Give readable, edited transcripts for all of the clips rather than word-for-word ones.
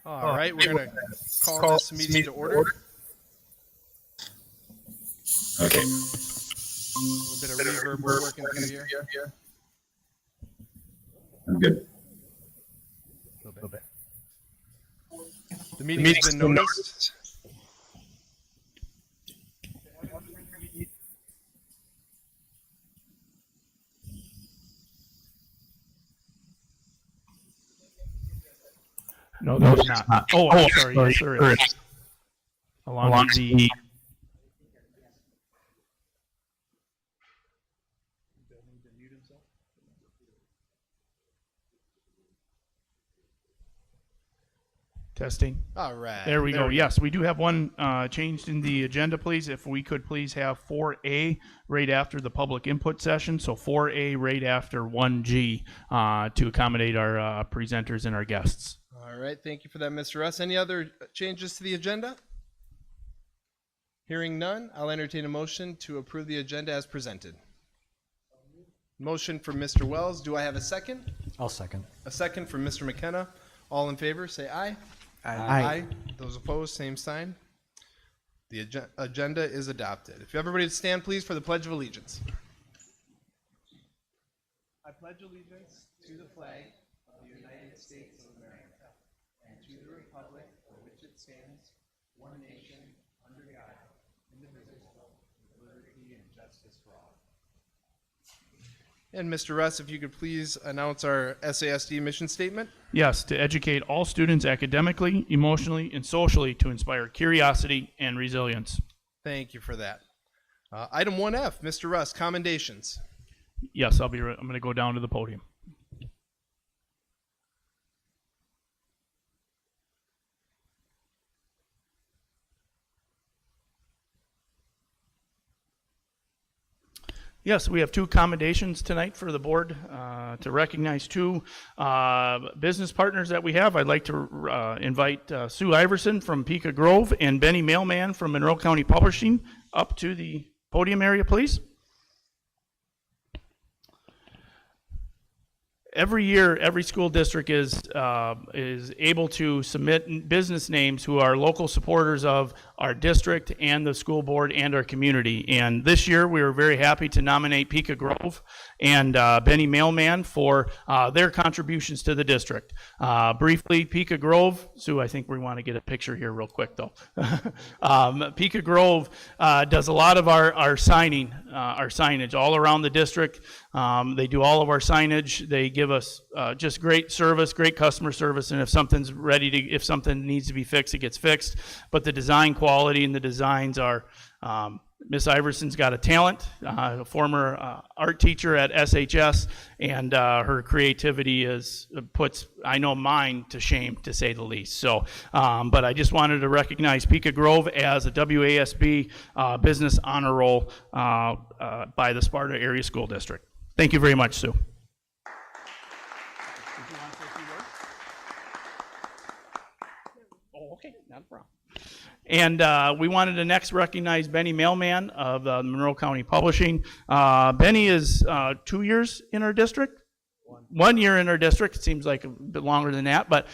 All right, we're going to call this meeting to order. Okay. A little bit of reverb we're working through here. I'm good. A little bit. The meeting's been noticed. No, there's not. Oh, I'm sorry. Yes, there is. Along the testing. All right. There we go. Yes, we do have one changed in the agenda, please. If we could please have 4A right after the public input session. So 4A right after 1G to accommodate our presenters and our guests. All right. Thank you for that, Mr. Russ. Any other changes to the agenda? Hearing none, I'll entertain a motion to approve the agenda as presented. Motion from Mr. Wells. Do I have a second? I'll second. A second from Mr. McKenna. All in favor, say aye. Aye. Those opposed, same sign. The agenda is adopted. If everybody would stand, please, for the Pledge of Allegiance. I pledge allegiance to the flag of the United States of America and to the republic for which it stands, one nation, under God, indivisible, with liberty and justice for all. And Mr. Russ, if you could please announce our SASD mission statement. Yes, to educate all students academically, emotionally, and socially to inspire curiosity and resilience. Thank you for that. Item 1F, Mr. Russ, commendations. Yes, I'm going to go down to the podium. Yes, we have two commendations tonight for the board to recognize two business partners that we have. I'd like to invite Sue Iverson from Pica Grove and Benny Mailman from Monroe County Publishing up to the podium area, please. Every year, every school district is able to submit business names who are local supporters of our district and the school board and our community. And this year, we were very happy to nominate Pica Grove and Benny Mailman for their contributions to the district. Briefly, Pica Grove, Sue, I think we want to get a picture here real quick, though. Pica Grove does a lot of our signage all around the district. They do all of our signage. They give us just great service, great customer service, and if something needs to be fixed, it gets fixed. But the design quality and the designs are, Miss Iverson's got a talent, a former art teacher at SHS, and her creativity puts, I know, mine to shame, to say the least. So, but I just wanted to recognize Pica Grove as a WASB Business Honor Roll by the Sparta Area School District. Thank you very much, Sue. Oh, okay, not a problem. And we wanted to next recognize Benny Mailman of Monroe County Publishing. Benny is 2 years in our district. 1 year in our district. It seems like a bit longer than that, but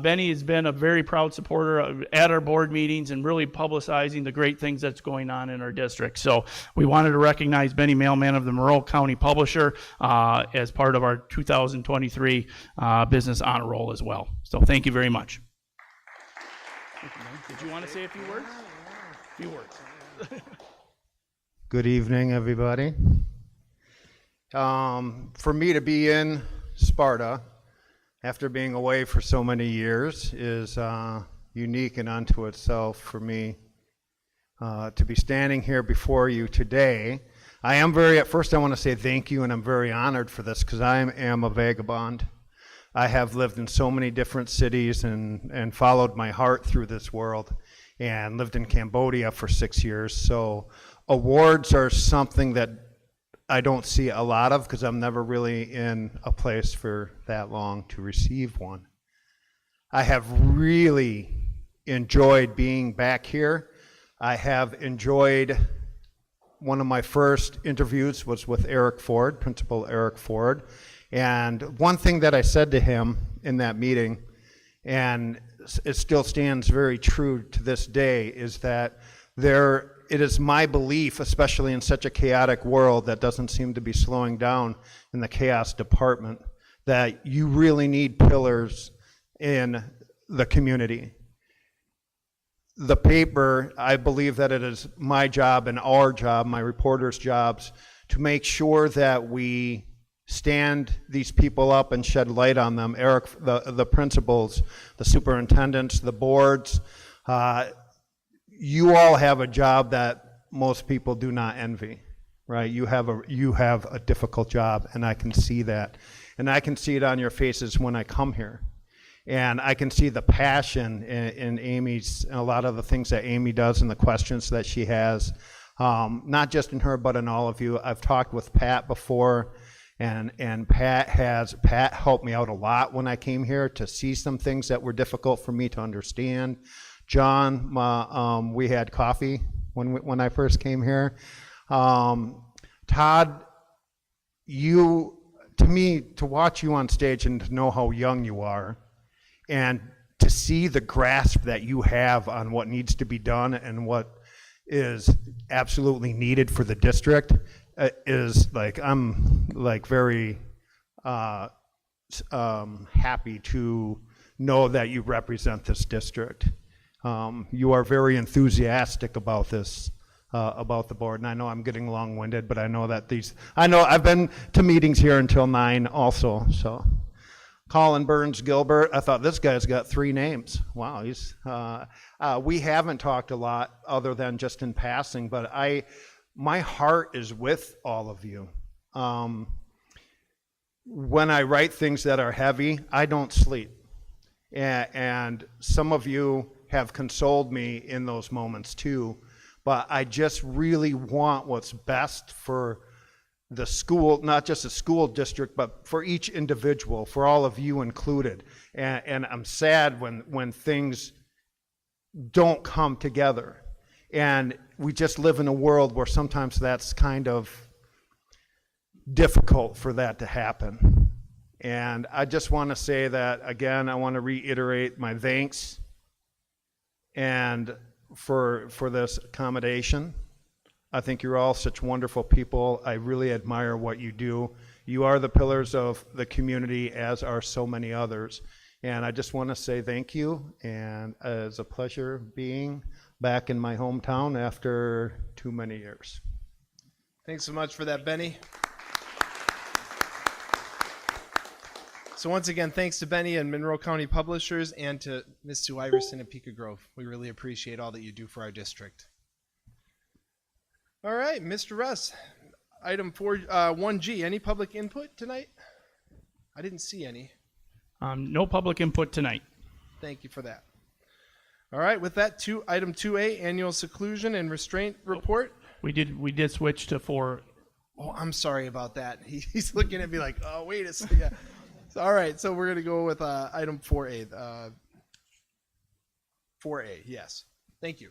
Benny has been a very proud supporter at our board meetings and really publicizing the great things that's going on in our district. So we wanted to recognize Benny Mailman of the Monroe County Publisher as part of our 2023 Business Honor Roll as well. So thank you very much. Did you want to say a few words? A few words. Good evening, everybody. For me to be in Sparta after being away for so many years is unique and unto itself for me. To be standing here before you today, at first I want to say thank you, and I'm very honored for this because I am a vagabond. I have lived in so many different cities and followed my heart through this world, and lived in Cambodia for 6 years. So awards are something that I don't see a lot of because I'm never really in a place for that long to receive one. I have really enjoyed being back here. I have enjoyed, one of my first interviews was with Eric Ford, Principal Eric Ford. And one thing that I said to him in that meeting, and it still stands very true to this day, is that it is my belief, especially in such a chaotic world that doesn't seem to be slowing down in the chaos department, that you really need pillars in the community. The paper, I believe that it is my job and our job, my reporters' jobs, to make sure that we stand these people up and shed light on them. Eric, the principals, the superintendents, the boards, you all have a job that most people do not envy, right? You have a difficult job, and I can see that. And I can see it on your faces when I come here. And I can see the passion in Amy's, a lot of the things that Amy does and the questions that she has, not just in her, but in all of you. I've talked with Pat before, and Pat helped me out a lot when I came here to see some things that were difficult for me to understand. John, we had coffee when I first came here. Todd, to watch you on stage and to know how young you are, and to see the grasp that you have on what needs to be done and what is absolutely needed for the district is like, I'm like very happy to know that you represent this district. You are very enthusiastic about this, about the board, and I know I'm getting long-winded, but I know that I've been to meetings here until 9 also, so. Colin Burns Gilbert, I thought this guy's got 3 names. Wow, we haven't talked a lot other than just in passing, but my heart is with all of you. When I write things that are heavy, I don't sleep. And some of you have consoled me in those moments too, but I just really want what's best for the school, not just the school district, but for each individual, for all of you included. And I'm sad when things don't come together. And we just live in a world where sometimes that's kind of difficult for that to happen. And I just want to say that, again, I want to reiterate my thanks and for this accommodation. I think you're all such wonderful people. I really admire what you do. You are the pillars of the community, as are so many others. And I just want to say thank you, and it's a pleasure being back in my hometown after too many years. Thanks so much for that, Benny. So once again, thanks to Benny and Monroe County Publishers, and to Ms. Sue Iverson and Pico Grove. We really appreciate all that you do for our district. All right, Mr. Russ, item 1G, any public input tonight? I didn't see any. No public input tonight. Thank you for that. All right, with that, item 2A, annual seclusion and restraint report. We did switch to 4. Oh, I'm sorry about that. He's looking at me like, oh, wait a second. Yeah. All right, so we're going to go with item 4A. 4A, yes. Thank you.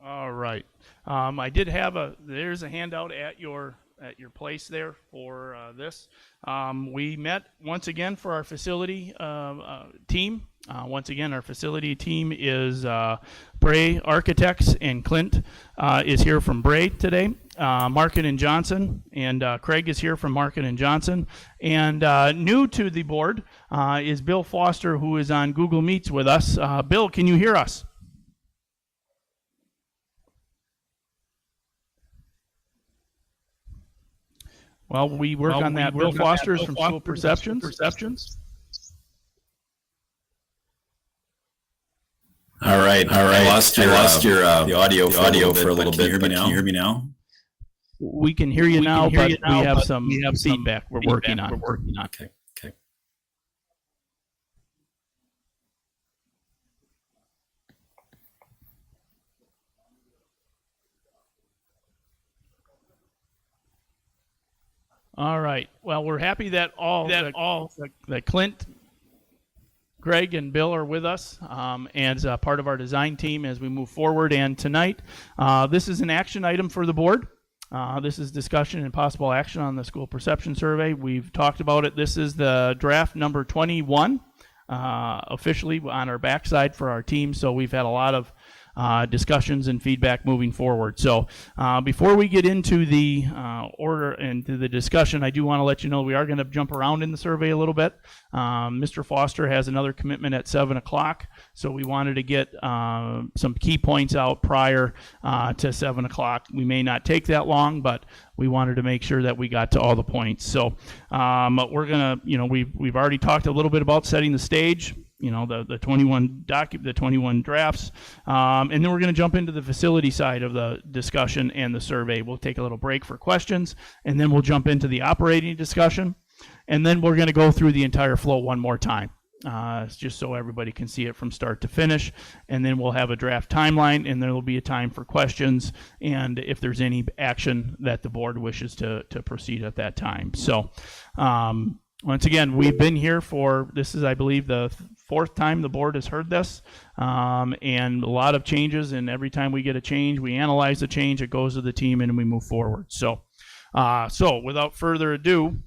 All right. I did have there's a handout at your place there for this. We met once again for our facility team. Once again, our facility team is Bray Architects, and Clint is here from Bray today. Markin and Johnson, and Craig is here from Markin and Johnson. And new to the board is Bill Foster, who is on Google Meets with us. Bill, can you hear us? Well, we work on that. Bill Foster's from School Perceptions. All right. I lost your the audio for a little bit. Can you hear me now? We can hear you now, but we have some feedback we're working on. Okay. All right. Well, we're happy that that Clint, Greg, and Bill are with us as part of our design team as we move forward. And tonight, this is an action item for the board. This is discussion and possible action on the school perception survey. We've talked about it. This is the draft number 21, officially on our backside for our team. So we've had a lot of discussions and feedback moving forward. So before we get into the order and to the discussion, I do want to let you know we are going to jump around in the survey a little bit. Mr. Foster has another commitment at 7 o'clock, so we wanted to get some key points out prior to 7 o'clock. We may not take that long, but we wanted to make sure that we got to all the points. So we're going to, we've already talked a little bit about setting the stage. The 21 drafts, and then we're going to jump into the facility side of the discussion and the survey. We'll take a little break for questions, and then we'll jump into the operating discussion, and then we're going to go through the entire flow one more time, just so everybody can see it from start to finish, and then we'll have a draft timeline, and there will be a time for questions, and if there's any action that the board wishes to proceed at that time. So once again, we've been here for, this is, I believe, the fourth time the board has heard this, and a lot of changes, and every time we get a change, we analyze the change, it goes to the team, and we move forward. So without further ado,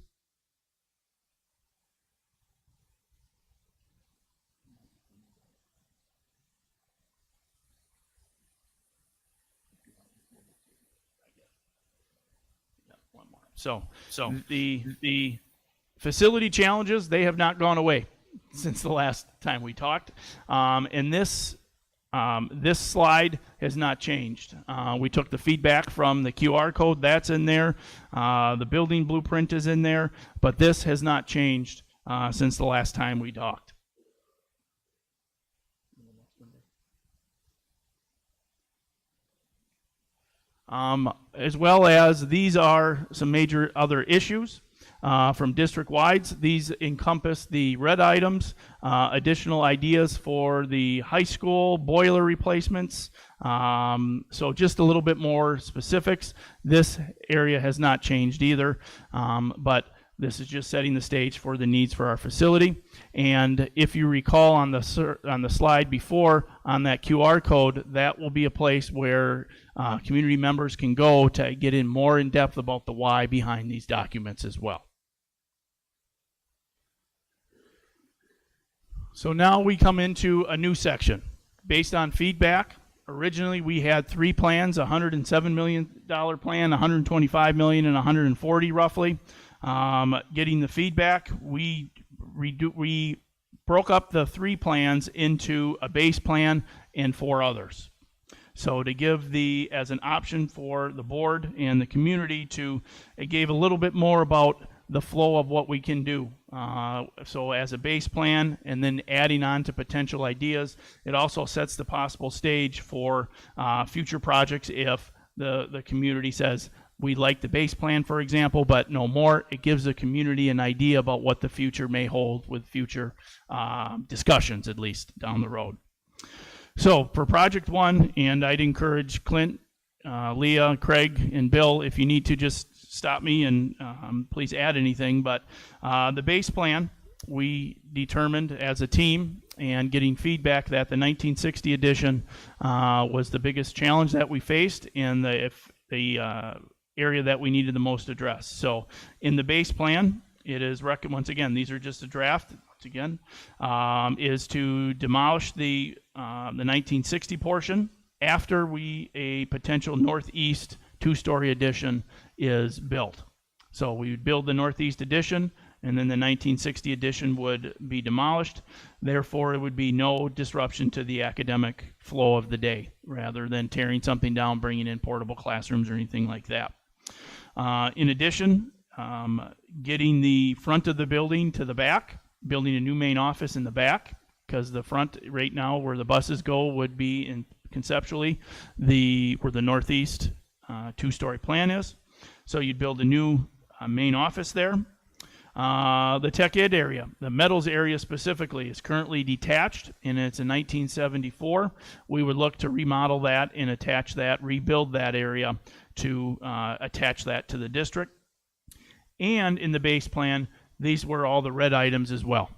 so the facility challenges, they have not gone away since the last time we talked. And this slide has not changed. We took the feedback from the QR code, that's in there. The building blueprint is in there, but this has not changed since the last time we talked. As well as these are some major other issues. From district-wides, these encompass the red items, additional ideas for the high school boiler replacements, so just a little bit more specifics. This area has not changed either, but this is just setting the stage for the needs for our facility. And if you recall on the slide before, on that QR code, that will be a place where community members can go to get in more in depth about the why behind these documents as well. So now we come into a new section. Based on feedback, originally we had three plans, a $107 million plan, $125 million, and $140 roughly. Getting the feedback, we broke up the three plans into a base plan and four others. So to give as an option for the board and the community it gave a little bit more about the flow of what we can do. So as a base plan and then adding on to potential ideas, it also sets the possible stage for future projects if the community says, we like the base plan, for example, but no more. It gives the community an idea about what the future may hold with future discussions, at least down the road. So for project one, and I'd encourage Clint, Leah, Craig, and Bill, if you need to just stop me and please add anything, but the base plan, we determined as a team and getting feedback that the 1960 edition was the biggest challenge that we faced and the area that we needed the most addressed. So in the base plan, it is once again, these are just a draft, once again, is to demolish the 1960 portion after a potential northeast two-story addition is built. So we would build the northeast addition, and then the 1960 addition would be demolished. Therefore, it would be no disruption to the academic flow of the day, rather than tearing something down, bringing in portable classrooms or anything like that. In addition, getting the front of the building to the back, building a new main office in the back, because the front right now where the buses go would be conceptually where the northeast two-story plan is. So you'd build a new main office there. The tech ed area, the metals area specifically, is currently detached, and it's in 1974. We would look to remodel that and attach that, rebuild that area to attach that to the district. And in the base plan, these were all the red items as well.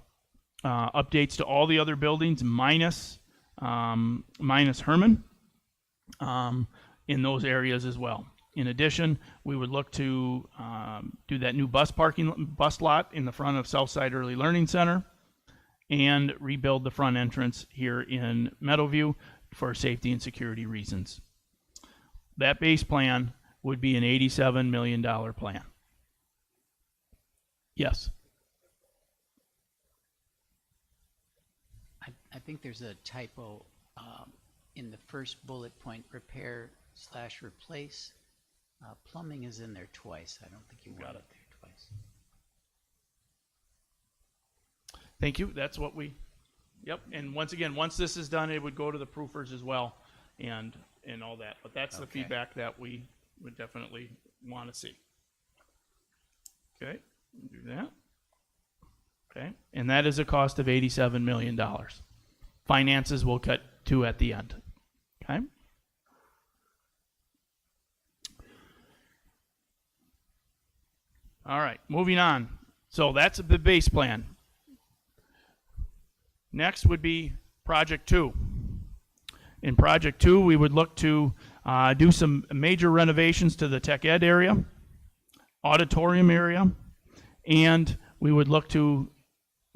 Updates to all the other buildings minus Herman in those areas as well. In addition, we would look to do that new bus lot in the front of Southside Early Learning Center and rebuild the front entrance here in Meadowview for safety and security reasons. That base plan would be an $87 million plan. Yes. I think there's a typo in the first bullet point, repair/replace. Plumbing is in there twice. I don't think you got it there twice. Thank you. That's what we, yep. And once again, once this is done, it would go to the proofers as well and all that. But that's the feedback that we would definitely want to see. Okay, do that. Okay, and that is a cost of $87 million. Finances will cut to at the end. Okay. All right, moving on. So that's the base plan. Next would be Project 2. In Project 2, we would look to do some major renovations to the tech ed area, auditorium area, and we would look to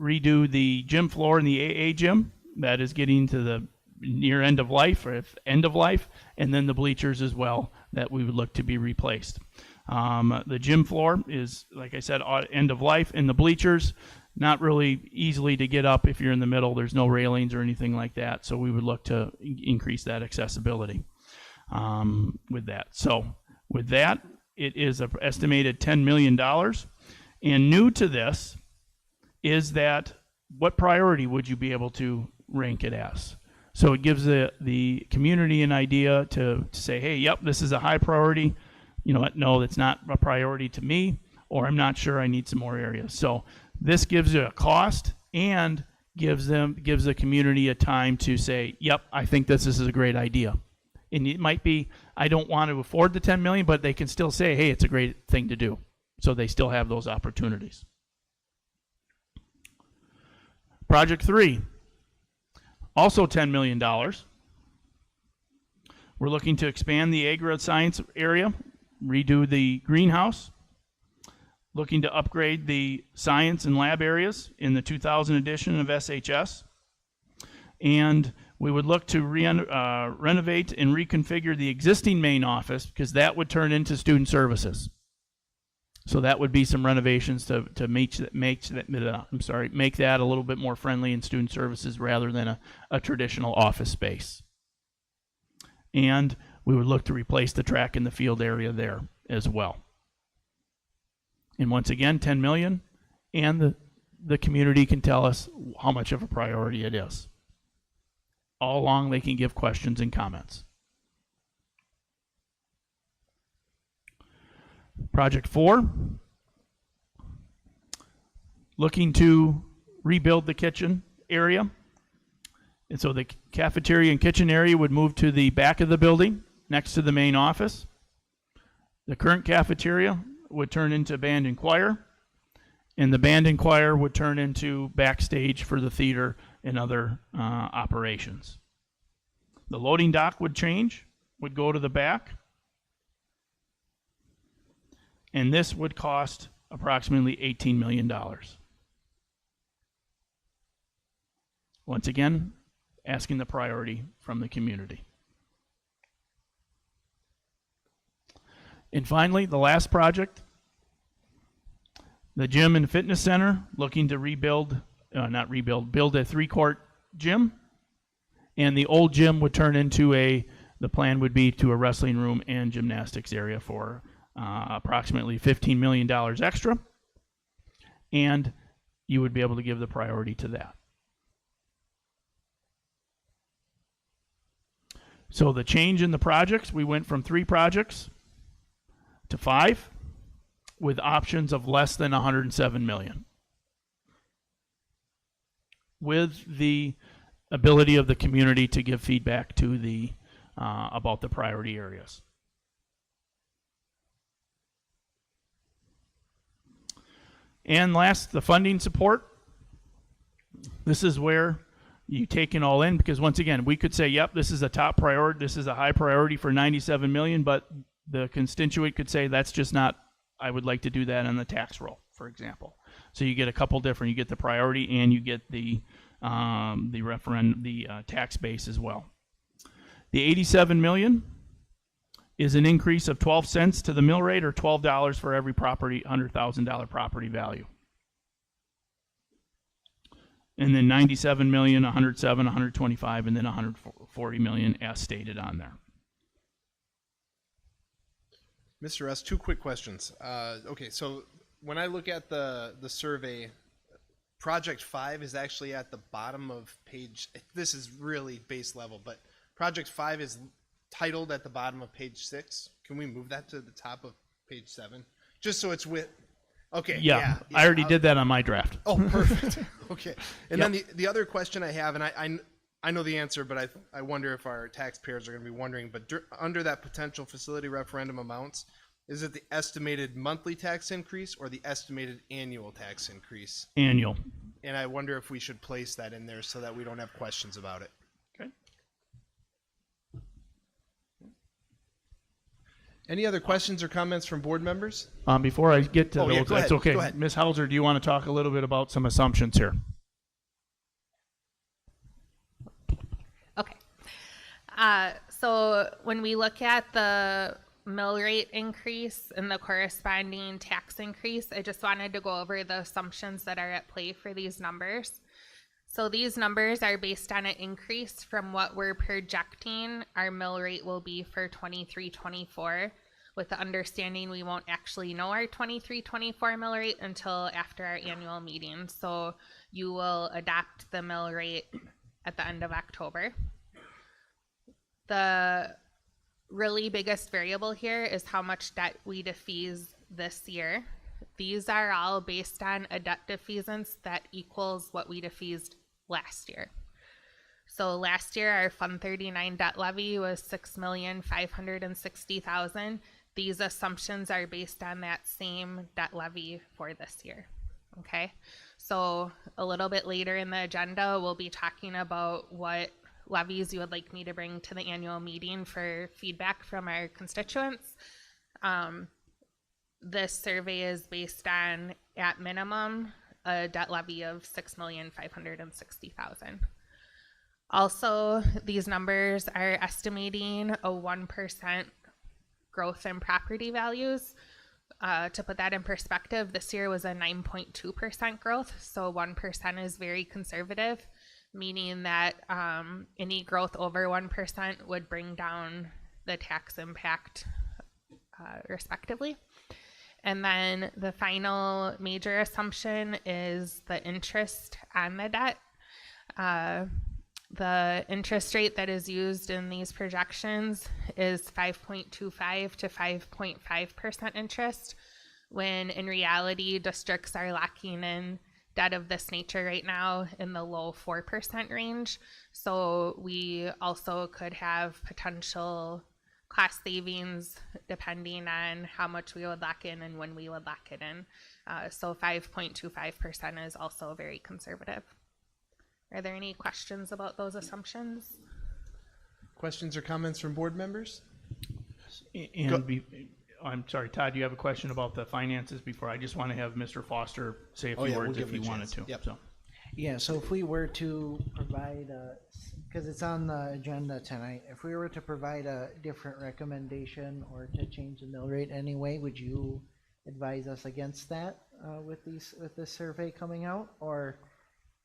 redo the gym floor in the AA gym. That is getting to the near end of life, or end of life, and then the bleachers as well that we would look to be replaced. The gym floor is, like I said, end of life, and the bleachers, not really easily to get up if you're in the middle. There's no railings or anything like that, so we would look to increase that accessibility with that. So with that, it is an estimated $10 million. And new to this is that what priority would you be able to rank it as? So it gives the community an idea to say, hey, yep, this is a high priority. You know what? No, that's not a priority to me, or I'm not sure, I need some more areas. So this gives you a cost and gives the community a time to say, yep, I think this is a great idea. And it might be, I don't want to afford the 10 million, but they can still say, hey, it's a great thing to do. So they still have those opportunities. Project 3, also $10 million. We're looking to expand the agri-science area, redo the greenhouse, looking to upgrade the science and lab areas in the 2000 edition of SHS, and we would look to renovate and reconfigure the existing main office, because that would turn into student services. So that would be some renovations to make that a little bit more friendly in student services rather than a traditional office space. And we would look to replace the track and the field area there as well. And once again, 10 million, and the community can tell us how much of a priority it is. All along, they can give questions and comments. Project 4, looking to rebuild the kitchen area. And so the cafeteria and kitchen area would move to the back of the building next to the main office. The current cafeteria would turn into band and choir, and the band and choir would turn into backstage for the theater and other operations. The loading dock would change, would go to the back, and this would cost approximately $18 million. Once again, asking the priority from the community. And finally, the last project, the gym and fitness center, looking to build a 3-court gym. And the old gym would turn into the plan would be to a wrestling room and gymnastics area for approximately $15 million extra. And you would be able to give the priority to that. So the change in the projects, we went from 3 projects to 5 with options of less than 107 million. With the ability of the community to give feedback to the about the priority areas. And last, the funding support. This is where you take it all in, because once again, we could say, yep, this is a top priority, this is a high priority for 97 million, but the constituent could say that's just not, I would like to do that on the tax roll, for example. So you get a couple different, you get the priority and you get the tax base as well. The 87 million is an increase of 12 cents to the mill rate, or $12 for every property, $100,000 property value. And then 97 million, 107, 125, and then 140 million as stated on there. Mr. S., two quick questions. Okay, so when I look at the survey, Project 5 is actually at the bottom of page, this is really base level, but Project 5 is titled at the bottom of page 6. Can we move that to the top of page 7? Just so it's with, okay. Yeah, I already did that on my draft. Oh, perfect. Okay. And Yep. then the other question I have, and I know the answer, but I wonder if our taxpayers are going to be wondering, but under that potential facility referendum amounts, is it the estimated monthly tax increase or the estimated annual tax increase? Annual. And I wonder if we should place that in there so that we don't have questions about it. Okay. Any other questions or comments from board members? Before I get to Oh, yeah, those, go that's ahead, okay. go ahead. Ms. Hauser, do you want to talk a little bit about some assumptions here? Okay. So when we look at the mill rate increase and the corresponding tax increase, I just wanted to go over the assumptions that are at play for these numbers. So these numbers are based on an increase from what we're projecting our mill rate will be for 23-24, with the understanding we won't actually know our 23-24 mill rate until after our annual meeting. So you will adopt the mill rate at the end of October. The really biggest variable here is how much debt we defease this year. These are all based on a debt defeasance that equals what we defeased last year. So last year, our Fund 39 debt levy was $6,560,000. These assumptions are based on that same debt levy for this year. Okay, so a little bit later in the agenda, we'll be talking about what levies you would like me to bring to the annual meeting for feedback from our constituents. This survey is based on, at minimum, a debt levy of $6,560,000. Also, these numbers are estimating a 1% growth in property values. To put that in perspective, this year was a 9.2% growth, so 1% is very conservative, meaning that any growth over 1% would bring down the tax impact respectively. And then the final major assumption is the interest on the debt. The interest rate that is used in these projections is 5.25 to 5.5% interest, when in reality, districts are locking in debt of this nature right now in the low 4% range. So we also could have potential cost savings depending on how much we would lock in and when we would lock it in. So 5.25% is also very conservative. Are there any questions about those assumptions? Questions or comments from board members? I'm sorry, Todd, do you have a question about the finances before? I just want to have Mr. Foster say a few words if he wanted to. Yep. So. Yeah, so if we were to provide, because it's on the agenda tonight, if we were to provide a different recommendation or to change the mill rate anyway, would you advise us against that with this survey coming out, or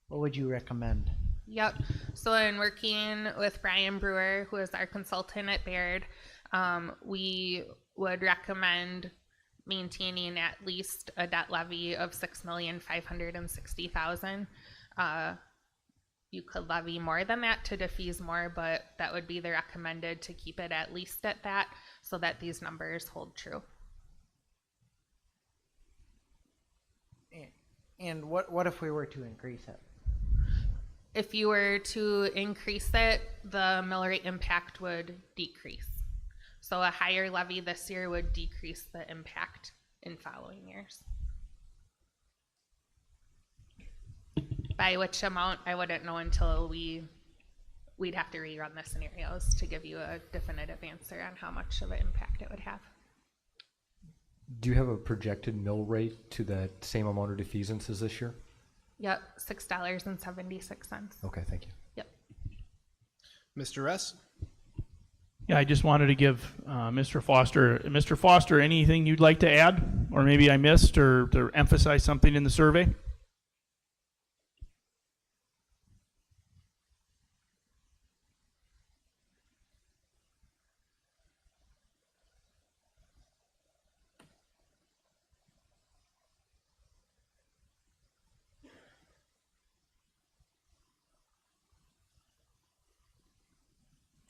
what would you recommend? Yep. So in working with Brian Brewer, who is our consultant at Baird, we would recommend maintaining at least a debt levy of $6,560,000. You could levy more than that to defease more, but that would be the recommended, to keep it at least at that so that these numbers hold true. And what if we were to increase it? If you were to increase it, the mill rate impact would decrease. So a higher levy this year would decrease the impact in following years. By which amount, I wouldn't know until we'd have to rerun the scenarios to give you a definitive answer on how much of an impact it would have. Do you have a projected mill rate to that same amount of defeasance as this year? Yep, $6.76. Okay, thank you. Yep. Mr. S? Yeah, I just wanted to give Mr. Foster, anything you'd like to add, or maybe I missed, or to emphasize something in the survey?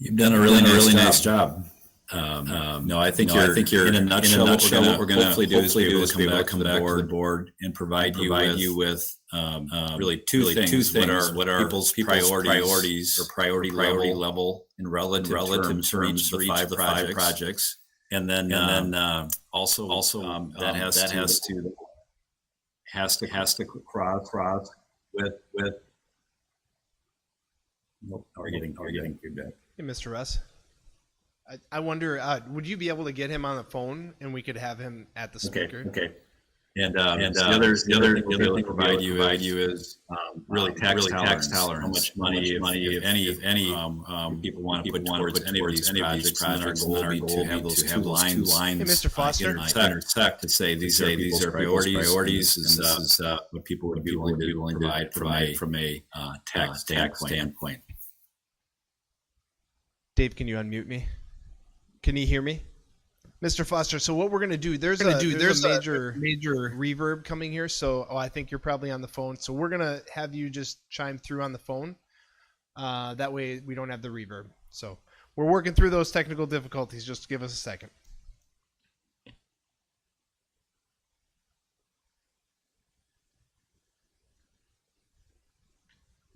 You've done a really nice job. No, I think you're in a nutshell. What we're going to hopefully do is be able to come back to the board and provide you with really two things. What are people's priorities or priority level in relative terms for each of the five projects, and then also that has to cross with. Are getting feedback. Hey, Mr. Russ. I wonder, would you be able to get him on the phone and we could have him at the speaker? Okay. And the other thing we'll provide you is really tax tolerance. How much money, if any, people want to put towards any of these projects. And our goal will be to have those two lines. Hey, Mr. Foster. Intersect to say these are priorities. And this is what people would be willing to provide from a tax standpoint. Dave, can you unmute me? Can you hear me? Mr. Foster, so what we're going to do, there's a major reverb coming here, so I think you're probably on the phone. So we're going to have you just chime through on the phone. That way we don't have the reverb. So we're working through those technical difficulties. Just give us a second.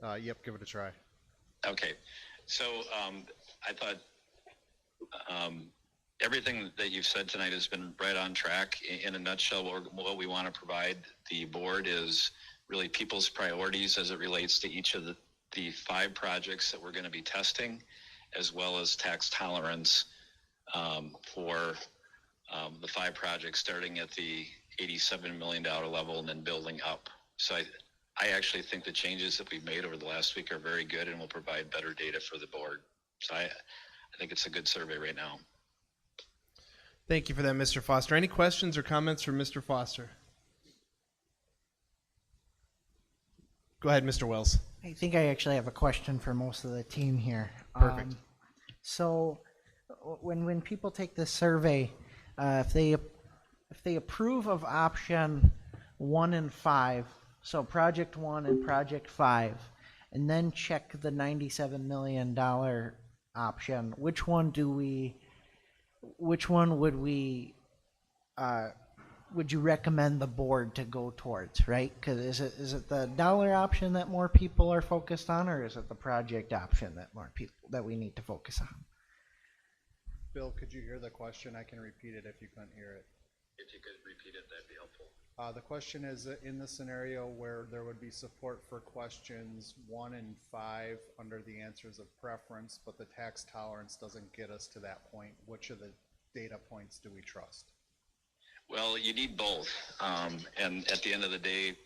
Yep, give it a try. Okay, so I thought everything that you've said tonight has been right on track. In a nutshell, what we want to provide the board is really people's priorities as it relates to each of the five projects that we're going to be testing, as well as tax tolerance for the five projects starting at the $87 million level and then building up. So I actually think the changes that we've made over the last week are very good and will provide better data for the board. So I think it's a good survey right now. Thank you for that, Mr. Foster. Any questions or comments from Mr. Foster? Go ahead, Mr. Wells. I think I actually have a question for most of the team here. Perfect. So when people take this survey, if they approve of option 1 and 5, so project 1 and project 5, and then check the $97 million option, which one would you recommend the board to go towards, right? Because is it the dollar option that more people are focused on, or is it the project option that we need to focus on? Bill, could you hear the question? I can repeat it if you couldn't hear it. If you could repeat it, that'd be helpful. The question is, in the scenario where there would be support for questions 1 and 5 under the answers of preference, but the tax tolerance doesn't get us to that point, which of the data points do we trust? Well, you need both. And at the end of the day,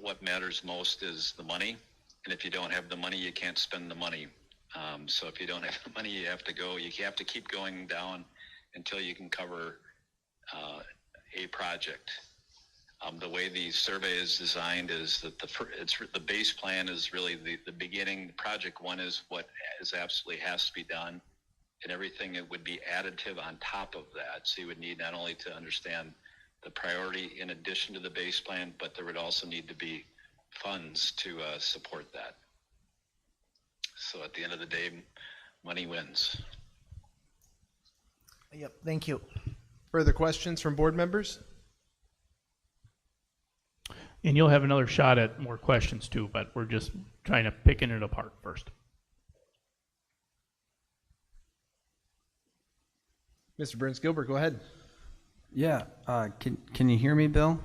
what matters most is the money. And if you don't have the money, you can't spend the money. So if you don't have the money, you have to keep going down until you can cover a project. The way the survey is designed is that the base plan is really the beginning. Project 1 is what absolutely has to be done, and everything it would be additive on top of that. So you would need not only to understand the priority in addition to the base plan, but there would also need to be funds to support that. So at the end of the day, money wins. Yep, thank you. Further questions from board members? And you'll have another shot at more questions too, but we're just trying to picking it apart first. Mr. Burns-Gilbert, go ahead. Yeah, can you hear me, Bill?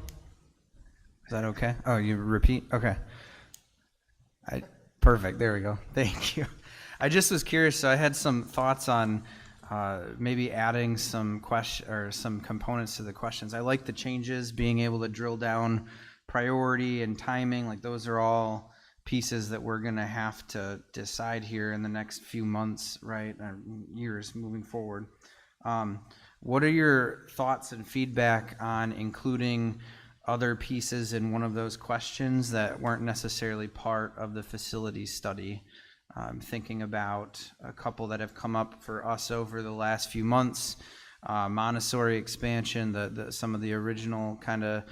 Is that okay? Oh, you repeat? Okay. Perfect. There we go. Thank you. I just was curious. So I had some thoughts on maybe adding some some components to the questions. I like the changes, being able to drill down priority and timing. Like those are all pieces that we're going to have to decide here in the next few months, right? Years moving forward. What are your thoughts and feedback on including other pieces in one of those questions that weren't necessarily part of the facility study? I'm thinking about a couple that have come up for us over the last few months. Montessori expansion, some of the original kind of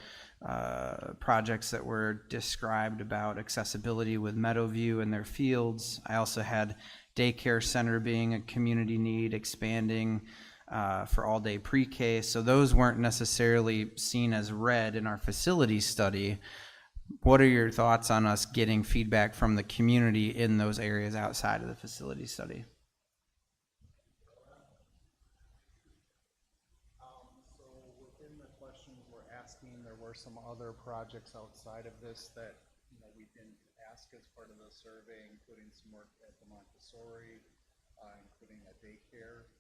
projects that were described about accessibility with Meadowview and their fields. I also had daycare center being a community need, expanding for all-day pre-K. So those weren't necessarily seen as red in our facility study. What are your thoughts on us getting feedback from the community in those areas outside of the facility study? So within the questions we're asking, there were some other projects outside of this that we didn't ask as part of the survey, including some work at the Montessori, including a daycare.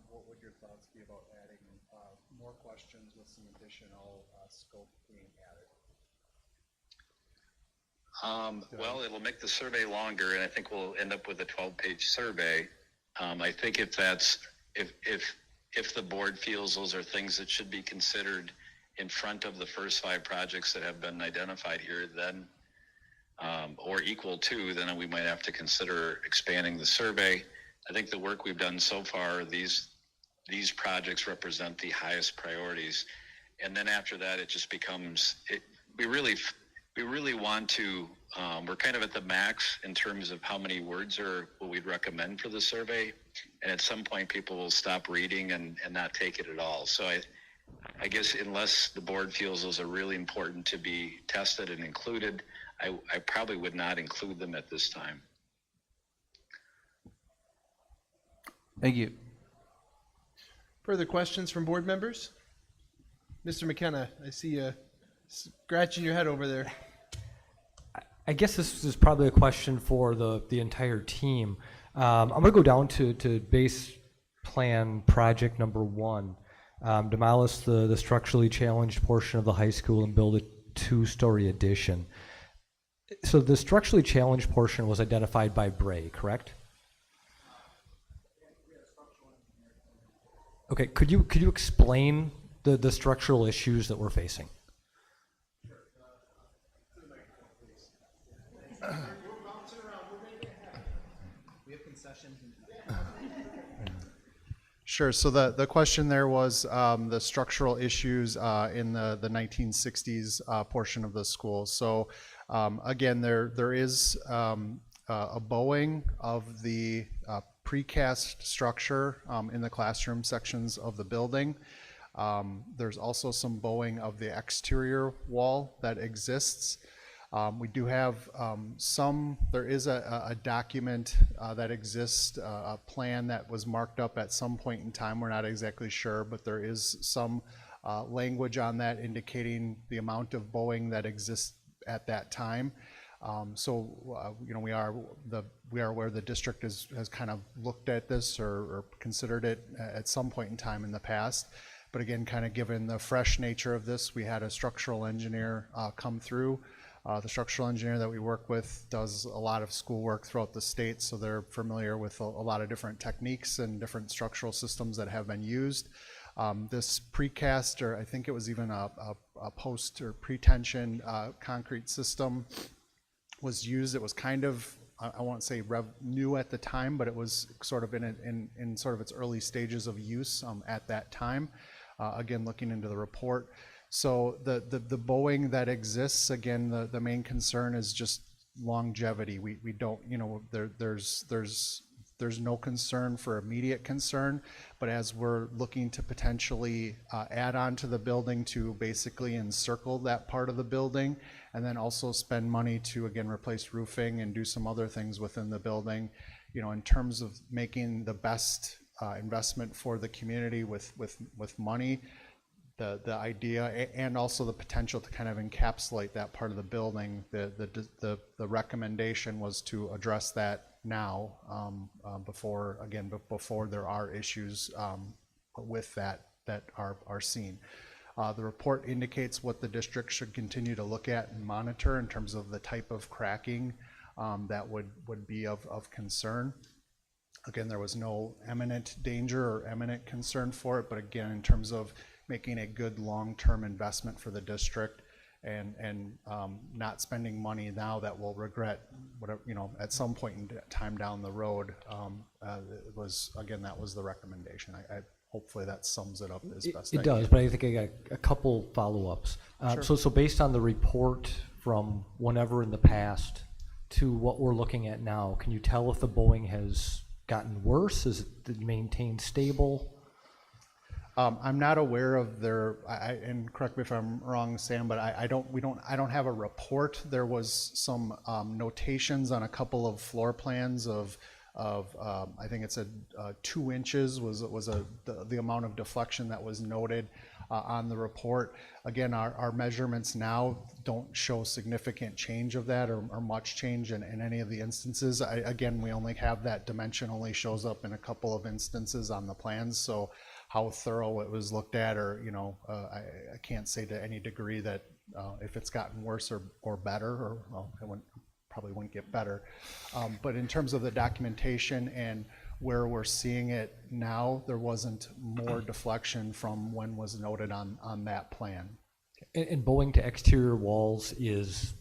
What would your thoughts be about adding more questions with some additional scope being added? Well, it'll make the survey longer, and I think we'll end up with a 12-page survey. I think if the board feels those are things that should be considered in front of the first 5 projects that have been identified here, then or equal to, then we might have to consider expanding the survey. I think the work we've done so far, these projects represent the highest priorities, and then after that, it just becomes we really want to, we're kind of at the max in terms of how many words are what we'd recommend for the survey. And at some point people will stop reading and not take it at all. So I guess unless the board feels those are really important to be tested and included, I probably would not include them at this time. Thank you. Further questions from board members? Mr. McKenna, I see you scratching your head over there. I guess this is probably a question for the entire team. I'm going to go down to base plan project number 1, demolish the structurally challenged portion of the high school and build a 2-story addition. So the structurally challenged portion was identified by Bray, correct? Okay, could you explain the structural issues that we're facing? Sure. So the question there was the structural issues in the 1960s portion of the school. So again, there is a bowing of the precast structure in the classroom sections of the building. There's also some bowing of the exterior wall that exists. We do have there is a document that exists, a plan that was marked up at some point in time. We're not exactly sure, but there is some language on that indicating the amount of bowing that exists at that time. We are aware the district has kind of looked at this or considered it at some point in time in the past. But again, kind of given the fresh nature of this, we had a structural engineer come through. The structural engineer that we work with does a lot of school work throughout the state, so they're familiar with a lot of different techniques and different structural systems that have been used. This precast, or I think it was even a post or pretension concrete system, was used. It was kind of, I won't say new at the time, but it was sort of in sort of its early stages of use at that time. Again, looking into the report. So the bowing that exists, again, the main concern is just longevity. We don't, there's no concern for immediate concern, but as we're looking to potentially add on to the building to basically encircle that part of the building, and then also spend money to, again, replace roofing and do some other things within the building, in terms of making the best investment for the community with money, the idea and also the potential to kind of encapsulate that part of the building. The recommendation was to address that now, before there are issues with that are seen. The report indicates what the district should continue to look at and monitor in terms of the type of cracking that would be of concern. Again, there was no imminent danger or imminent concern for it, but again, in terms of making a good long-term investment for the district and not spending money now that we'll regret whatever, at some point in time down the road, it was, again, that was the recommendation. I hopefully that sums it up as best it does, but I think I got a couple follow-ups. Sure. So based on the report from whenever in the past to what we're looking at now, can you tell if the Boeing has gotten worse? Is it maintained stable? I'm not aware of their, and correct me if I'm wrong, Sam, but I don't have a report. There was some notations on a couple of floor plans of I think it said 2 inches was the amount of deflection that was noted on the report. Again, our measurements now don't show significant change of that or much change in any of the instances. Again, we only have that dimension only shows up in a couple of instances on the plans, so how thorough it was looked at, or I can't say to any degree that if it's gotten worse or better, or well, probably wouldn't get better. But in terms of the documentation and where we're seeing it now, there wasn't more deflection from when was noted on that plan. And Boeing to exterior walls is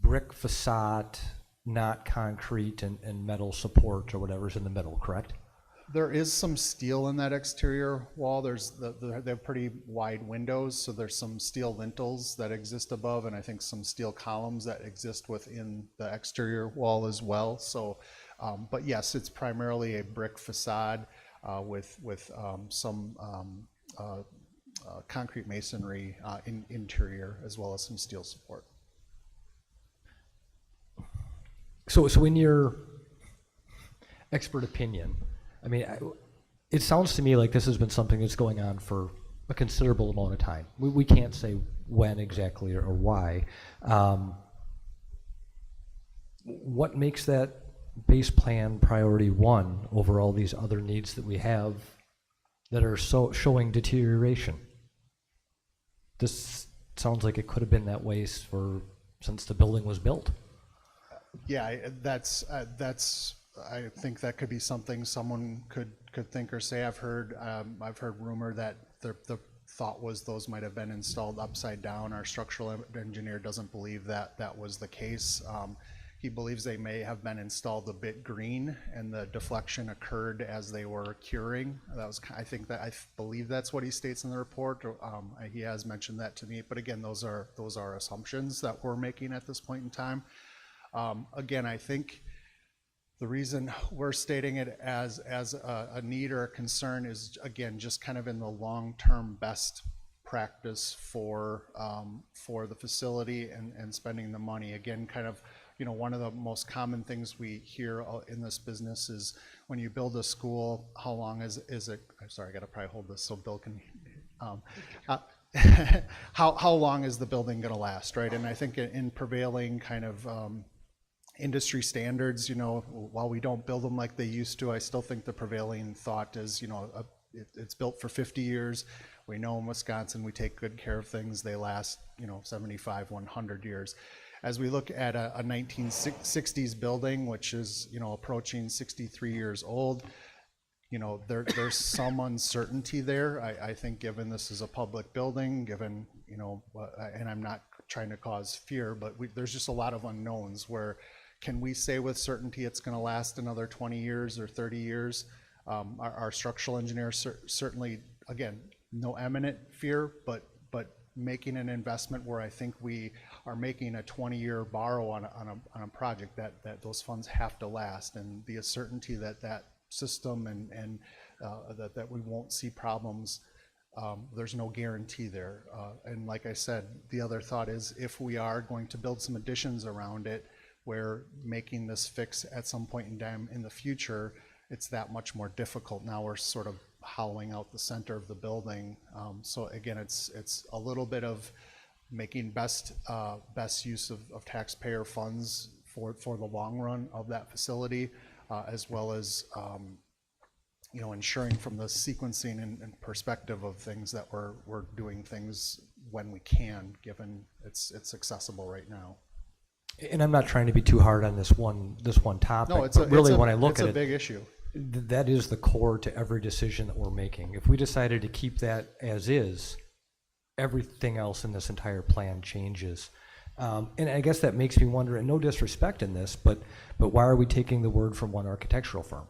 brick facade, not concrete and metal support or whatever's in the middle, correct? There is some steel in that exterior wall. They have pretty wide windows, so there's some steel lintels that exist above, and I think some steel columns that exist within the exterior wall as well. So, but yes, it's primarily a brick facade with some concrete masonry interior, as well as some steel support. So in your expert opinion, I mean, it sounds to me like this has been something that's going on for a considerable amount of time. We can't say when exactly or why. What makes that base plan priority 1 over all these other needs that we have that are showing deterioration? This sounds like it could have been that way since the building was built. Yeah, that's. I think that could be something someone could think or say. I've heard rumor that the thought was those might have been installed upside down. Our structural engineer doesn't believe that was the case. He believes they may have been installed a bit green, and the deflection occurred as they were curing. I believe that's what he states in the report. He has mentioned that to me, but again, those are assumptions that we're making at this point in time. Again, I think the reason we're stating it as a need or a concern is, again, just kind of in the long-term best practice for the facility and spending the money. Again, kind of, one of the most common things we hear in this business is when you build a school, how long is it? I'm sorry, I got to probably hold this so Bill can. How long is the building going to last, right? And I think in prevailing kind of industry standards, while we don't build them like they used to, I still think the prevailing thought is, it's built for 50 years. We know in Wisconsin we take good care of things. They last, 75, 100 years. As we look at a 1960s building, which is, approaching 63 years old, there's some uncertainty there. I think given this is a public building, given, and I'm not trying to cause fear, but there's just a lot of unknowns where can we say with certainty it's going to last another 20 years or 30 years? Our structural engineers certainly, again, no imminent fear, but making an investment where I think we are making a 20-year borrow on a project that those funds have to last, and the certainty that system and that we won't see problems. There's no guarantee there. And like I said, the other thought is if we are going to build some additions around it, where making this fix at some point in time in the future, it's that much more difficult. Now we're sort of hollowing out the center of the building. So again, it's a little bit of making best use of taxpayer funds for the long run of that facility, as well as ensuring from the sequencing and perspective of things that we're doing things when we can, given it's accessible right now. And I'm not trying to be too hard on this one topic. No, it's but really when I look at it's a big issue. That is the core to every decision that we're making. If we decided to keep that as is, everything else in this entire plan changes. And I guess that makes me wonder, and no disrespect in this, but why are we taking the word from one architectural firm?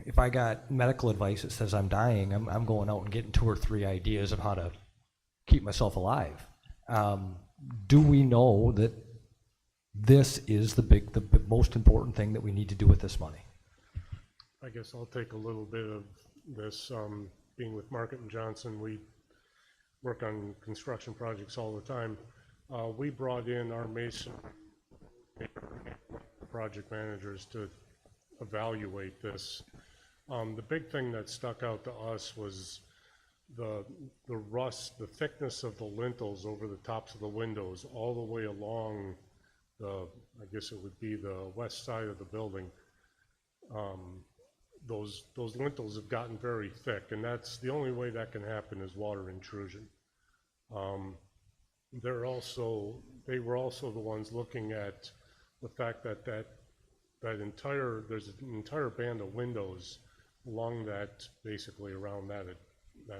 If I got medical advice that says I'm dying, I'm going out and getting 2 or 3 ideas of how to keep myself alive. Do we know that this is the most important thing that we need to do with this money? I guess I'll take a little bit of this. Being with Market and Johnson, we work on construction projects all the time. We brought in our mason project managers to evaluate this. The big thing that stuck out to us was the rust, the thickness of the lintels over the tops of the windows all the way along I guess it would be the west side of the building. Those lintels have gotten very thick, and that's the only way that can happen is water intrusion. They were also the ones looking at the fact that there's an entire band of windows along that, basically around that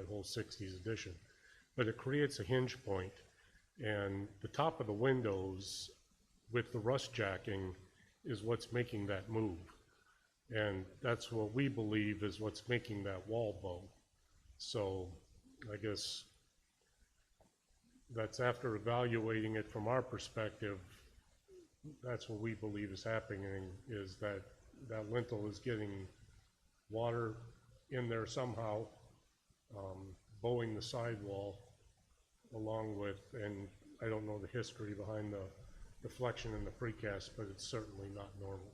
whole 60s addition, but it creates a hinge point, and the top of the windows with the rust jacking is what's making that move, and that's what we believe is what's making that wall bow. So I guess that's, after evaluating it from our perspective, that's what we believe is happening, is that lintel is getting water in there somehow, bowing the sidewall along with, and I don't know the history behind the deflection in the precast, but it's certainly not normal.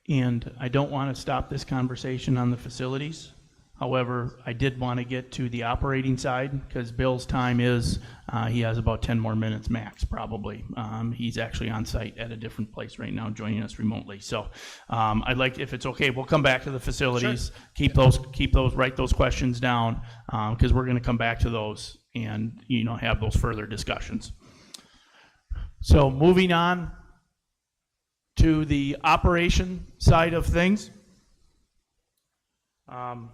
And I don't want to stop this conversation on the facilities. However, I did want to get to the operating side, because Bill's time is, he has about 10 more minutes max, probably. He's actually on site at a different place right now, joining us remotely. So I'd like, if it's okay, we'll come back to the facilities. Sure. Keep those, write those questions down, because we're going to come back to those and have those further discussions. So moving on to the operation side of things. The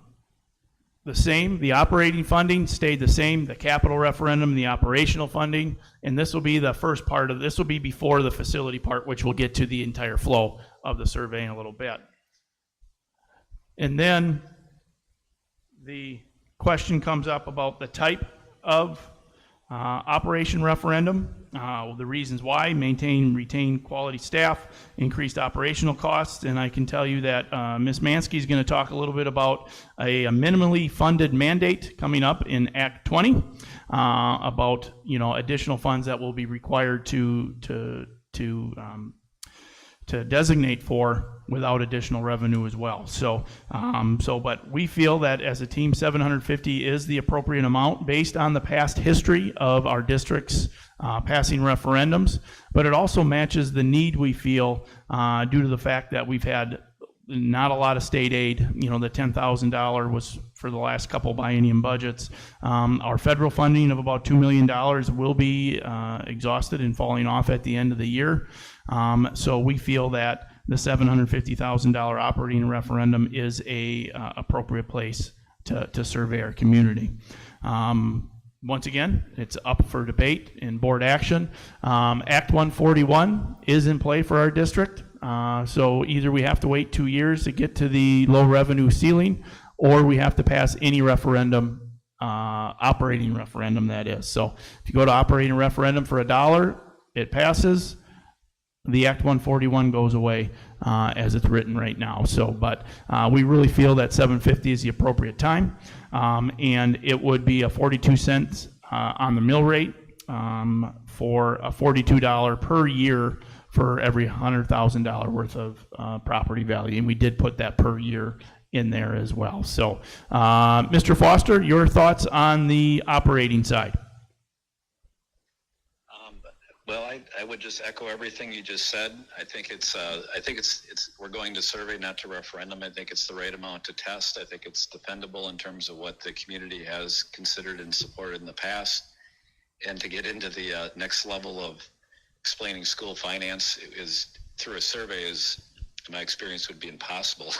operating funding stayed the same, the capital referendum, the operational funding, and this will be the first part of this will be before the facility part, which we'll get to the entire flow of the survey in a little bit. And then the question comes up about the type of operation referendum, the reasons why: retain quality staff, increased operational costs, and I can tell you that Ms. Mansky is going to talk a little bit about a minimally funded mandate coming up in Act 20, about additional funds that will be required to designate for without additional revenue as well. So, but we feel that as a team, 750 is the appropriate amount based on the past history of our districts passing referendums, but it also matches the need we feel due to the fact that we've had not a lot of state aid. The $10,000 was for the last couple biennium budgets. Our federal funding of about $2 million will be exhausted and falling off at the end of the year. So we feel that the $750,000 operating referendum is a appropriate place to survey our community. Once again, it's up for debate and board action. Act 141 is in play for our district. So either we have to wait 2 years to get to the low revenue ceiling, or we have to pass any referendum, operating referendum that is. So if you go to operating referendum for $1, it passes. The Act 141 goes away as it's written right now. So, but we really feel that 750 is the appropriate time, and it would be a 42 cents on the mill rate for a $42 per year for every $100,000 worth of property value, and we did put that per year in there as well. So, Mr. Foster, your thoughts on the operating side? Well, I would just echo everything you just said. I think it's we're going to survey, not to referendum. I think it's the right amount to test. I think it's dependable in terms of what the community has considered and supported in the past. And to get into the next level of explaining school finance is through a survey is, in my experience, would be impossible.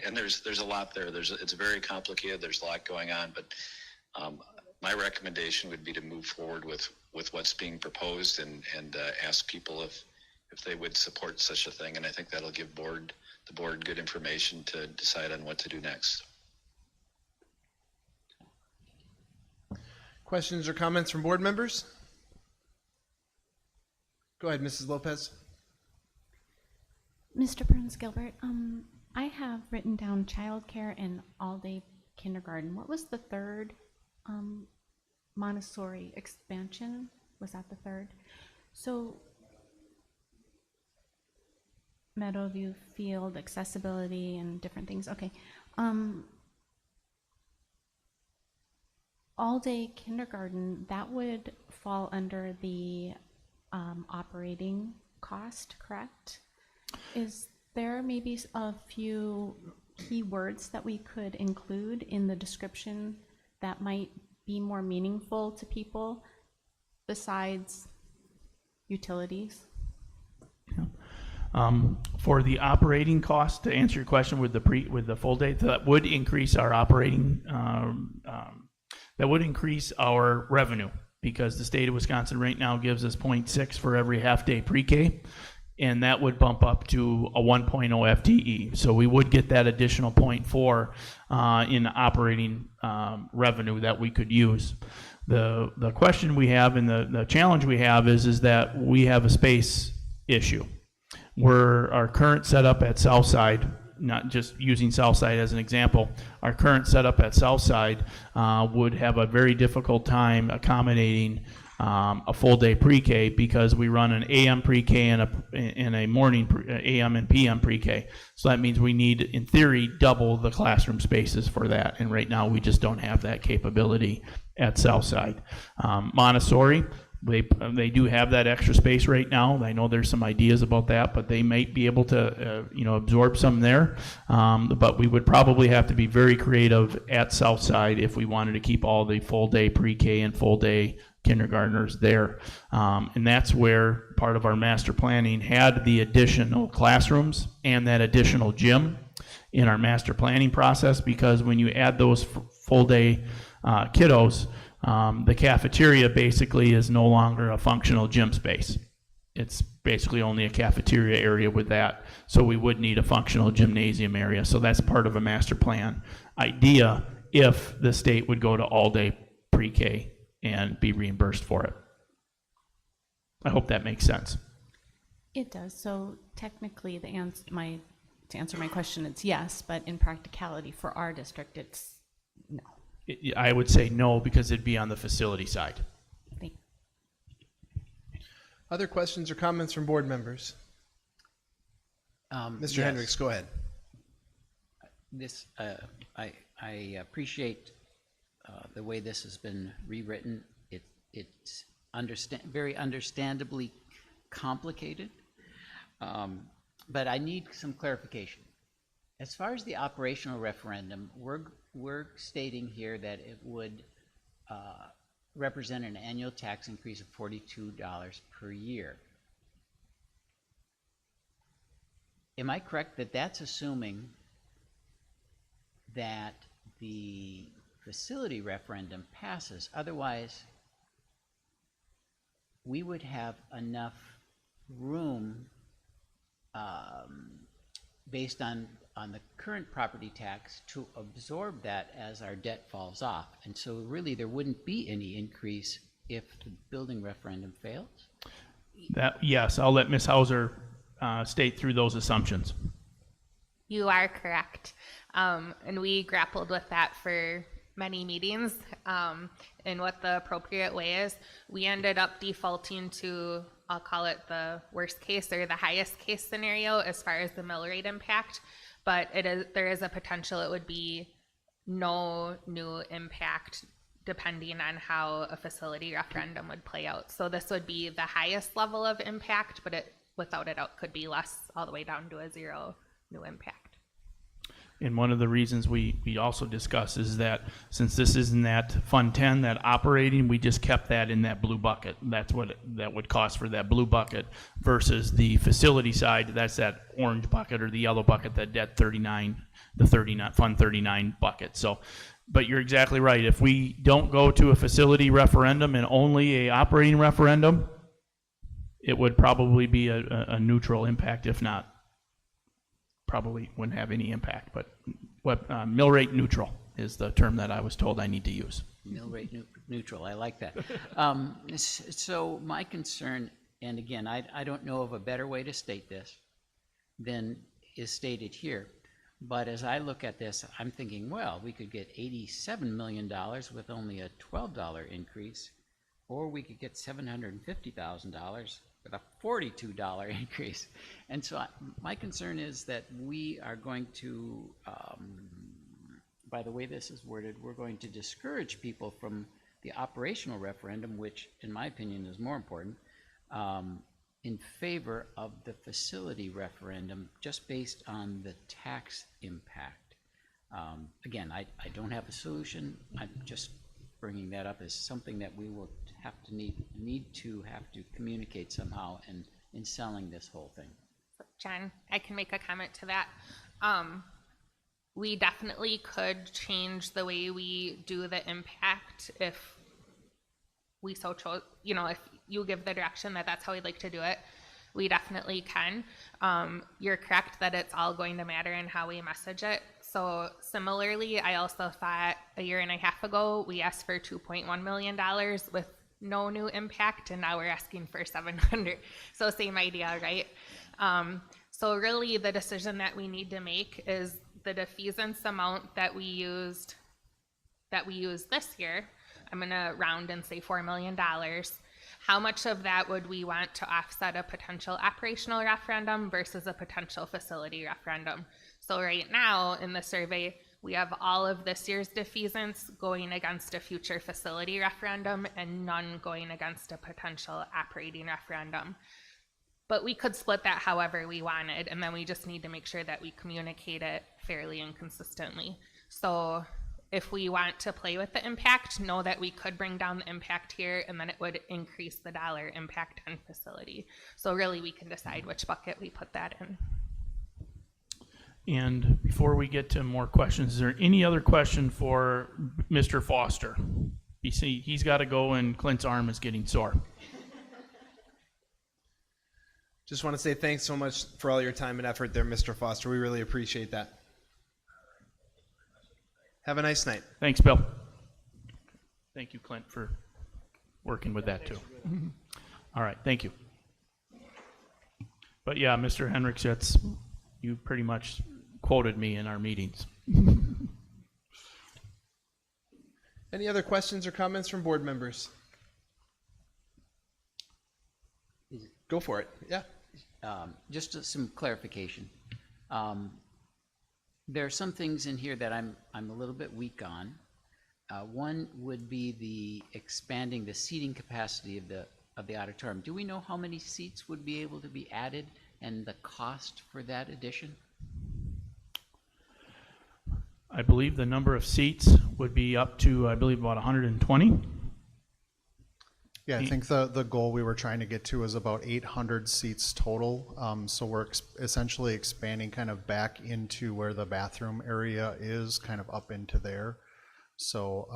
And there's a lot there. It's very complicated. There's a lot going on, but my recommendation would be to move forward with what's being proposed and ask people if they would support such a thing. And I think that'll give the board good information to decide on what to do next. Questions or comments from board members? Go ahead, Mrs. Lopez. Mr. Burns-Gilbert, I have written down childcare and all-day kindergarten. What was the third? Montessori expansion, was that the third? So Meadowview Field, accessibility and different things. Okay. All-day kindergarten, that would fall under the operating cost, correct? Is there maybe a few key words that we could include in the description that might be more meaningful to people besides utilities? For the operating cost, to answer your question with the full day, that would increase our operating, that would increase our revenue, because the state of Wisconsin right now gives us 0.6 for every half-day pre-K, and that would bump up to a 1.0 FTE. So we would get that additional 0.4 in operating revenue that we could use. The question we have and the challenge we have is that we have a space issue. Our current setup at Southside, not just using Southside as an example, our current setup at Southside would have a very difficult time accommodating a full day pre-K, because we run an AM pre-K and a morning AM and PM pre-K. So that means we need, in theory, double the classroom spaces for that. And right now we just don't have that capability at Southside. Montessori, they do have that extra space right now. I know there's some ideas about that, but they might be able to absorb some there. But we would probably have to be very creative at Southside if we wanted to keep all the full day pre-K and full day kindergartners there. And that's where part of our master planning had the additional classrooms and that additional gym in our master planning process, because when you add those full day kiddos, the cafeteria basically is no longer a functional gym space. It's basically only a cafeteria area with that. So we would need a functional gymnasium area. So that's part of a master plan idea if the state would go to all day pre-K and be reimbursed for it. I hope that makes sense. It does. So technically, to answer my question, it's yes, but in practicality for our district, it's no. I would say no, because it'd be on the facility side. Thank you. Other questions or comments from board members? Mr. Yes. Hendricks, go ahead. This, I appreciate the way this has been rewritten. It's very understandably complicated, but I need some clarification. As far as the operational referendum, we're stating here that it would represent an annual tax increase of $42 per year. Am I correct that that's assuming that the facility referendum passes? Otherwise, we would have enough room based on the current property tax to absorb that as our debt falls off. And so really there wouldn't be any increase if the building referendum fails? Yes, I'll let Ms. Hauser state through those assumptions. You are correct. And we grappled with that for many meetings and what the appropriate way is. We ended up defaulting to I'll call it the worst case or the highest case scenario as far as the mill rate impact, but there is a potential it would be no new impact depending on how a facility referendum would play out. So this would be the highest level of impact, but it, without a doubt, could be less, all the way down to a zero new impact. And one of the reasons we also discuss is that since this is in that Fund 10, that operating, we just kept that in that blue bucket. That's what that would cost for that blue bucket versus the facility side, that's that orange bucket or the yellow bucket, that debt 39, the 39, Fund 39 bucket. So, but you're exactly right. If we don't go to a facility referendum and only a operating referendum, it would probably be a neutral impact, if not. Probably wouldn't have any impact, but what mill rate neutral is the term that I was told I need to use. Mill rate neutral, I like that. So my concern, and again, I don't know of a better way to state this than is stated here, but as I look at this, I'm thinking, well, we could get $87 million with only a $12 increase, or we could get $750,000 with a $42 increase. And so my concern is that we are going to, by the way this is worded, we're going to discourage people from the operational referendum, which in my opinion is more important, in favor of the facility referendum just based on the tax impact. Again, I don't have a solution. I'm just bringing that up as something that we will have to need to communicate somehow in selling this whole thing. John, I can make a comment to that. We definitely could change the way we do the impact if we so chose, you know, if you give the direction that that's how we'd like to do it, we definitely can. You're correct that it's all going to matter in how we message it. So similarly, I also thought a year and a half ago, we asked for $2.1 million with no new impact, and now we're asking for 700. So same idea, right? So really the decision that we need to make is the defeasance amount that we used this year. I'm gonna round and say $4 million. How much of that would we want to offset a potential operational referendum versus a potential facility referendum? So right now in the survey, we have all of this year's defeasance going against a future facility referendum and none going against a potential operating referendum. But we could split that however we wanted, and then we just need to make sure that we communicate it fairly and consistently. So if we want to play with the impact, know that we could bring down the impact here, and then it would increase the dollar impact on facility. So really we can decide which bucket we put that in. And before we get to more questions, is there any other question for Mr. Foster? You see, he's got to go and Clint's arm is getting sore. Just want to say thanks so much for all your time and effort there, Mr. Foster. We really appreciate that. Have a nice night. Thanks, Bill. Thank you, Clint, for working with that too. All right, thank you. But yeah, Mr. Henricks, you pretty much quoted me in our meetings. Any other questions or comments from board members? Go for it. Yeah. Just some clarification. There are some things in here that I'm a little bit weak on. One would be the expanding the seating capacity of the auditorium. Do we know how many seats would be able to be added and the cost for that addition? I believe the number of seats would be up to, I believe, about 120. Yeah, I think the goal we were trying to get to is about 800 seats total. So we're essentially expanding kind of back into where the bathroom area is, kind of up into there. So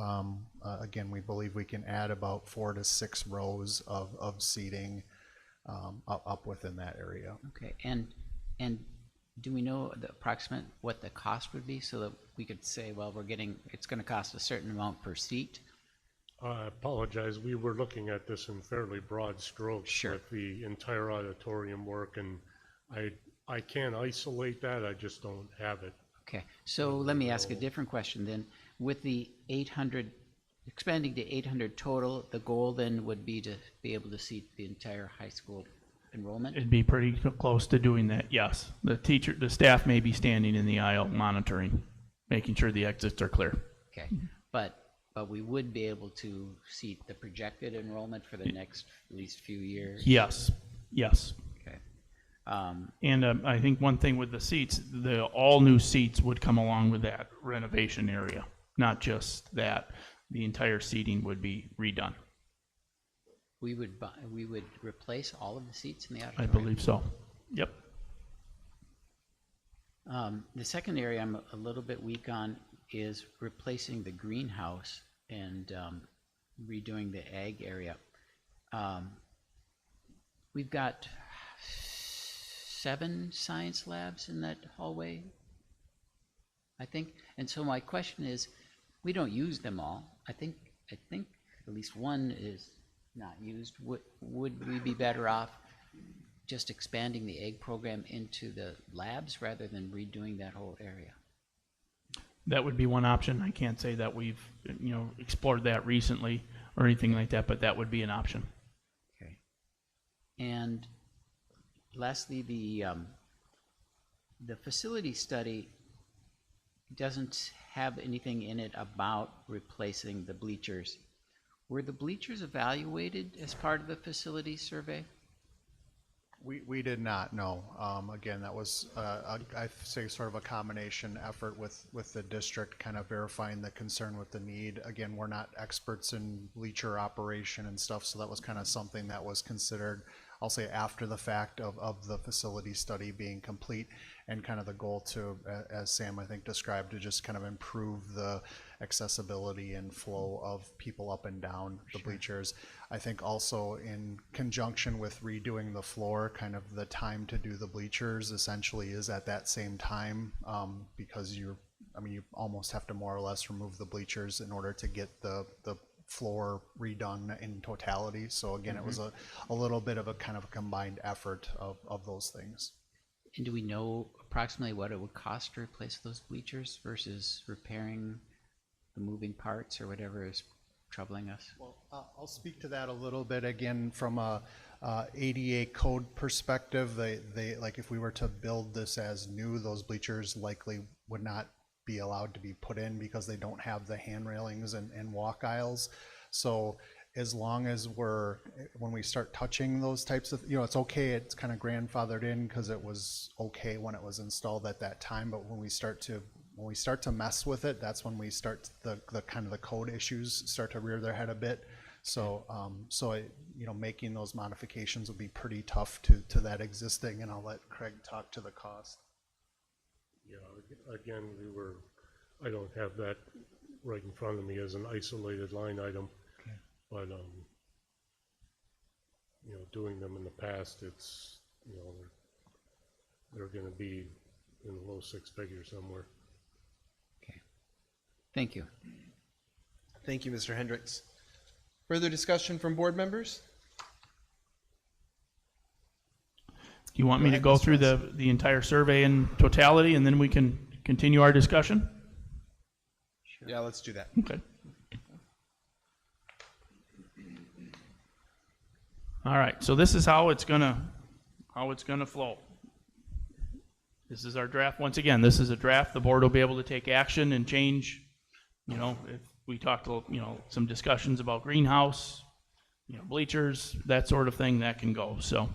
again, we believe we can add about 4 to 6 rows of seating up within that area. Okay, and do we know the approximate what the cost would be so that we could say, well, it's going to cost a certain amount per seat? I apologize. We were looking at this in fairly broad strokes. Sure. With the entire auditorium work, and I can't isolate that. I just don't have it. Okay, so let me ask a different question then. With the 800 expanding to 800 total. The goal then would be to be able to seat the entire high school enrollment. It'd be pretty close to doing that, yes. The staff may be standing in the aisle monitoring, making sure the exits are clear. Okay, but we would be able to seat the projected enrollment for the next at least few years? Yes, yes. Okay. And I think one thing with the seats, the all new seats would come along with that renovation area, not just that. The entire seating would be redone. We would replace all of the seats in the I auditorium? believe so. Yep. The second area I'm a little bit weak on is replacing the greenhouse and redoing the ag area. We've got 7 science labs in that hallway, I think. And so my question is, we don't use them all. I think at least one is not used. Would we be better off just expanding the ag program into the labs rather than redoing that whole area? That would be one option. I can't say that we've, explored that recently or anything like that, but that would be an option. Okay. And lastly, the facility study doesn't have anything in it about replacing the bleachers. Were the bleachers evaluated as part of the facility survey? We did not, no. Again, that was, I'd say, sort of a combination effort with the district, kind of verifying the concern with the need. Again, we're not experts in bleacher operation and stuff, so that was kind of something that was considered, I'll say, after the fact of the facility study being complete, and kind of the goal to, as Sam, I think, described, to just kind of improve the accessibility and flow of people up and down the bleachers. I think also in conjunction with redoing the floor, kind of the time to do the bleachers essentially is at that same time, because you almost have to more or less remove the bleachers in order to get the floor redone in totality. So again, it was a little bit of a kind of a combined effort of those things. And do we know approximately what it would cost to replace those bleachers versus repairing the moving parts or whatever is troubling us? Well, I'll speak to that a little bit. Again, from a ADA code perspective, they like, if we were to build this as new, those bleachers likely would not be allowed to be put in because they don't have the hand railings and walk aisles. So as long as when we start touching those types of, it's okay, it's kind of grandfathered in because it was okay when it was installed at that time, but when we start to mess with it, that's when we start the kind of the code issues start to rear their head a bit. So making those modifications would be pretty tough to that existing, and I'll let Craig talk to the cost. Yeah, again, I don't have that right in front of me as an isolated line item, okay. But doing them in the past, it's they're going to be in the low 6 figures somewhere. Okay, thank you. Thank you, Mr. Hendricks. Further discussion from board members? Do you want me to go through the entire survey in totality and then we can continue our discussion? Sure. Yeah, let's do that. Okay. All right, so this is how it's gonna flow. This is our draft. Once again, this is a draft. The board will be able to take action and change. If we talked, some discussions about greenhouse, bleachers, that sort of thing, that can go. So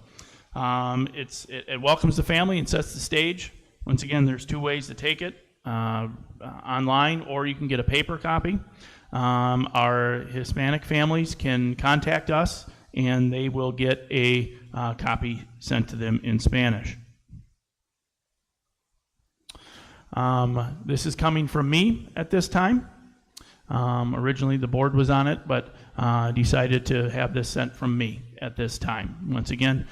it welcomes the family and sets the stage. Once again, there's 2 ways to take it, online, or you can get a paper copy. Our Hispanic families can contact us and they will get a copy sent to them in Spanish. This is coming from me at this time. Originally the board was on it, but decided to have this sent from me at this time. Once again,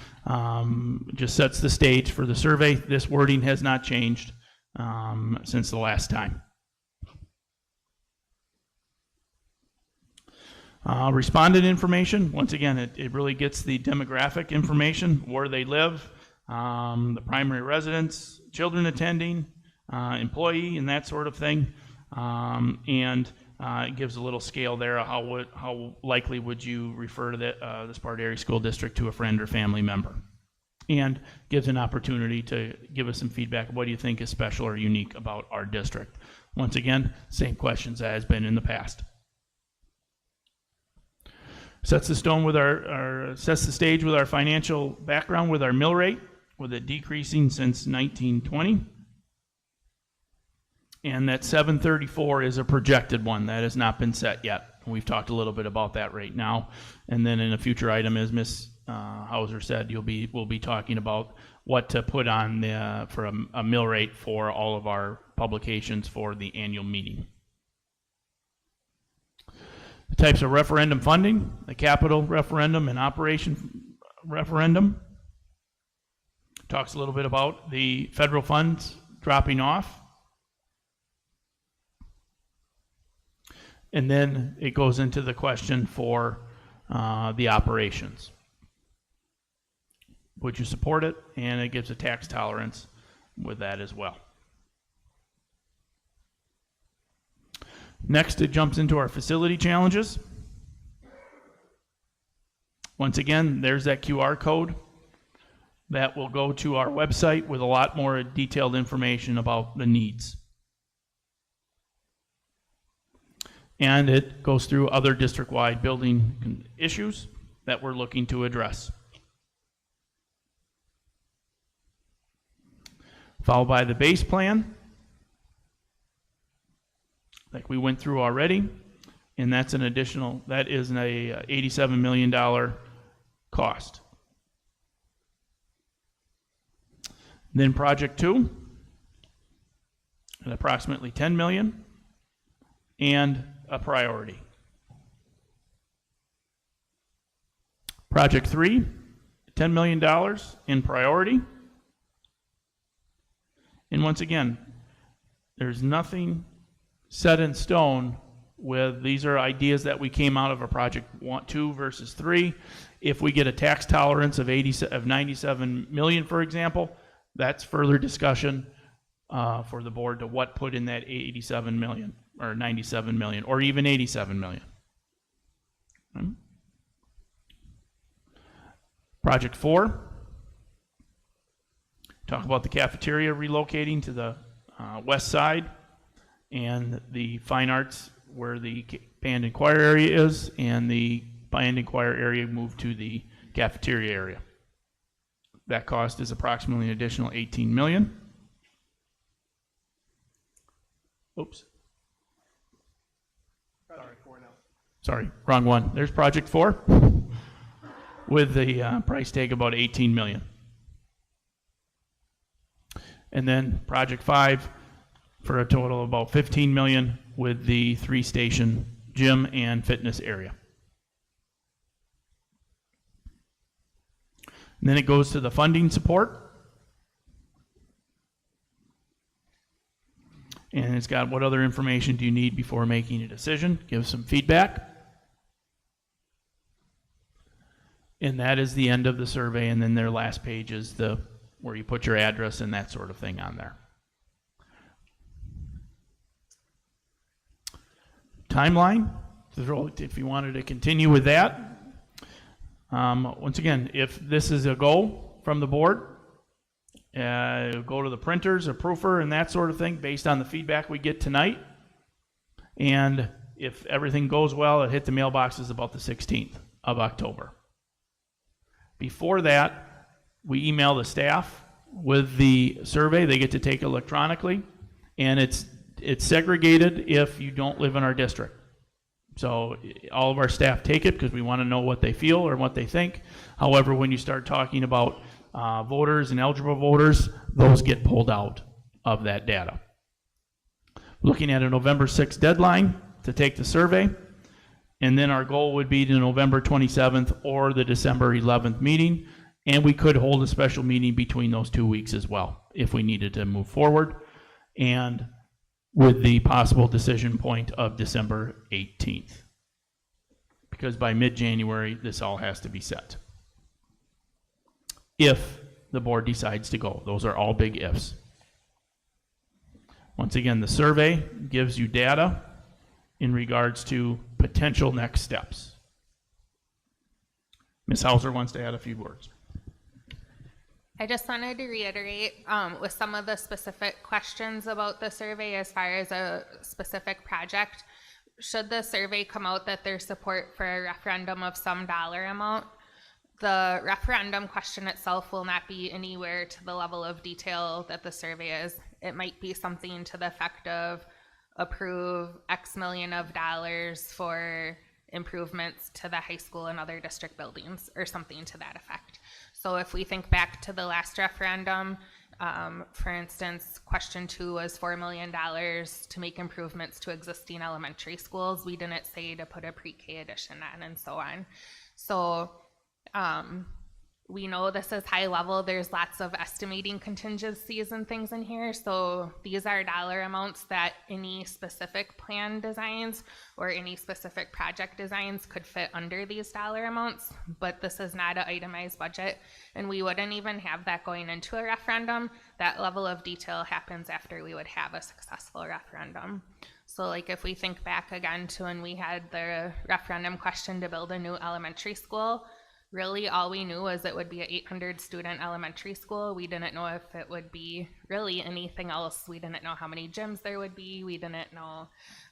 just sets the stage for the survey. This wording has not changed since the last time. Respondent information, once again, it really gets the demographic information, where they live, the primary residence, children attending, employee, and that sort of thing. And It gives a little scale there. How likely would you refer the Sparta Area School District to a friend or family member? And gives an opportunity to give us some feedback. What do you think is special or unique about our district? Once again, same questions as has been in the past. Sets the stage with our financial background with our mill rate, with it decreasing since 1920. And that 734 is a projected one that has not been set yet. We've talked a little bit about that right now. And then in a future item, as Ms. Hauser said, we'll be talking about what to put on for a mill rate for all of our publications for the annual meeting. The types of referendum funding, the capital referendum and operation referendum. Talks a little bit about the federal funds dropping off. And then it goes into the question for the operations. Would you support it? And it gives a tax tolerance with that as well. Next, it jumps into our facility challenges. Once again, there's that QR code that will go to our website with a lot more detailed information about the needs. And it goes through other district-wide building issues that we're looking to address. Followed by the base plan, like we went through already, and that is an $87 million cost. Then project 2, at approximately $10 million, and a priority. Project 3, $10 million in priority. And once again, there's nothing set in stone with these are ideas that we came out of a project 2 versus 3. If we get a tax tolerance of 97 million, for example, that's further discussion for the board to what put in that 87 million or 97 million or even 87 million. Project 4, talk about the cafeteria relocating to the west side and the fine arts where the band and choir area is, and the band and choir area moved to the cafeteria area. That cost is approximately an additional 18 million. Oops. Sorry, wrong one. There's project 4 with the price tag about 18 million. And then project 5 for a total of about 15 million with the 3-station gym and fitness area. And then it goes to the funding support. And it's got what other information do you need before making a decision. Give some feedback. And that is the end of the survey, and then their last page is where you put your address and that sort of thing on there. Timeline, if you wanted to continue with that. Once again, if this is a go from the board, go to the printers, a proofer, and that sort of thing based on the feedback we get tonight. And if everything goes well, it hit the mailboxes about the 16th of October. Before that, we email the staff with the survey. They get to take electronically, and it's segregated if you don't live in our district. So all of our staff take it because we want to know what they feel or what they think. However, when you start talking about voters and eligible voters, those get pulled out of that data. Looking at a November 6th deadline to take the survey, and then our goal would be to November 27th or the December 11th meeting, and we could hold a special meeting between those 2 weeks as well if we needed to move forward, and with the possible decision point of December 18th. Because by mid-January, this all has to be set. If the board decides to go. Those are all big ifs. Once again, the survey gives you data in regards to potential next steps. Ms. Hauser wants to add a few words. I just wanted to reiterate with some of the specific questions about the survey as far as a specific project. Should the survey come out that there's support for a referendum of some dollar amount, the referendum question itself will not be anywhere to the level of detail that the survey is. It might be something to the effect of approve X million of dollars for improvements to the high school and other district buildings or something to that effect. So if we think back to the last referendum, for instance, question 2 was $4 million to make improvements to existing elementary schools. We didn't say to put a pre-K addition on and so on. So we know this is high level. There's lots of estimating contingencies and things in here. So these are dollar amounts that any specific plan designs or any specific project designs could fit under these dollar amounts, but this is not an itemized budget. And we wouldn't even have that going into a referendum. That level of detail happens after we would have a successful referendum. So like if we think back again to when we had the referendum question to build a new elementary school, really all we knew was it would be an 800 student elementary school. We didn't know if it would be really anything else. We didn't know how many gyms there would be. We didn't know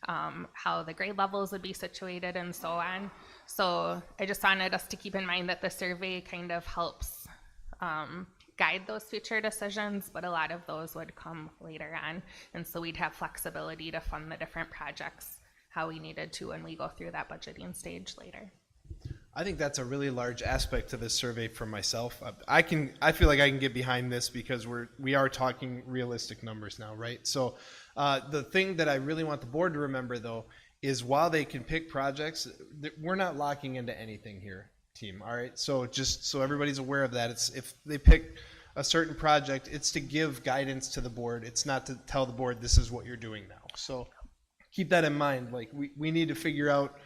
how the grade levels would be situated and so on. So I just wanted us to keep in mind that the survey kind of helps guide those future decisions, but a lot of those would come later on. And so we'd have flexibility to fund the different projects how we needed to when we go through that budgeting stage later. I think that's a really large aspect to this survey for myself. I feel like I can get behind this because we are talking realistic numbers now, right? So the thing that I really want the board to remember though is while they can pick projects, we're not locking into anything here, team. All right. So just so everybody's aware of that, it's if they pick a certain project, it's to give guidance to the board. It's not to tell the board this is what you're doing now. So keep that in mind. Like we need to figure out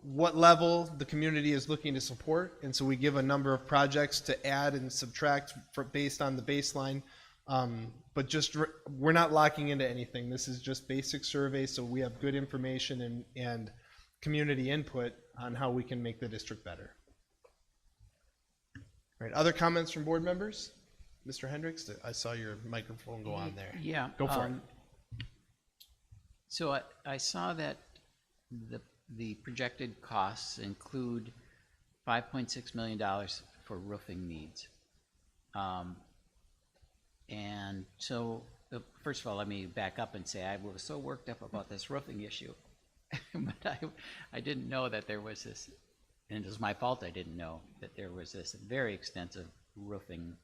what level the community is looking to support, and so we give a number of projects to add and subtract based on the baseline, but just we're not locking into anything. This is just basic survey, so we have good information and community input on how we can make the district better. All right, other comments from board members? Mr. Hendricks, I saw your microphone go on there. Yeah. Go for it. So I saw that the projected costs include $5.6 million for roofing needs. And so, first of all, let me back up and say I was so worked up about this roofing issue, but I didn't know that there was this, and it was my fault I didn't know that there was this very extensive roofing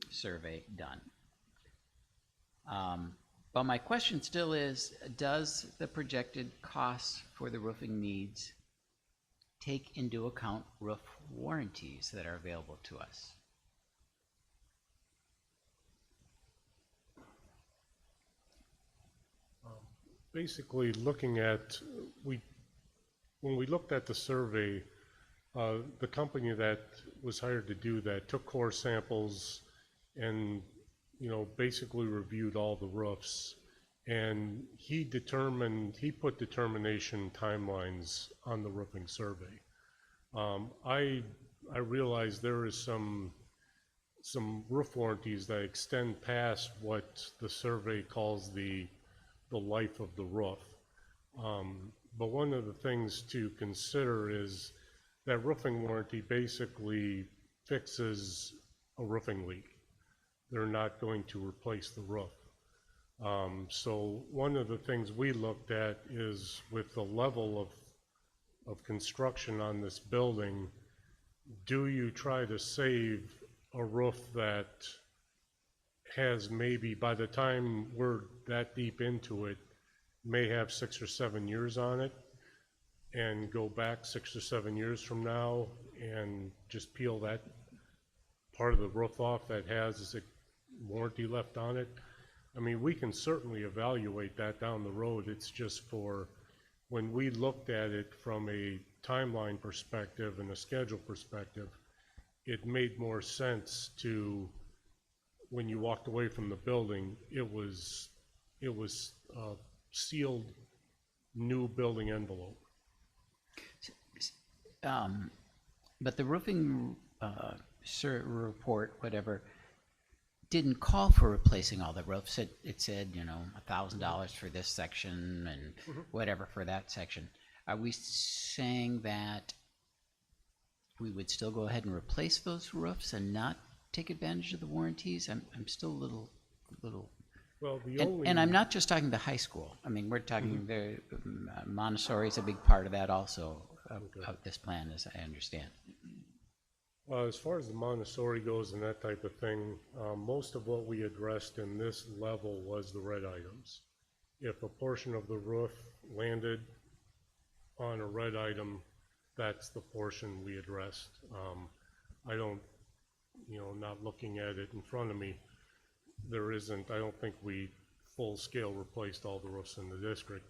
survey done. But my question still is, does the projected costs for the roofing needs take into account roof warranties that are available to us? Basically, looking at, when we looked at the survey, the company that was hired to do that took core samples and basically reviewed all the roofs, and he put determination timelines on the roofing survey. I realize there is some roof warranties that extend past what the survey calls the life of the roof. But one of the things to consider is that roofing warranty basically fixes a roofing leak. They're not going to replace the roof. So one of the things we looked at is with the level of construction on this building, do you try to save a roof that has maybe, by the time we're that deep into it, may have 6 or 7 years on it, and go back 6 or 7 years from now and just peel that part of the roof off that has a warranty left on it? I mean, we can certainly evaluate that down the road. It's just for when we looked at it from a timeline perspective and a schedule perspective, it made more sense to, when you walked away from the building, it was sealed new building envelope. But the roofing report, whatever, didn't call for replacing all the roofs. It said, you know, $1,000 for this section and whatever for that section. Are we saying that we would still go ahead and replace those roofs and not take advantage of the warranties? I'm still a little. Well, And I'm not just talking the high school. I mean, we're talking the Montessori is a big part of that also of this plan, as I understand. As far as the Montessori goes and that type of thing, most of what we addressed in this level was the red items. If a portion of the roof landed on a red item, that's the portion we addressed. I don't, you know, not looking at it in front of me, I don't think we full scale replaced all the roofs in the district.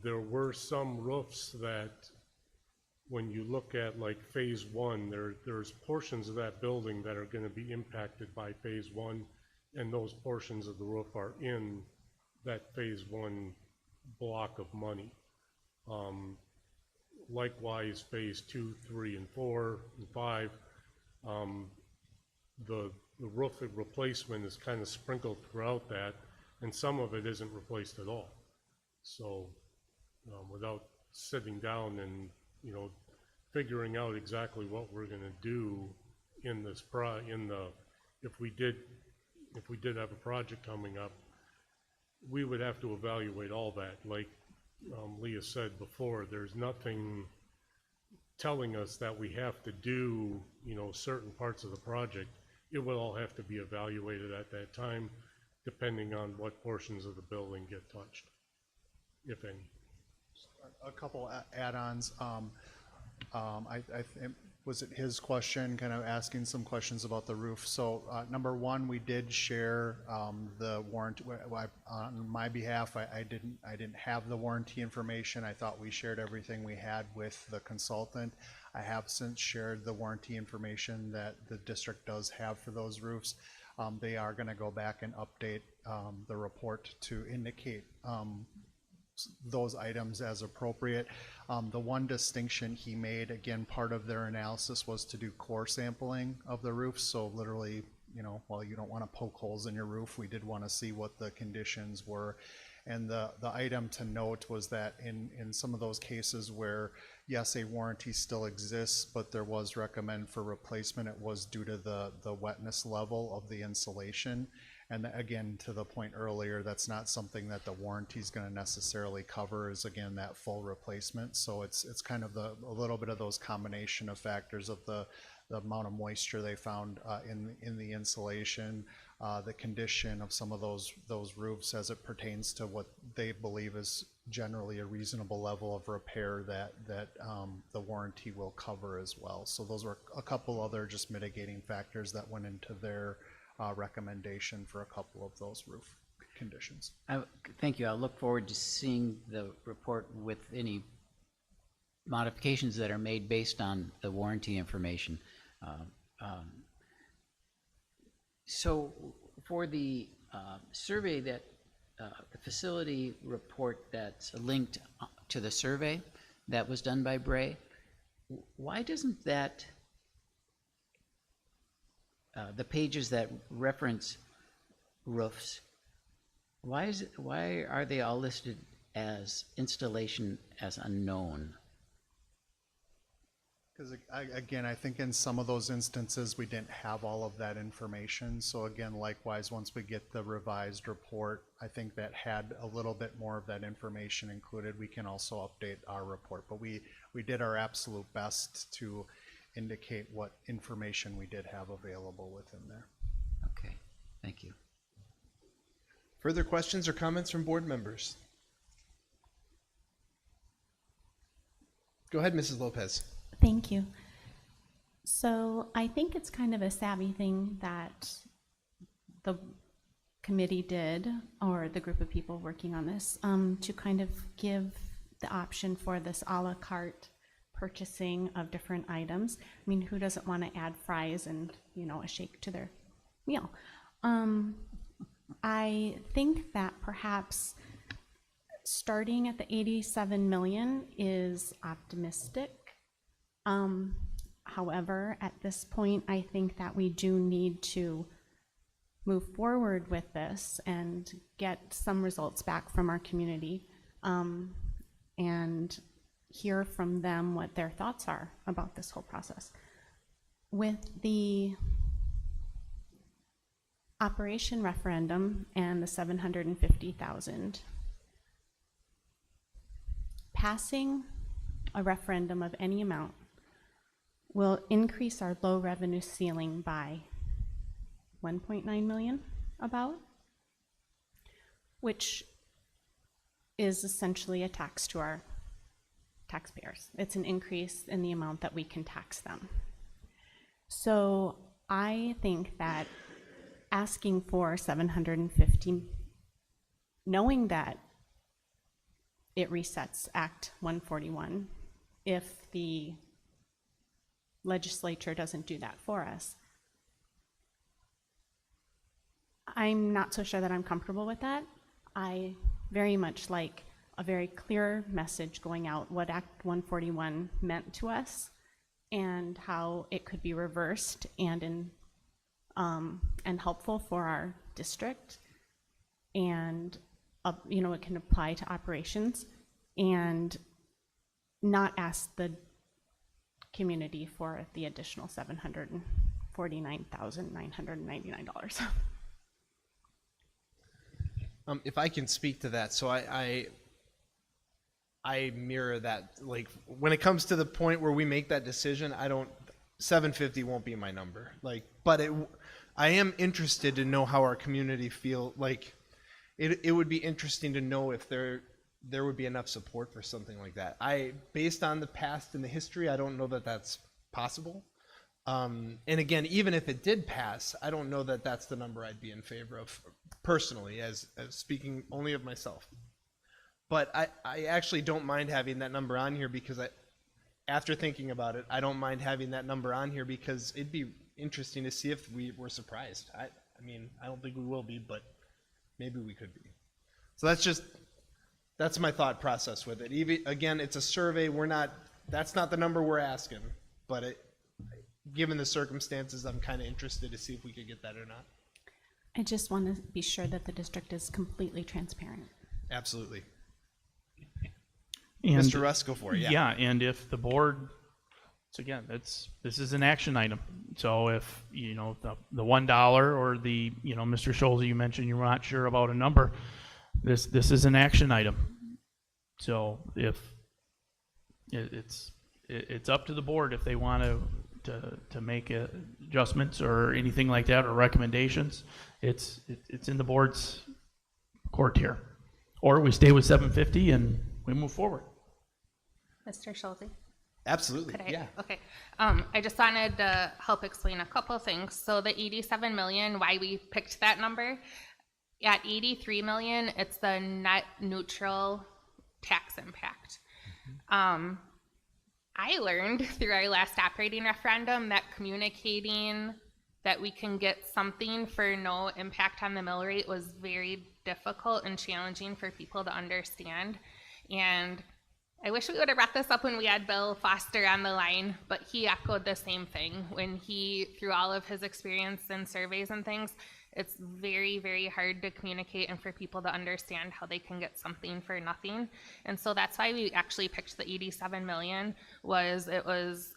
There were some roofs that, when you look at like phase one, there's portions of that building that are going to be impacted by phase one, and those portions of the roof are in that phase one block of money. Likewise, phase 2, 3, and 4, and 5, the roof replacement is kind of sprinkled throughout that, and some of it isn't replaced at all. So without sitting down and, you know, figuring out exactly what we're going to do in this if we did have a project coming up, we would have to evaluate all that. Like Leah said before, there's nothing telling us that we have to do, you know, certain parts of the project. It will all have to be evaluated at that time, depending on what portions of the building get touched, if any. A couple add-ons. Was it his question, kind of asking some questions about the roof? So number one, we did share the warranty. On my behalf, I didn't have the warranty information. I thought we shared everything we had with the consultant. I have since shared the warranty information that the district does have for those roofs. They are going to go back and update the report to indicate those items as appropriate. The one distinction he made, again, part of their analysis was to do core sampling of the roof. So literally, you know, while you don't want to poke holes in your roof, we did want to see what the conditions were. And the item to note was that in some of those cases where, yes, a warranty still exists, but there was recommend for replacement, it was due to the wetness level of the insulation. And again, to the point earlier, that's not something that the warranty is going to necessarily cover, is again that full replacement. So it's kind of a little bit of those combination of factors of the amount of moisture they found in the insulation, the condition of some of those roofs as it pertains to what they believe is generally a reasonable level of repair that the warranty will cover as well. So those were a couple other just mitigating factors that went into their recommendation for a couple of those roof conditions. Thank you. I look forward to seeing the report with any modifications that are made based on the warranty information. So for the survey that the facility report that's linked to the survey that was done by Bray, why doesn't that the pages that reference roofs, why are they all listed as installation as unknown? Because again, I think in some of those instances we didn't have all of that information. So again, likewise, once we get the revised report, I think that had a little bit more of that information included, we can also update our report. But we did our absolute best to indicate what information we did have available within there. Okay, thank you. Further questions or comments from board members? Go ahead, Mrs. Lopez. Thank you. So I think it's kind of a savvy thing that the committee did, or the group of people working on this, to kind of give the option for this a la carte purchasing of different items. I mean, who doesn't want to add fries and, you know, a shake to their meal? I think that perhaps starting at the 87 million is optimistic. However, at this point, I think that we do need to move forward with this and get some results back from our community, and hear from them what their thoughts are about this whole process. With the operation referendum and the 750,000, passing a referendum of any amount will increase our low revenue ceiling by 1.9 million about, which is essentially a tax to our taxpayers. It's an increase in the amount that we can tax them. So I think that asking for 750, knowing that it resets Act 141, if the legislature doesn't do that for us, I'm not so sure that I'm comfortable with that. I very much like a very clear message going out what Act 141 meant to us and how it could be reversed and helpful for our district, and you know, it can apply to operations, and not ask the community for the additional $749,999. If I can speak to that, so I mirror that. Like, when it comes to the point where we make that decision, 750 won't be my number. Like, but I am interested to know how our community feel. Like, it would be interesting to know if there would be enough support for something like that. Based on the past and the history, I don't know that that's possible. And again, even if it did pass, I don't know that that's the number I'd be in favor of personally, as speaking only of myself. But I actually don't mind having that number on here because after thinking about it, I don't mind having that number on here because it'd be interesting to see if we were surprised. I mean, I don't think we will be, but maybe we could be. So that's my thought process with it. Even, again, it's a survey. That's not the number we're asking, but given the circumstances, I'm kind of interested to see if we could get that or not. I just want to be sure that the district is completely transparent. Absolutely. And, Mr. Russ, go for it. Yeah, and if the board, so again, this is an action item. So if, you know, the $1 or the, you know, Mr. Scholze, you mentioned you're not sure about a number, this is an action item. So if it's up to the board if they want to make adjustments or anything like that, or recommendations, it's in the board's court here. Or we stay with 750 and we move forward. Mr. Scholze? Absolutely, Yeah. Okay. I just wanted to help explain a couple of things. So the 87 million, why we picked that number. At 83 million, it's the net neutral tax impact. I learned through our last operating referendum that communicating that we can get something for no impact on the mill rate was very difficult and challenging for people to understand. And I wish we would have brought this up when we had Bill Foster on the line, but he echoed the same thing when he, through all of his experience and surveys and things, it's very, very hard to communicate and for people to understand how they can get something for nothing. And so that's why we actually picked the 87 million, it was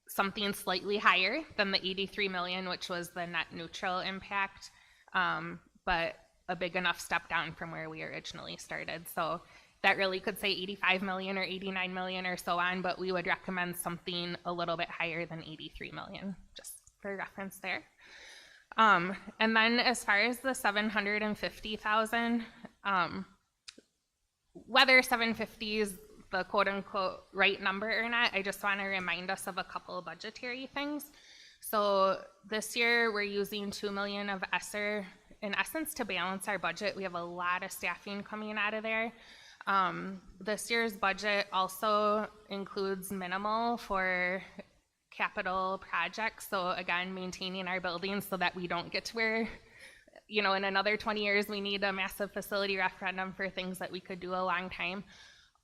something slightly higher than the 83 million, which was the net neutral impact, but a big enough step down from where we originally started. So that really could say 85 million or 89 million or so on, but we would recommend something a little bit higher than 83 million, just for reference there. And then as far as the 750,000, whether 750 is the quote unquote right number or not, I just want to remind us of a couple of budgetary things. So this year we're using 2 million of ESSER in essence to balance our budget. We have a lot of staffing coming out of there. This year's budget also includes minimal for capital projects. So again, maintaining our buildings so that we don't get to where you know, in another 20 years, we need a massive facility referendum for things that we could do a long time.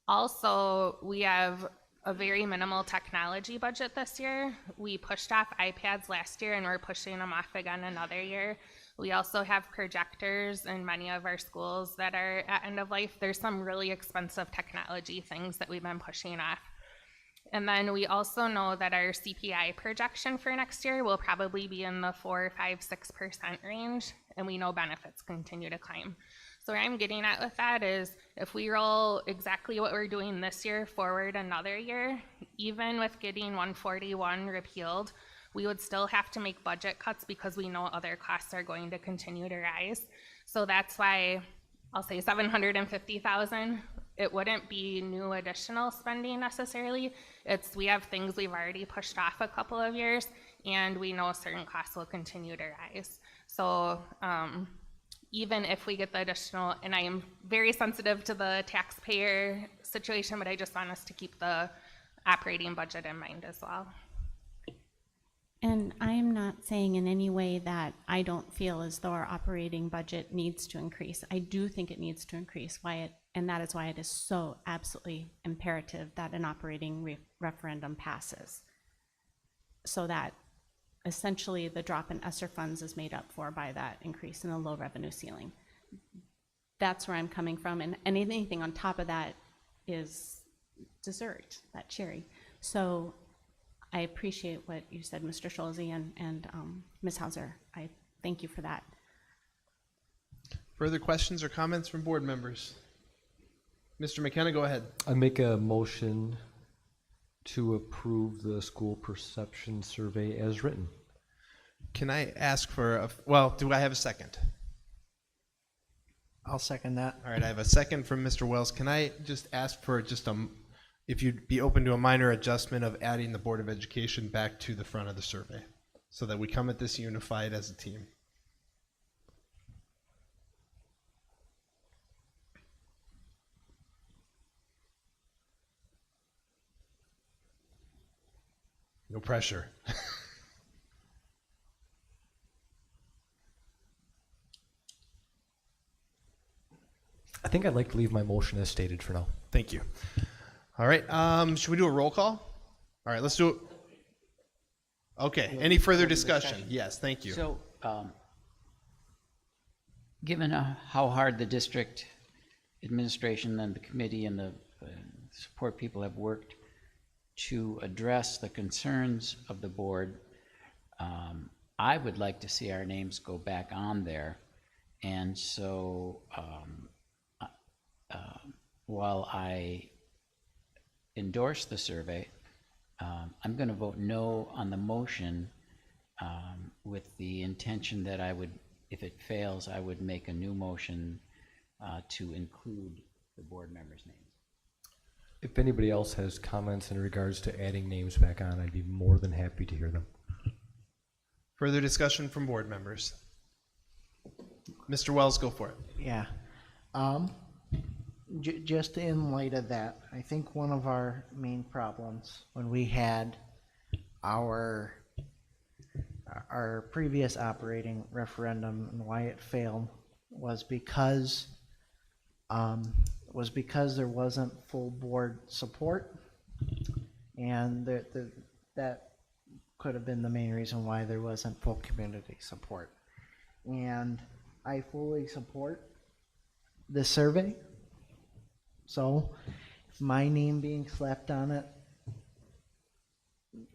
Also, we have a very minimal technology budget this year. We pushed off iPads last year and we're pushing them off again another year. We also have projectors in many of our schools that are at end of life. There's some really expensive technology things that we've been pushing off. And then we also know that our CPI projection for next year will probably be in the 4, 5, 6% range, and we know benefits continue to climb. So where I'm getting at with that is if we roll exactly what we're doing this year forward another year, even with getting 141 repealed, we would still have to make budget cuts because we know other costs are going to continue to rise. So that's why I'll say 750,000. It wouldn't be new additional spending necessarily. It's we have things we've already pushed off a couple of years, and we know certain costs will continue to rise. So even if we get the additional, and I am very sensitive to the taxpayer situation, but I just want us to keep the operating budget in mind as well. And I am not saying in any way that I don't feel as though our operating budget needs to increase. I do think it needs to increase, and that is why it is so absolutely imperative that an operating referendum passes, so that essentially the drop in ESSER funds is made up for by that increase in the low revenue ceiling. That's where I'm coming from, and anything on top of that is dessert, that cherry. So I appreciate what you said, Mr. Schulze and Ms. Hauser. I thank you for that. Further questions or comments from board members? Mr. McKenna, go ahead. I make a motion to approve the school perception survey as written. Can I ask for well, do I have a second? I'll second that. All right, I have a second from Mr. Wells. Can I just ask for just if you'd be open to a minor adjustment of adding the Board of Education back to the front of the survey so that we come at this unified as a team? No pressure. I think I'd like to leave my motion as stated for now. Thank you. All right, should we do a roll call? All right, let's do it. Okay, any further discussion? Yes, thank you. So, given how hard the district administration and the committee and the support people have worked to address the concerns of the board, I would like to see our names go back on there. And so while I endorse the survey, I'm going to vote no on the motion with the intention that I would, if it fails, I would make a new motion to include the board members' names. If anybody else has comments in regards to adding names back on, I'd be more than happy to hear them. Further discussion from board members? Mr. Wells, go for it. Yeah. Just in light of that, I think one of our main problems when we had our previous operating referendum and why it failed was because there wasn't full board support, and that could have been the main reason why there wasn't full community support. And I fully support this survey. So if my name being slapped on it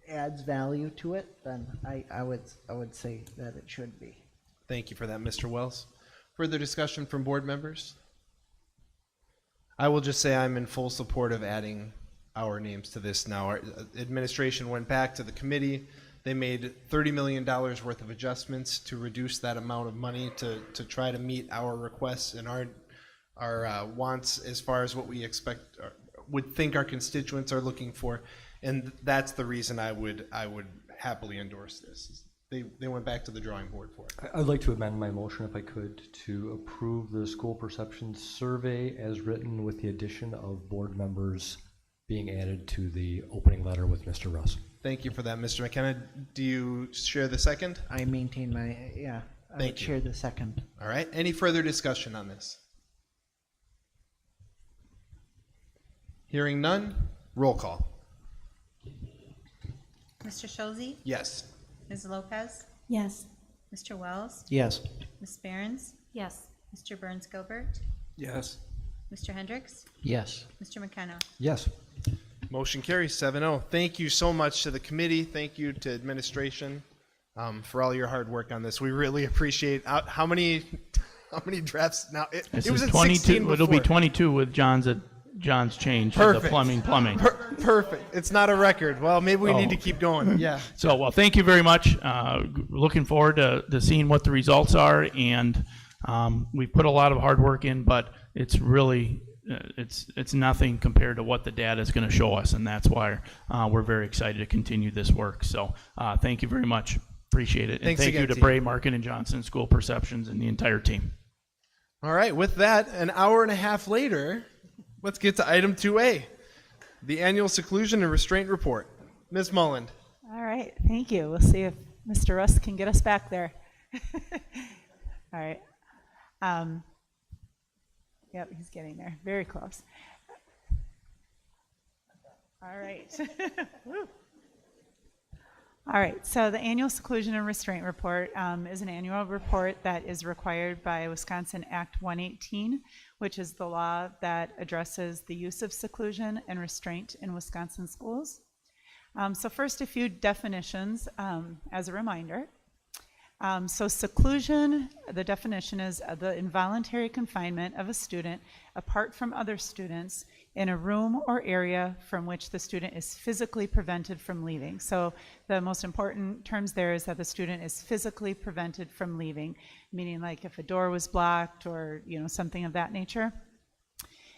adds value to it, then I would say that it should be. Thank you for that, Mr. Wells. Further discussion from board members? I will just say I'm in full support of adding our names to this now. Our administration went back to the committee. They made $30 million worth of adjustments to reduce that amount of money to try to meet our requests and our wants as far as what we expect or would think our constituents are looking for, and that's the reason I would happily endorse this. They went back to the drawing board for it. I'd like to amend my motion, if I could, to approve the school perception survey as written with the addition of board members being added to the opening letter with Mr. Russ. Thank you for that, Mr. McKenna. Do you share the second? I maintain my, yeah. I would share the second. All right. Any further discussion on this? Hearing none, roll call. Mr. Schulze? Yes. Ms. Lopez? Yes. Mr. Wells? Yes. Ms. Behrens? Yes. Mr. Burns-Gilbert? Yes. Mr. Hendricks? Yes. Mr. McKenna? Yes. Motion carries 7-0. Thank you so much to the committee. Thank you to administration for all your hard work on this. We really appreciate how many drafts now. It was at 16 before. It'll be 22 with John's change for the plumbing. Perfect. It's not a record. Well, maybe we need to keep going. Yeah. So, well, thank you very much. Looking forward to seeing what the results are, and we put a lot of hard work in, but it's really it's nothing compared to what the data is going to show us, and that's why we're very excited to continue this work. So, thank you very much. Appreciate it. Thanks and thank again, you to team. Bray, Markin, and Johnson School Perceptions and the entire team. All right. With that, an hour and a half later, let's get to item 2A, the annual seclusion and restraint report. Ms. Mullen. All right, thank you. We'll see if Mr. Russ can get us back there. All right. Yep, he's getting there. Very close. All right. Woo. All right, so the annual seclusion and restraint report is an annual report that is required by Wisconsin Act 118, which is the law that addresses the use of seclusion and restraint in Wisconsin schools. So first, a few definitions as a reminder. So seclusion, the definition is the involuntary confinement of a student apart from other students in a room or area from which the student is physically prevented from leaving. So the most important terms there is that the student is physically prevented from leaving, meaning like if a door was blocked or something of that nature.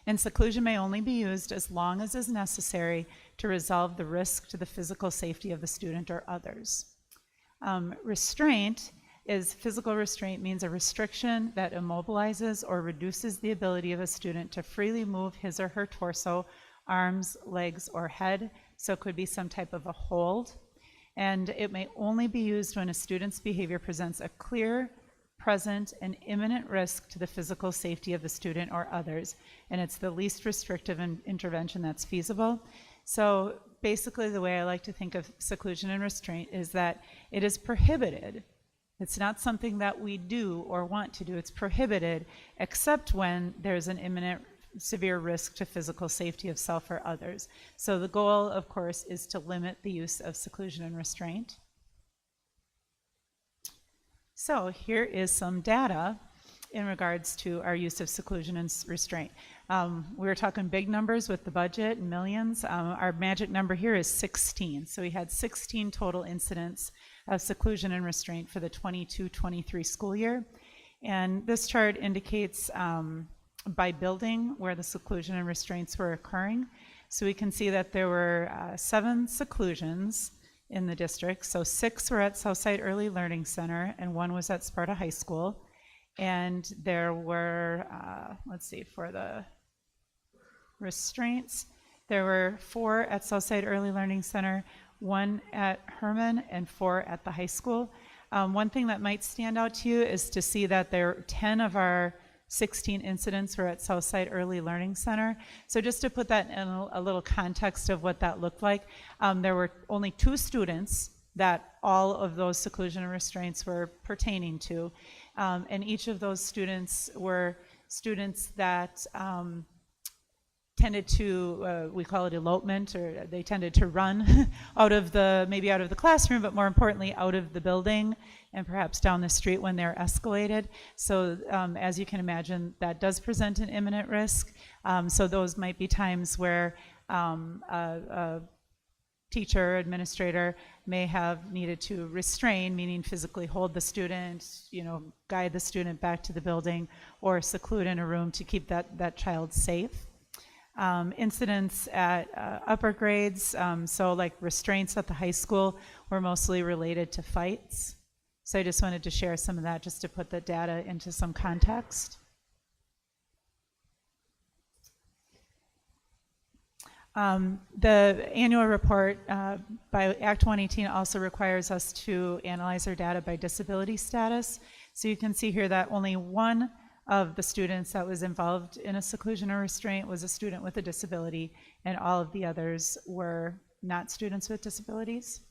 And seclusion may only be used as long as is necessary to resolve the risk to the physical safety of the student or others. Restraint is physical restraint means a restriction that immobilizes or reduces the ability of a student to freely move his or her torso, arms, legs, or head. So it could be some type of a hold. And it may only be used when a student's behavior presents a clear, present, and imminent risk to the physical safety of the student or others. And it's the least restrictive intervention that's feasible. So basically the way I like to think of seclusion and restraint is that it is prohibited. It's not something that we do or want to do. It's prohibited except when there's an imminent severe risk to physical safety of self or others. So the goal, of course, is to limit the use of seclusion and restraint. So here is some data in regards to our use of seclusion and restraint. We were talking big numbers with the budget, millions. Our magic number here is 16. So we had 16 total incidents of seclusion and restraint for the 22-23 school year. And this chart indicates by building where the seclusion and restraints were occurring. So we can see that there were 7 seclusions in the district. So 6 were at Southside Early Learning Center and 1 was at Sparta High School. And there were, let's see, for the restraints, there were 4 at Southside Early Learning Center, 1 at Herman, and 4 at the high school. One thing that might stand out to you is to see that 10 of our 16 incidents were at Southside Early Learning Center. So just to put that in a little context of what that looked like, there were only 2 students that all of those seclusion and restraints were pertaining to. And each of those students were students that tended to, we call it elopement, or they tended to run maybe out of the classroom, but more importantly, out of the building and perhaps down the street when they're escalated. So as you can imagine, that does present an imminent risk. So those might be times where a teacher, administrator may have needed to restrain, meaning physically hold the student, guide the student back to the building, or seclude in a room to keep that child safe. Incidents at upper grades, so like restraints at the high school, were mostly related to fights. So I just wanted to share some of that just to put the data into some context. The annual report by Act 118 also requires us to analyze our data by disability status. So you can see here that only one of the students that was involved in a seclusion or restraint was a student with a disability, and all of the others were not students with disabilities.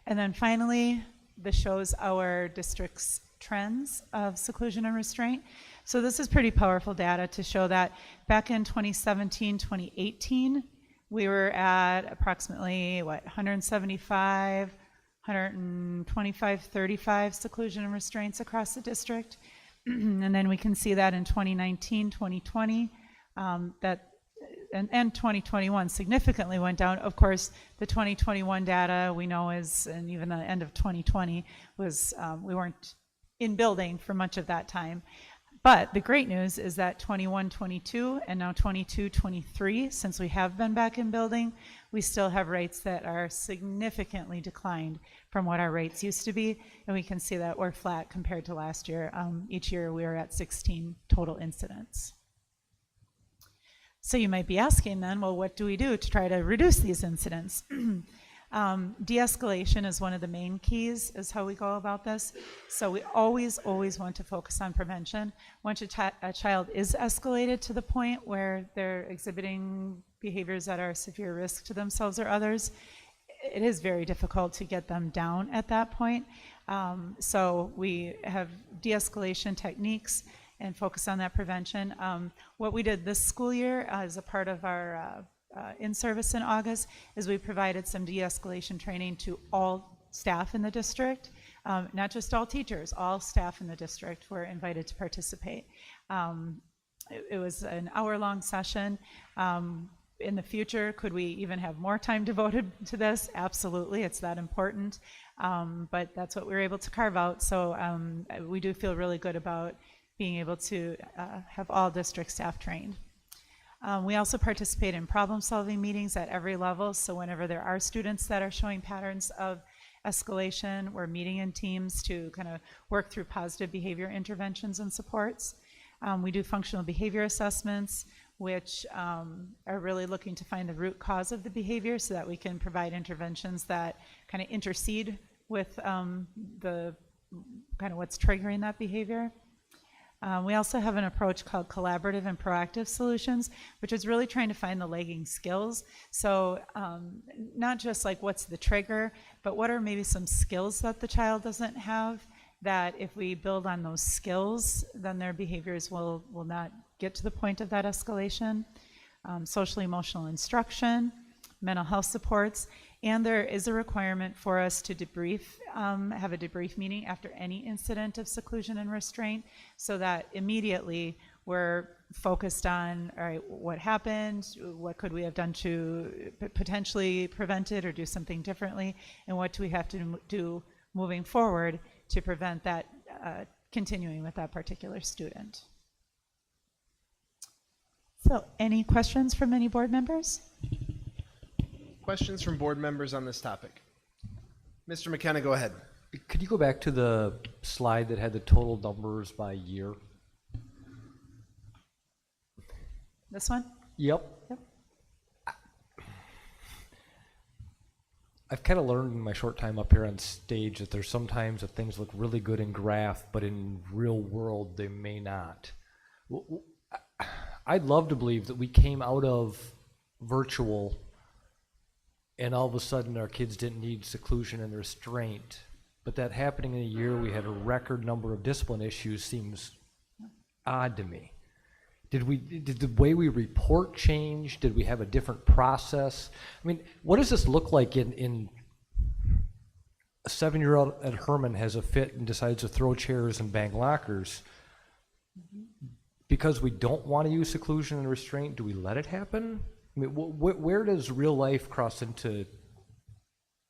And then finally, this shows our district's trends of seclusion and restraint. So this is pretty powerful data to show that back in 2017, 2018, we were at approximately, 175, 125, 35 seclusion and restraints across the district. And then we can see that in 2019, 2020, and 2021 significantly went down. Of course, the 2021 data we know is, and even the end of 2020 was, we weren't in building for much of that time. But the great news is that 21, 22, and now 22, 23, since we have been back in building, we still have rates that are significantly declined from what our rates used to be. And we can see that we're flat compared to last year. Each year we were at 16 total incidents. So you might be asking then, well, what do we do to try to reduce these incidents? De-escalation is one of the main keys, is how we go about this. So we always want to focus on prevention. Once a child is escalated to the point where they're exhibiting behaviors that are a severe risk to themselves or others, it is very difficult to get them down at that point. So we have de-escalation techniques and focus on that prevention. What we did this school year as a part of our in-service in August is we provided some de-escalation training to all staff in the district, not just all teachers, all staff in the district were invited to participate. It was an hour-long session. In the future, could we even have more time devoted to this? Absolutely, it's that important, but that's what we were able to carve out. So we do feel really good about being able to have all district staff trained. We also participate in problem-solving meetings at every level, so whenever there are students that are showing patterns of escalation, we're meeting in teams to kind of work through positive behavior interventions and supports. We do functional behavior assessments, which are really looking to find the root cause of the behavior so that we can provide interventions that kind of intercede with the kind of what's triggering that behavior. We also have an approach called collaborative and proactive solutions, which is really trying to find the lagging skills. So not just like what's the trigger, but what are maybe some skills that the child doesn't have that if we build on those skills, then their behaviors will not get to the point of that escalation. Social emotional instruction, mental health supports, and there is a requirement for us to debrief, have a debrief meeting after any incident of seclusion and restraint, so that immediately we're focused on, all right, what happened, what could we have done to potentially prevent it or do something differently, and what do we have to do moving forward to prevent that continuing with that particular student. So any questions from any board members? Questions from board members on this topic? Mr. McKenna, go ahead. Could you go back to the slide that had the total numbers by year? This one? Yep. I've kind of learned in my short time up here on stage that there's sometimes that things look really good in graph, but in real world they may not. I'd love to believe that we came out of virtual and all of a sudden our kids didn't need seclusion and restraint. But that happening in a year we had a record number of discipline issues seems odd to me. Did the way we report change? Did we have a different process? I mean, what does this look like in a 7-year-old at Herman has a fit and decides to throw chairs and bang lockers? Because we don't want to use seclusion and restraint, do we let it happen? I mean, where does real life cross into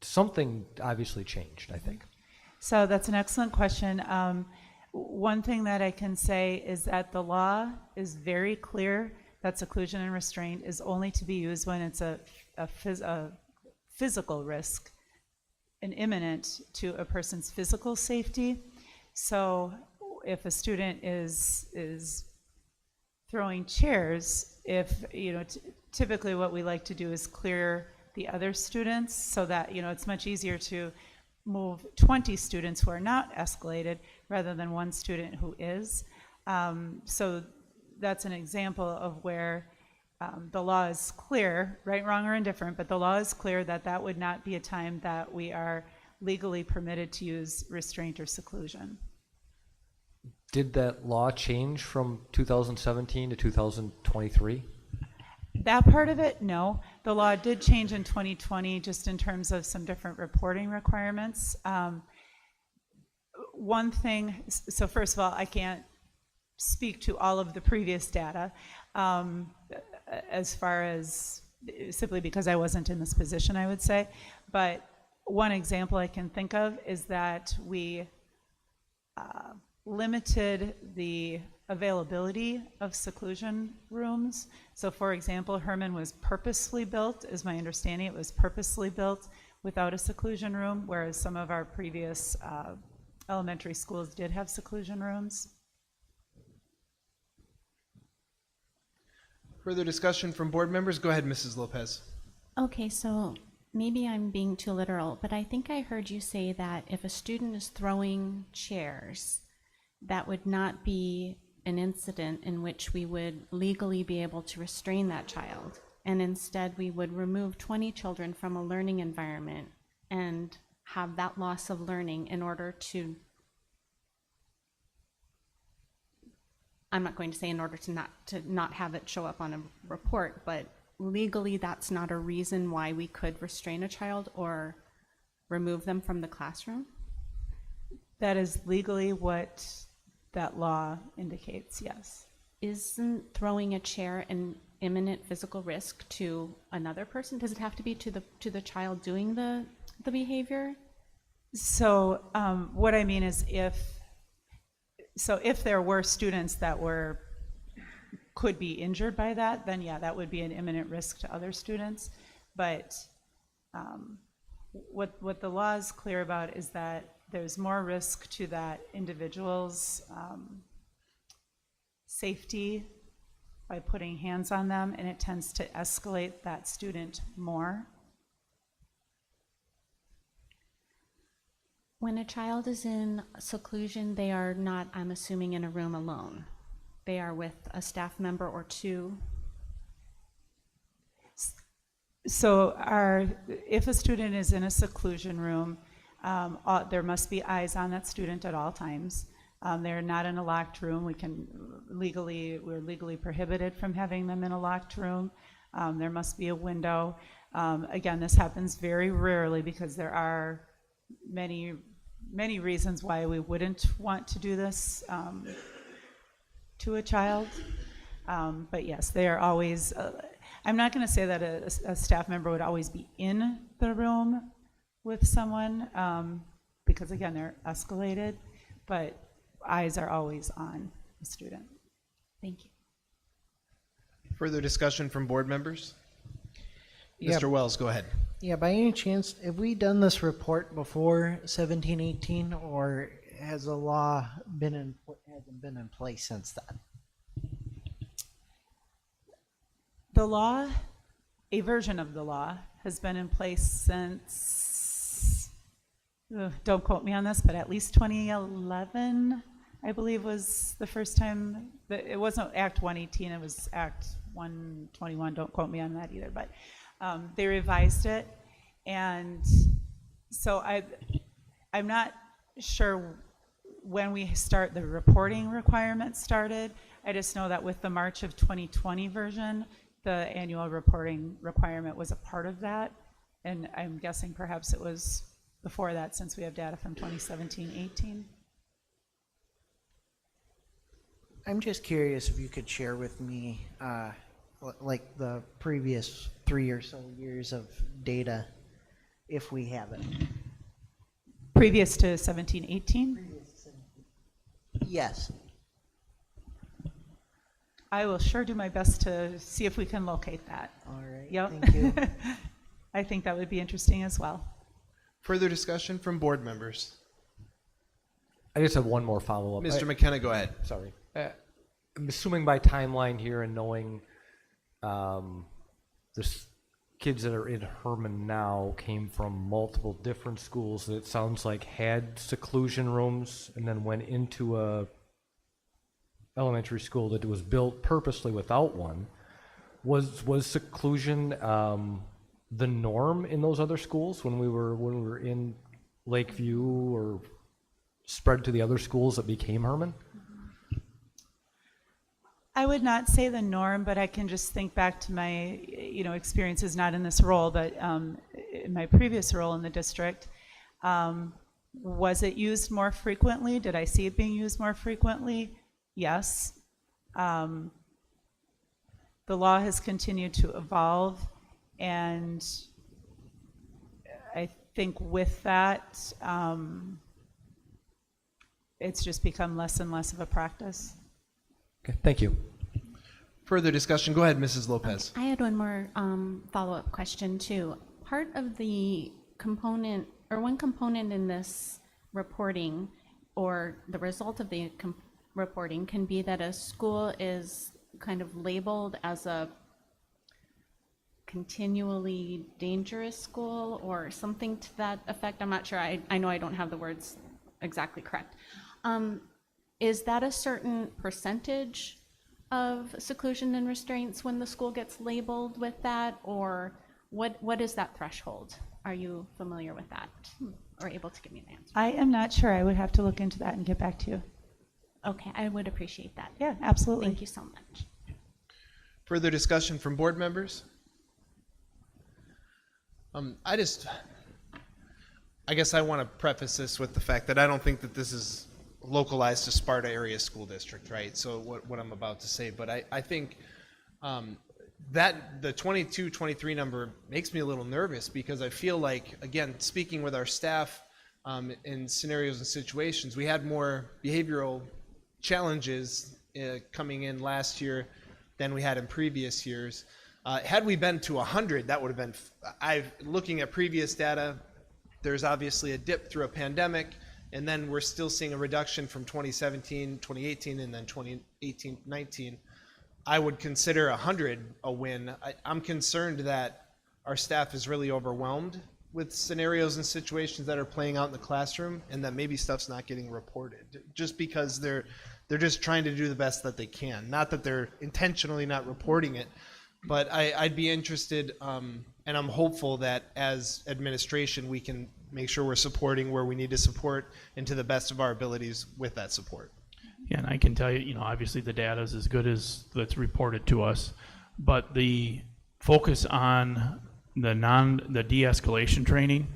something obviously changed, I think? So that's an excellent question. One thing that I can say is that the law is very clear that seclusion and restraint is only to be used when it's a physical risk, an imminent to a person's physical safety. So if a student is throwing chairs, if, you know, typically what we like to do is clear the other students so that, you know, it's much easier to move 20 students who are not escalated rather than one student who is. So that's an example of where the law is clear, right, wrong, or indifferent, but the law is clear that that would not be a time that we are legally permitted to use restraint or seclusion. Did that law change from 2017 to 2023? That part of it, no. The law did change in 2020 just in terms of some different reporting requirements. One thing, so first of all, I can't speak to all of the previous data as far as simply because I wasn't in this position, I would say. But one example I can think of is that we limited the availability of seclusion rooms. So for example, Herman was purposely built, is my understanding, it was purposely built without a seclusion room, whereas some of our previous elementary schools did have seclusion rooms. Further discussion from board members? Go ahead, Mrs. Lopez. Okay, so maybe I'm being too literal, but I think I heard you say that if a student is throwing chairs, that would not be an incident in which we would legally be able to restrain that child. And instead we would remove 20 children from a learning environment and have that loss of learning in order to, I'm not going to say in order to not have it show up on a report, but legally that's not a reason why we could restrain a child or remove them from the classroom? That is legally what that law indicates, yes. Isn't throwing a chair an imminent physical risk to another person? Does it have to be to the child doing the behavior? So what I mean is if there were students that could be injured by that, then yeah, that would be an imminent risk to other students. But what the law is clear about is that there's more risk to that individual's safety by putting hands on them, and it tends to escalate that student more. When a child is in seclusion, they are not, I'm assuming, in a room alone. They are with a staff member or two. So if a student is in a seclusion room, there must be eyes on that student at all times. They're not in a locked room. We're legally prohibited from having them in a locked room. There must be a window. Again, this happens very rarely because there are many reasons why we wouldn't want to do this to a child. But yes, they are always, I'm not going to say that a staff member would always be in the room with someone because again, they're escalated, but eyes are always on the student. Thank you. Further discussion from board members? Yeah. Mr. Wells, go ahead. Yeah, by any chance, have we done this report before 1718, or has the law hasn't been in place since then? The law, a version of the law, has been in place since, don't quote me on this, but at least 2011, I believe, was the first time. It wasn't Act 118, it was Act 121, don't quote me on that either, but they revised it. And so I'm not sure when the reporting requirements started. I just know that with the March of 2020 version, the annual reporting requirement was a part of that. And I'm guessing perhaps it was before that, since we have data from 2017-18. I'm just curious if you could share with me like the previous 3 or so years of data, if we have it. Previous to 17-18? Yes. I will sure do my best to see if we can locate that. All right. Yep. Thank you. I think that would be interesting as well. Further discussion from board members? I just have one more follow-up. Mr. McKenna, go ahead. Sorry. I'm assuming by timeline here and knowing this kids that are in Herman now came from multiple different schools that it sounds like had seclusion rooms and then went into a elementary school that was built purposely without one. Was seclusion the norm in those other schools when we were in Lakeview or spread to the other schools that became Herman? I would not say the norm, but I can just think back to my, experiences, not in this role, but in my previous role in the district. Was it used more frequently? Did I see it being used more frequently? Yes. The law has continued to evolve, and I think with that, it's just become less and less of a practice. Okay, thank you. Further discussion? Go ahead, Mrs. Lopez. I had one more follow-up question too. Part of the component, or one component in this reporting, or the result of the reporting can be that a school is kind of labeled as a continually dangerous school or something to that effect. I'm not sure. I know I don't have the words exactly correct. Is that a certain percentage of seclusion and restraints when the school gets labeled with that, or what is that threshold? Are you familiar with that or able to give me an answer? I am not sure. I would have to look into that and get back to you. Okay, I would appreciate that. Yeah, absolutely. Thank you so much. Further discussion from board members? I guess I want to preface this with the fact that I don't think that this is localized to Sparta Area School District, right? So what I'm about to say, but I think that the 22-23 number makes me a little nervous, because I feel like, again, speaking with our staff in scenarios and situations, we had more behavioral challenges coming in last year than we had in previous years. Had we been to 100, that would have been, looking at previous data, there's obviously a dip through a pandemic, and then we're still seeing a reduction from 2017, 2018, and then 2018, 19. I would consider 100 a win. I'm concerned that our staff is really overwhelmed with scenarios and situations that are playing out in the classroom, and that maybe stuff's not getting reported just because they're just trying to do the best that they can. Not that they're intentionally not reporting it, but I'd be interested, and I'm hopeful that as administration we can make sure we're supporting where we need to support and to the best of our abilities with that support. Yeah, and I can tell you, obviously the data is as good as that's reported to us, but the focus on the de-escalation training,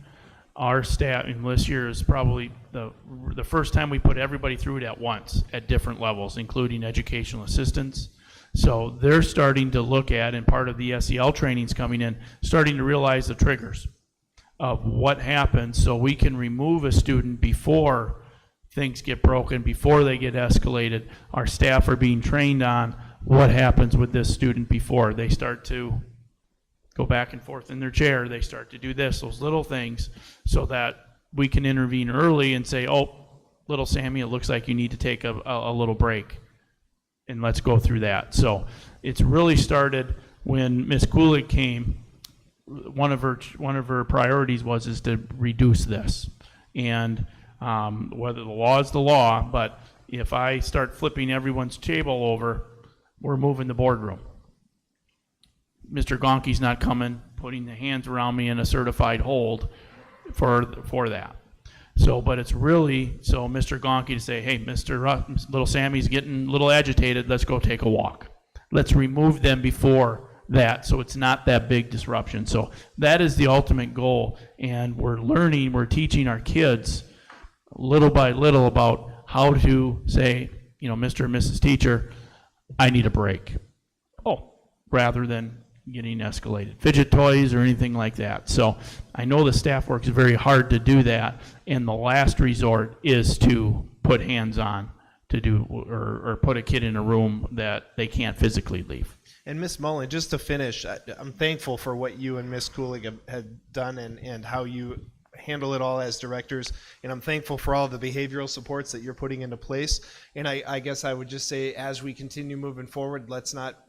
our staff in this year is probably the first time we put everybody through it at once at different levels, including educational assistants. So they're starting to look at, and part of the SEL trainings coming in, starting to realize the triggers of what happens, so we can remove a student before things get broken, before they get escalated. Our staff are being trained on what happens with this student before they start to go back and forth in their chair, they start to do this, those little things, so that we can intervene early and say, oh, little Sammy, it looks like you need to take a little break, and let's go through that. So it's really started when Miss Kulik came. One of her priorities is to reduce this, and whether the law is the law, but if I start flipping everyone's table over, we're moving the boardroom. Mr. Gonke's not coming, putting the hands around me in a certified hold for that. So, but it's really, so Mr. Gonke to say, hey, little Sammy's getting a little agitated, let's go take a walk. Let's remove them before that, so it's not that big disruption. So that is the ultimate goal, and we're teaching our kids little by little about how to say, Mr. and Mrs. Teacher, I need a break. Oh, rather than getting escalated. Fidget toys or anything like that. So I know the staff works very hard to do that, and the last resort is to put hands on to do, or put a kid in a room that they can't physically leave. And Ms. Mullen, just to finish, I'm thankful for what you and Ms. Kulig have done and how you handle it all as directors, and I'm thankful for all the behavioral supports that you're putting into place. And I guess I would just say, as we continue moving forward, let's not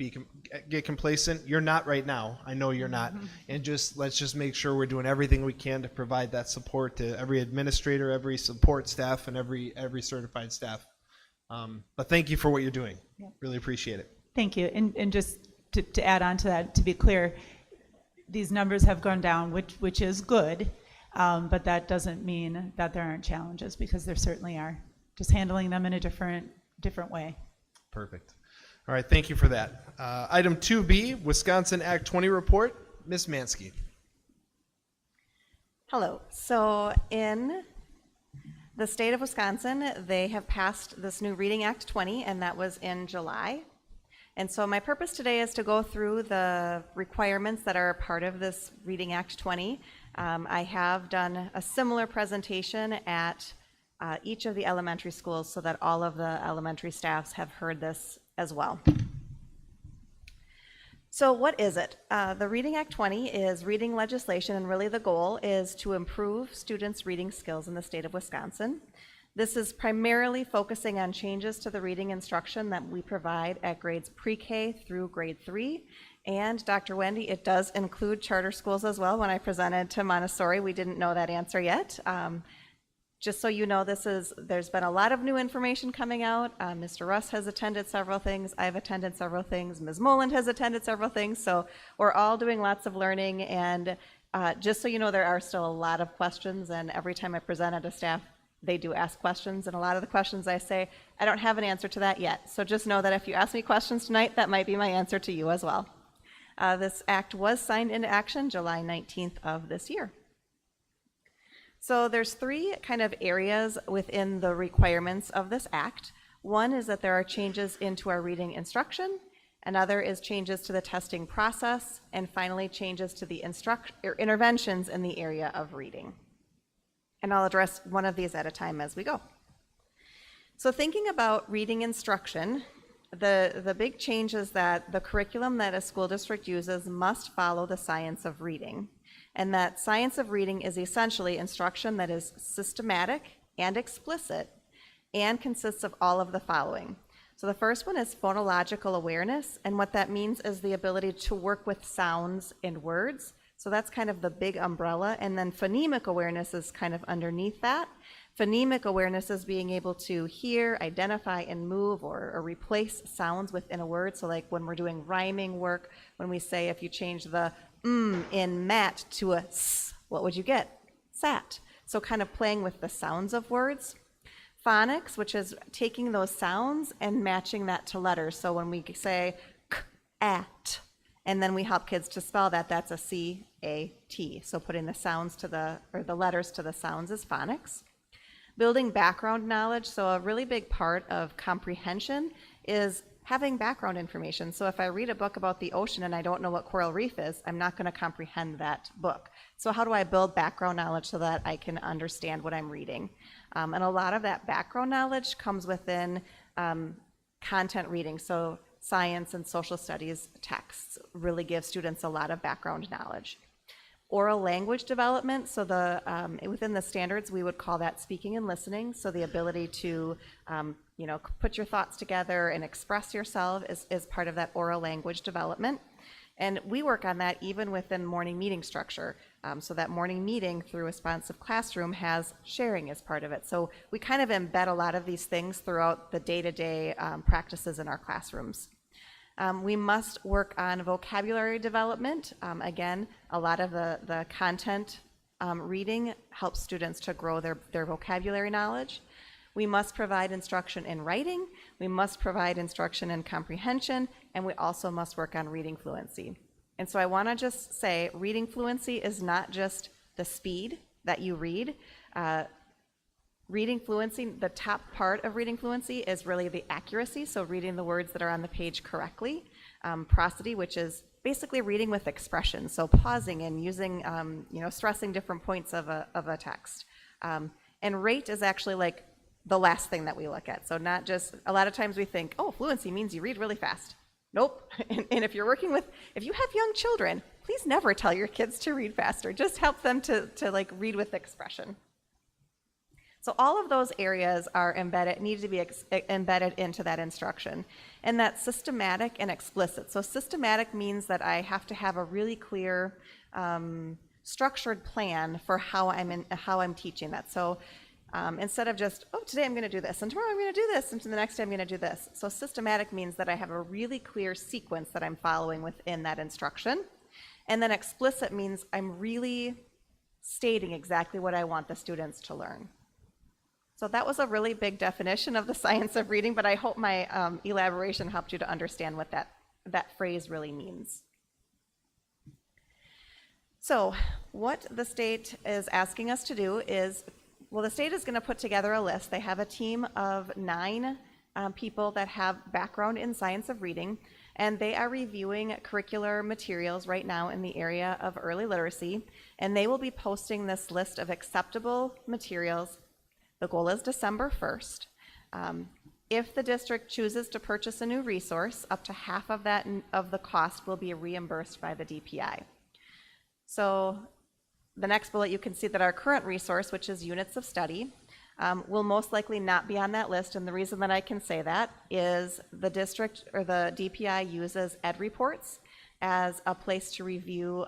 get complacent. You're not right now. I know you're not. And let's just make sure we're doing everything we can to provide that support to every administrator, every support staff, and every certified staff. But thank you for what you're doing. Yeah. Really appreciate it. Thank you. And just to add on to that, to be clear, these numbers have gone down, which is good, but that doesn't mean that there aren't challenges, because there certainly are. Just handling them in a different way. Perfect. All right, thank you for that. Item 2B, Wisconsin Act 20 report. Ms. Mansky. Hello. So in the state of Wisconsin, they have passed this new Reading Act 20, and that was in July. And so my purpose today is to go through the requirements that are a part of this Reading Act 20. I have done a similar presentation at each of the elementary schools so that all of the elementary staffs have heard this as well. So what is it? The Reading Act 20 is reading legislation, and really the goal is to improve students' reading skills in the state of Wisconsin. This is primarily focusing on changes to the reading instruction that we provide at grades pre-K through grade 3. And Dr. Wendy, it does include charter schools as well. When I presented to Montessori, we didn't know that answer yet. Just so you know, there's been a lot of new information coming out. Mr. Russ has attended several things. I've attended several things. Ms. Moland has attended several things. So we're all doing lots of learning. And just so you know, there are still a lot of questions. And every time I present at a staff, they do ask questions, and a lot of the questions I say, I don't have an answer to that yet. So just know that if you ask me questions tonight, that might be my answer to you as well. This act was signed into action July 19th of this year. So there's three kind of areas within the requirements of this act. One is that there are changes into our reading instruction. Another is changes to the testing process. And finally, changes to the interventions in the area of reading. And I'll address one of these at a time as we go. So thinking about reading instruction, the big change is that the curriculum that a school district uses must follow the science of reading. And that science of reading is essentially instruction that is systematic and explicit and consists of all of the following. So the first one is phonological awareness, and what that means is the ability to work with sounds and words. So that's kind of the big umbrella, and then phonemic awareness is kind of underneath that. Phonemic awareness is being able to hear, identify, and move or replace sounds within a word. So like when we're doing rhyming work, when we say if you change the in mat to a s, what would you get? Sat. So kind of playing with the sounds of words. Phonics, which is taking those sounds and matching that to letters. So when we say k, at, and then we help kids to spell that, that's a C-A-T. So putting the sounds to the letters to the sounds is phonics. Building background knowledge. So a really big part of comprehension is having background information. So if I read a book about the ocean and I don't know what coral reef is, I'm not going to comprehend that book. So how do I build background knowledge so that I can understand what I'm reading? And a lot of that background knowledge comes within content reading. So science and social studies texts really give students a lot of background knowledge. Oral language development, so within the standards we would call that speaking and listening. So the ability to put your thoughts together and express yourself is part of that oral language development. And we work on that even within morning meeting structure. So that morning meeting through Responsive Classroom has sharing as part of it. So we kind of embed a lot of these things throughout the day-to-day practices in our classrooms. We must work on vocabulary development. Again, a lot of the content reading helps students to grow their vocabulary knowledge. We must provide instruction in writing. We must provide instruction in comprehension, and we also must work on reading fluency. And so I want to just say reading fluency is not just the speed that you read. Reading fluency, the top part of reading fluency is really the accuracy, so reading the words that are on the page correctly. Prosody, which is basically reading with expression, so pausing and using, stressing different points of a text. And rate is actually like the last thing that we look at. So not just, a lot of times we think, oh, fluency means you read really fast. Nope. And if you have young children, please never tell your kids to read faster. Just help them to like read with expression. So all of those areas are embedded, need to be embedded into that instruction. And that's systematic and explicit. So systematic means that I have to have a really clear, structured plan for how I'm teaching that. So instead of just, oh, today I'm going to do this, and tomorrow I'm going to do this, and the next day I'm going to do this. So systematic means that I have a really clear sequence that I'm following within that instruction. And then explicit means I'm really stating exactly what I want the students to learn. So that was a really big definition of the science of reading, but I hope my elaboration helped you to understand what that phrase really means. So what the state is asking us to do is, well, the state is going to put together a list. They have a team of 9 people that have background in science of reading, and they are reviewing curricular materials right now in the area of early literacy, and they will be posting this list of acceptable materials. The goal is December 1st. If the district chooses to purchase a new resource, up to half of that of the cost will be reimbursed by the DPI. So the next bullet, you can see that our current resource, which is units of study, will most likely not be on that list. And the reason that I can say that is the district or the DPI uses Ed Reports as a place to review.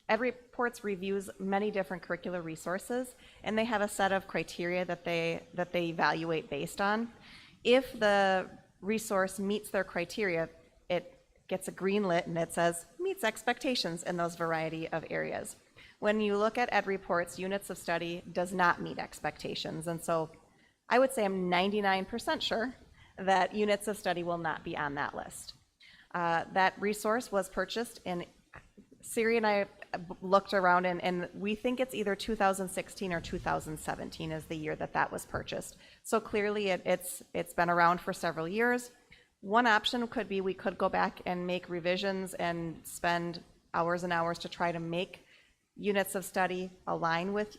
Ed Reports reviews many different curricular resources, and they have a set of criteria that they evaluate based on. If the resource meets their criteria, it gets a green lit and it says meets expectations in those variety of areas. When you look at Ed Reports, units of study does not meet expectations, and so I would say I'm 99% sure that units of study will not be on that list. That resource was purchased in, Siri and I looked around, and we think it's either 2016 or 2017 is the year that was purchased. So clearly it's been around for several years. One option could be we could go back and make revisions and spend hours and hours to try to make units of study align with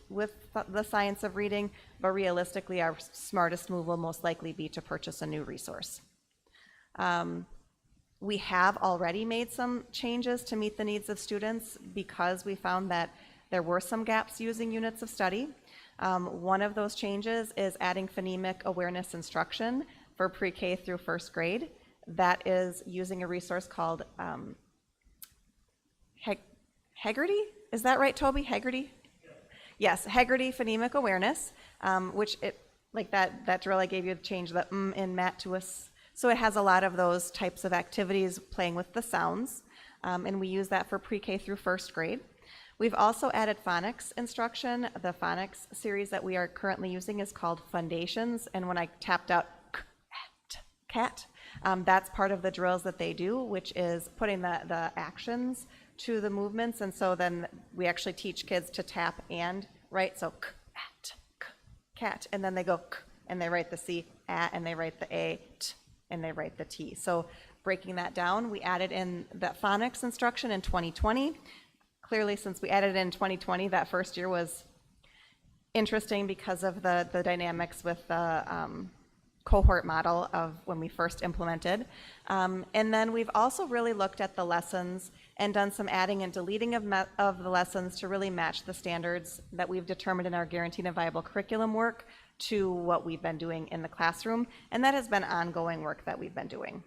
the science of reading, but realistically our smartest move will most likely be to purchase a new resource. We have already made some changes to meet the needs of students because we found that there were some gaps using units of study. One of those changes is adding phonemic awareness instruction for pre-K through first grade. That is using a resource called Heggerty? Is that right, Toby? Heggerty? Yes, Heggerty Phonemic Awareness, which like that drill I gave you to change the in Matt to us. So it has a lot of those types of activities playing with the sounds, and we use that for pre-K through first grade. We've also added phonics instruction. The phonics series that we are currently using is called Foundations, and when I tapped out cat, that's part of the drills that they do, which is putting the actions to the movements, and so then we actually teach kids to tap and write, so cat, and then they go and they write the C, and they write the A, t, and they write the T. So breaking that down, we added in that phonics instruction in 2020. Clearly, since we added it in 2020, that first year was interesting because of the dynamics with the cohort model of when we first implemented. And then we've also really looked at the lessons and done some adding and deleting of the lessons to really match the standards that we've determined in our Guaranteed and Viable Curriculum work to what we've been doing in the classroom, and that has been ongoing work that we've been doing.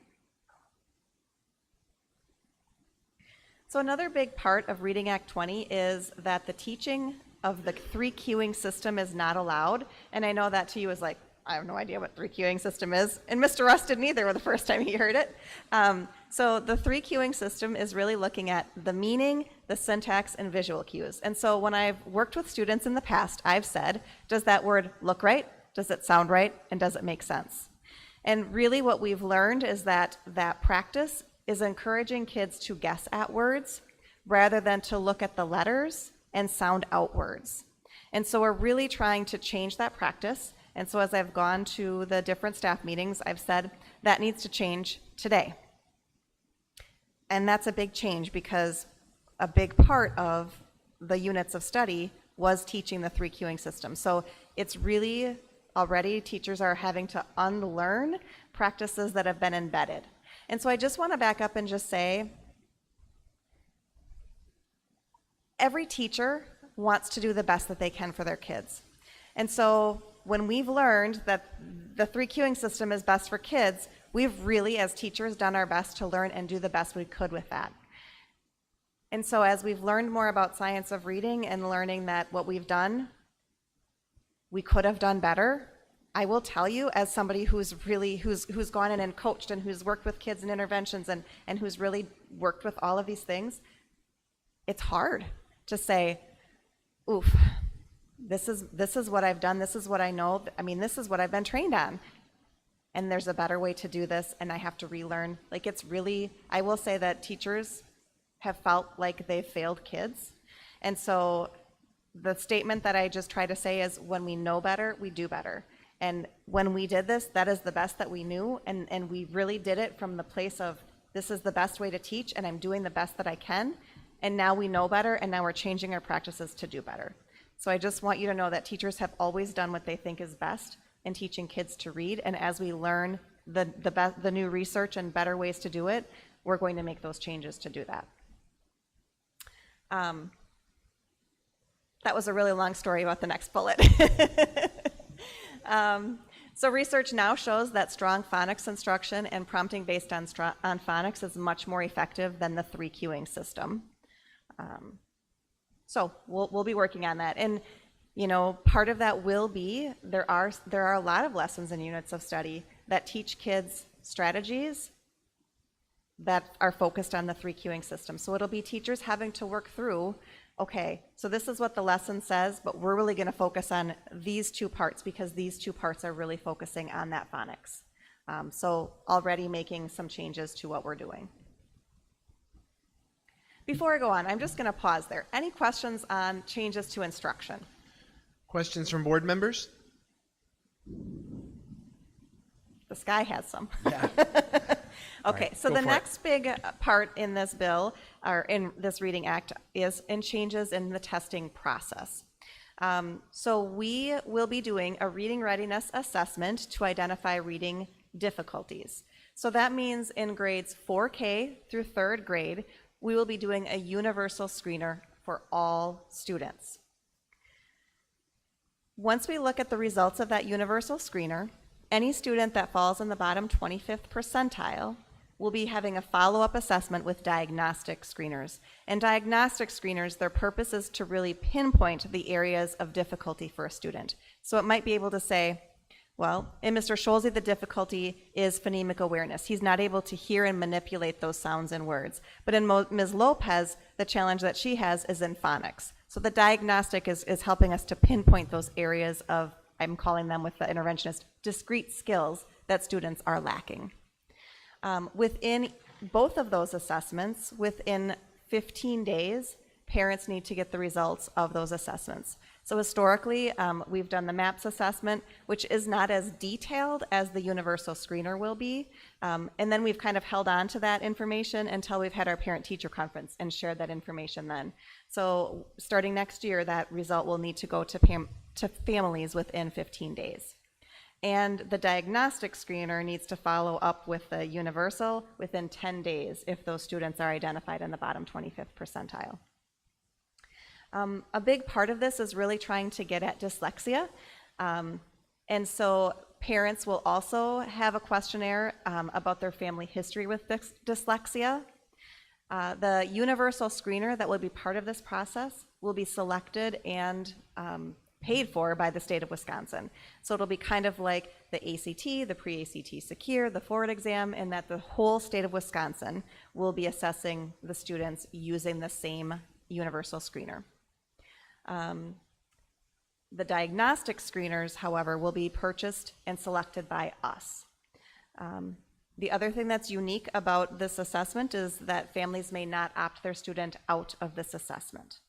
So another big part of Reading Act 20 is that the teaching of the 3 cueing system is not allowed, and I know that to you is like, I have no idea what 3 cueing system is, and Mr. Russ didn't either the first time he heard it. So the 3 cueing system is really looking at the meaning, the syntax, and visual cues. And so when I've worked with students in the past, I've said, does that word look right? Does it sound right? And does it make sense? And really what we've learned is that practice is encouraging kids to guess at words rather than to look at the letters and sound out words. And so we're really trying to change that practice. And so as I've gone to the different staff meetings, I've said that needs to change today. And that's a big change because a big part of the units of study was teaching the 3 cueing system. So it's really already teachers are having to unlearn practices that have been embedded. And so I just want to back up and just say, every teacher wants to do the best that they can for their kids. And so when we've learned that the 3 cueing system is best for kids, we've really, as teachers, done our best to learn and do the best we could with that. And so as we've learned more about science of reading and learning that what we've done, we could have done better, I will tell you, as somebody who's gone in and coached and who's worked with kids in interventions and who's really worked with all of these things, it's hard to say, oof, this is what I've done, this is what I know, I mean, this is what I've been trained on. And there's a better way to do this, and I have to relearn. Like, it's really, I will say that teachers have felt like they've failed kids. And so the statement that I just try to say is, when we know better, we do better. And when we did this, that is the best that we knew, and we really did it from the place of, this is the best way to teach, and I'm doing the best that I can, and now we know better, and now we're changing our practices to do better. So I just want you to know that teachers have always done what they think is best in teaching kids to read, and as we learn the new research and better ways to do it, we're going to make those changes to do that. That was a really long story about the next bullet. So research now shows that strong phonics instruction and prompting based on phonics is much more effective than the 3 cueing system. So we'll be working on that. And part of that will be, there are a lot of lessons and units of study that teach kids strategies that are focused on the 3 cueing system. So it'll be teachers having to work through, okay, so this is what the lesson says, but we're really going to focus on these 2 parts because these 2 parts are really focusing on that phonics. So already making some changes to what we're doing. Before I go on, I'm just going to pause there. Any questions on changes to instruction? Questions from board members? The sky has some. Yeah. Okay, right, so the next big part in this bill, or in this Reading Act, is in changes in the testing process. So we will be doing a reading readiness assessment to identify reading difficulties. So that means in grades 4K through 3rd grade, we will be doing a universal screener for all students. Once we look at the results of that universal screener, any student that falls in the bottom 25th percentile will be having a follow-up assessment with diagnostic screeners. And diagnostic screeners, their purpose is to really pinpoint the areas of difficulty for a student. So it might be able to say, well, in Mr. Scholze, the difficulty is phonemic awareness. He's not able to hear and manipulate those sounds and words. But in Ms. Lopez, the challenge that she has is in phonics. So the diagnostic is helping us to pinpoint those areas of, I'm calling them with the interventionist, discrete skills that students are lacking. Within both of those assessments, within 15 days, parents need to get the results of those assessments. So historically, we've done the MAPS assessment, which is not as detailed as the universal screener will be. And then we've kind of held on to that information until we've had our parent-teacher conference and shared that information then. So starting next year, that result will need to go to families within 15 days. And the diagnostic screener needs to follow up with the universal within 10 days if those students are identified in the bottom 25th percentile. A big part of this is really trying to get at dyslexia. And so parents will also have a questionnaire about their family history with dyslexia. The universal screener that will be part of this process will be selected and paid for by the state of Wisconsin. So it'll be kind of like the ACT, the pre-ACT secure, the forward exam, and that the whole state of Wisconsin will be assessing the students using the same universal screener. The diagnostic screeners, however, will be purchased and selected by us. The other thing that's unique about this assessment is that families may not opt their student out of this assessment.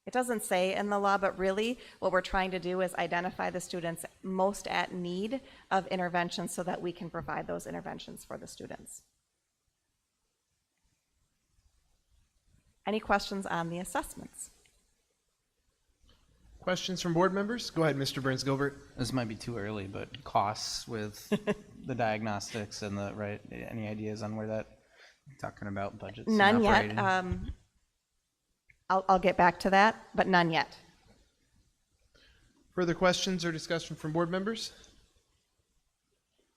It doesn't say in the law, but really what we're trying to do is identify the students most at need of intervention so that we can provide those interventions for the students. Any questions on the assessments? Questions from board members? Go ahead, Mr. Burns-Gilbert. This might be too early, but costs with the diagnostics and the, right, any ideas on where that, talking about budgets? None yet. I'll get back to that, but none yet. Further questions or discussion from board members?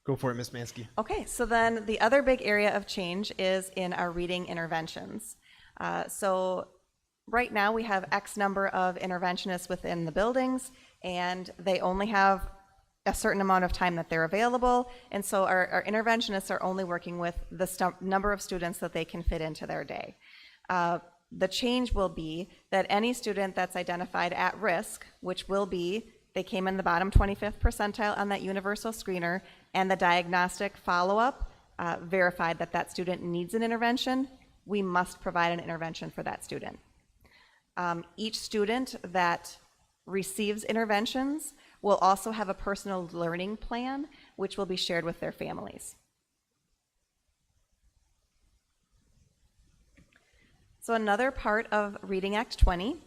Go for it, Ms. Mansky. Okay, so then the other big area of change is in our reading interventions. So right now we have X number of interventionists within the buildings, and they only have a certain amount of time that they're available, and so our interventionists are only working with the number of students that they can fit into their day. The change will be that any student that's identified at risk, which will be they came in the bottom 25th percentile on that universal screener, and the diagnostic follow-up verified that that student needs an intervention, we must provide an intervention for that student. Each student that receives interventions will also have a personal learning plan, which will be shared with their families. So another part of Reading Act 20,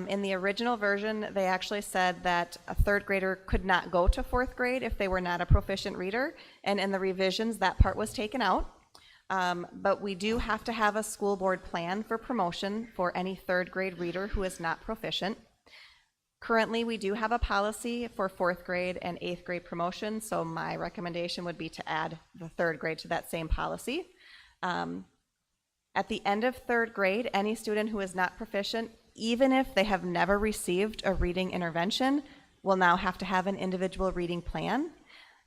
in the original version, they actually said that a third grader could not go to fourth grade if they were not a proficient reader, and in the revisions, that part was taken out. But we do have to have a school board plan for promotion for any third grade reader who is not proficient. Currently, we do have a policy for fourth grade and eighth grade promotion, so my recommendation would be to add the third grade to that same policy. At the end of third grade, any student who is not proficient, even if they have never received a reading intervention, will now have to have an individual reading plan.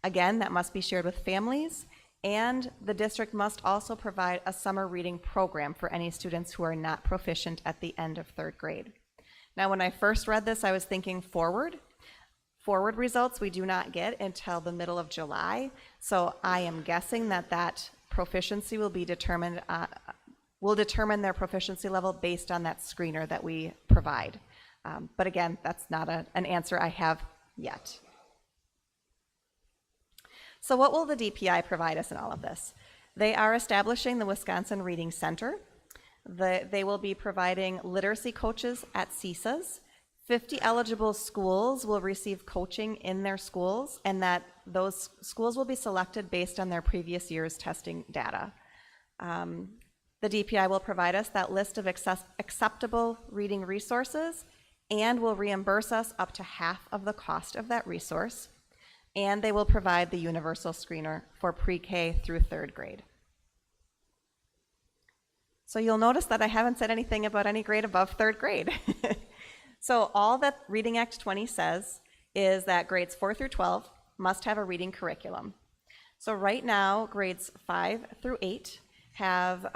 Again, that must be shared with families, and the district must also provide a summer reading program for any students who are not proficient at the end of third grade. Now, when I first read this, I was thinking forward. Forward results we do not get until the middle of July, so I am guessing that that proficiency will be determined, will determine their proficiency level based on that screener that we provide. But again, that's not an answer I have yet. So what will the DPI provide us in all of this? They are establishing the Wisconsin Reading Center. They will be providing literacy coaches at CSAs. 50 eligible schools will receive coaching in their schools, and that those schools will be selected based on their previous year's testing data. The DPI will provide us that list of acceptable reading resources and will reimburse us up to half of the cost of that resource. And they will provide the universal screener for pre-K through third grade. So you'll notice that I haven't said anything about any grade above third grade. So all that Reading Act 20 says is that grades 4 through 12 must have a reading curriculum. So right now, grades 5 through 8 have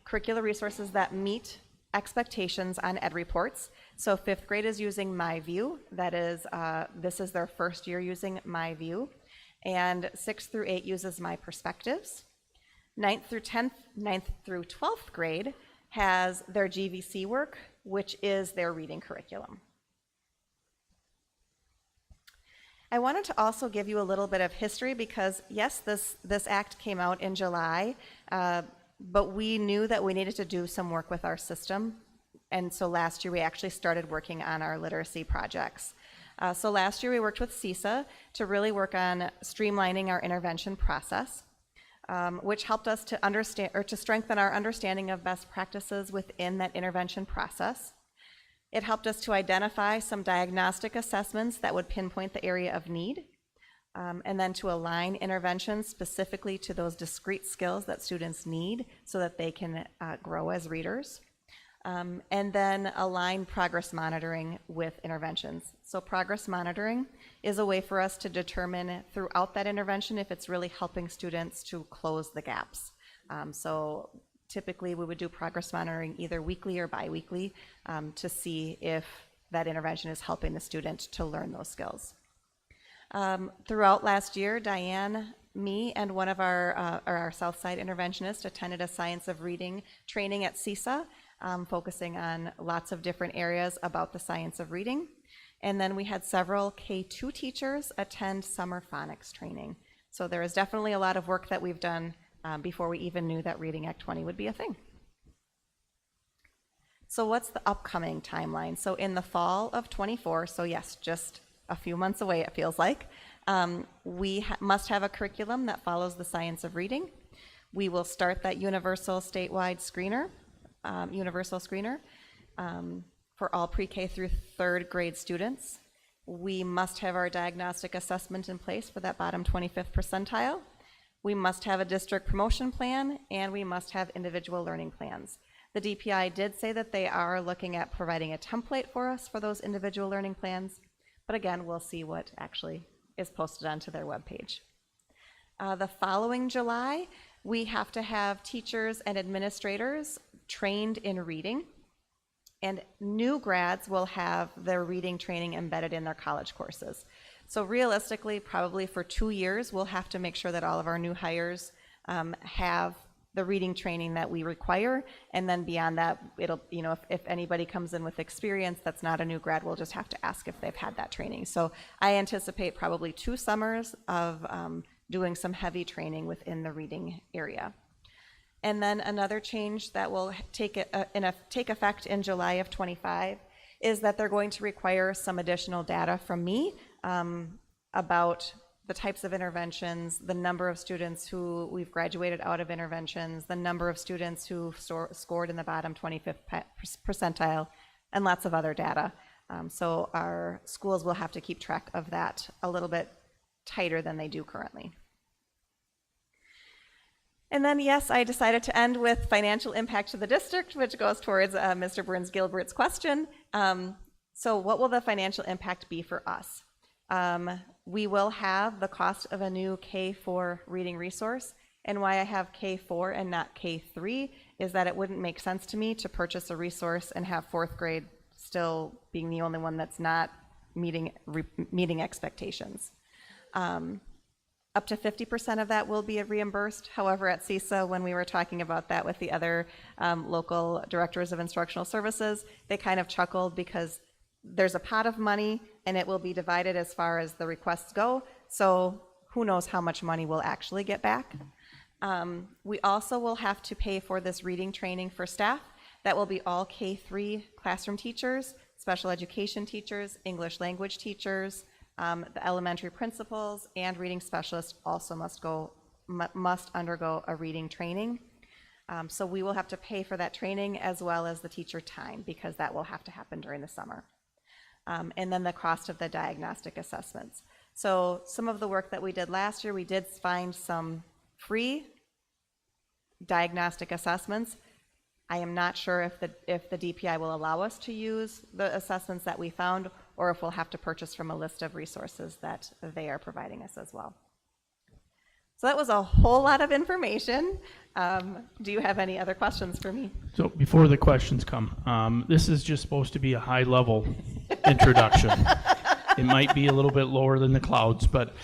curricular resources that meet expectations on ed reports. So 5th grade is using MyView. That is, this is their first year using MyView. And 6th through 8 uses My Perspectives. 9th through 12th grade has their GVC work, which is their reading curriculum. I wanted to also give you a little bit of history because, yes, this act came out in July, but we knew that we needed to do some work with our system. And so last year we actually started working on our literacy projects. So last year we worked with CISA to really work on streamlining our intervention process, which helped us to understand or to strengthen our understanding of best practices within that intervention process. It helped us to identify some diagnostic assessments that would pinpoint the area of need, and then to align interventions specifically to those discrete skills that students need so that they can grow as readers. And then align progress monitoring with interventions. So progress monitoring is a way for us to determine throughout that intervention if it's really helping students to close the gaps. So typically we would do progress monitoring either weekly or bi-weekly to see if that intervention is helping the student to learn those skills. Throughout last year, Diane, me, and one of our Southside interventionists attended a Science of Reading training at CISA, focusing on lots of different areas about the science of reading. And then we had several K2 teachers attend summer phonics training. So there is definitely a lot of work that we've done before we even knew that Reading Act 20 would be a thing. So what's the upcoming timeline? So in the fall of 24, so yes, just a few months away it feels like, we must have a curriculum that follows the science of reading. We will start that universal statewide screener, universal screener. for all pre-K through third grade students. We must have our diagnostic assessment in place for that bottom 25th percentile. We must have a district promotion plan, and we must have individual learning plans. The DPI did say that they are looking at providing a template for us for those individual learning plans, but again, we'll see what actually is posted onto their webpage. The following July, we have to have teachers and administrators trained in reading, and new grads will have their reading training embedded in their college courses. So realistically, probably for 2 years, we'll have to make sure that all of our new hires have the reading training that we require, and then beyond that, it'll, you know, if anybody comes in with experience that's not a new grad, we'll just have to ask if they've had that training. So I anticipate probably 2 summers of doing some heavy training within the reading area. And then another change that will take effect in July of 25 is that they're going to require some additional data from me about the types of interventions, the number of students who we've graduated out of interventions, the number of students who scored in the bottom 25th percentile, and lots of other data. So our schools will have to keep track of that a little bit tighter than they do currently. And then, yes, I decided to end with financial impact to the district, which goes towards Mr. Burns-Gilbert's question. So what will the financial impact be for us? We will have the cost of a new K4 reading resource. And why I have K4 and not K3 is that it wouldn't make sense to me to purchase a resource and have 4th grade still being the only one that's not meeting expectations. Up to 50% of that will be reimbursed. However, at CISA, when we were talking about that with the other local directors of instructional services, they kind of chuckled because there's a pot of money and it will be divided as far as the requests go. So who knows how much money we'll actually get back. We also will have to pay for this reading training for staff. That will be all K3 classroom teachers, special education teachers, English language teachers, the elementary principals and reading specialists also must undergo a reading training. So we will have to pay for that training as well as the teacher time, because that will have to happen during the summer. And then the cost of the diagnostic assessments. So some of the work that we did last year, we did find some free diagnostic assessments. I am not sure if the DPI will allow us to use the assessments that we found, or if we'll have to purchase from a list of resources that they are providing us as well. So that was a whole lot of information. Do you have any other questions for me? So before the questions come, this is just supposed to be a high-level introduction. It might be a little bit lower than the clouds, but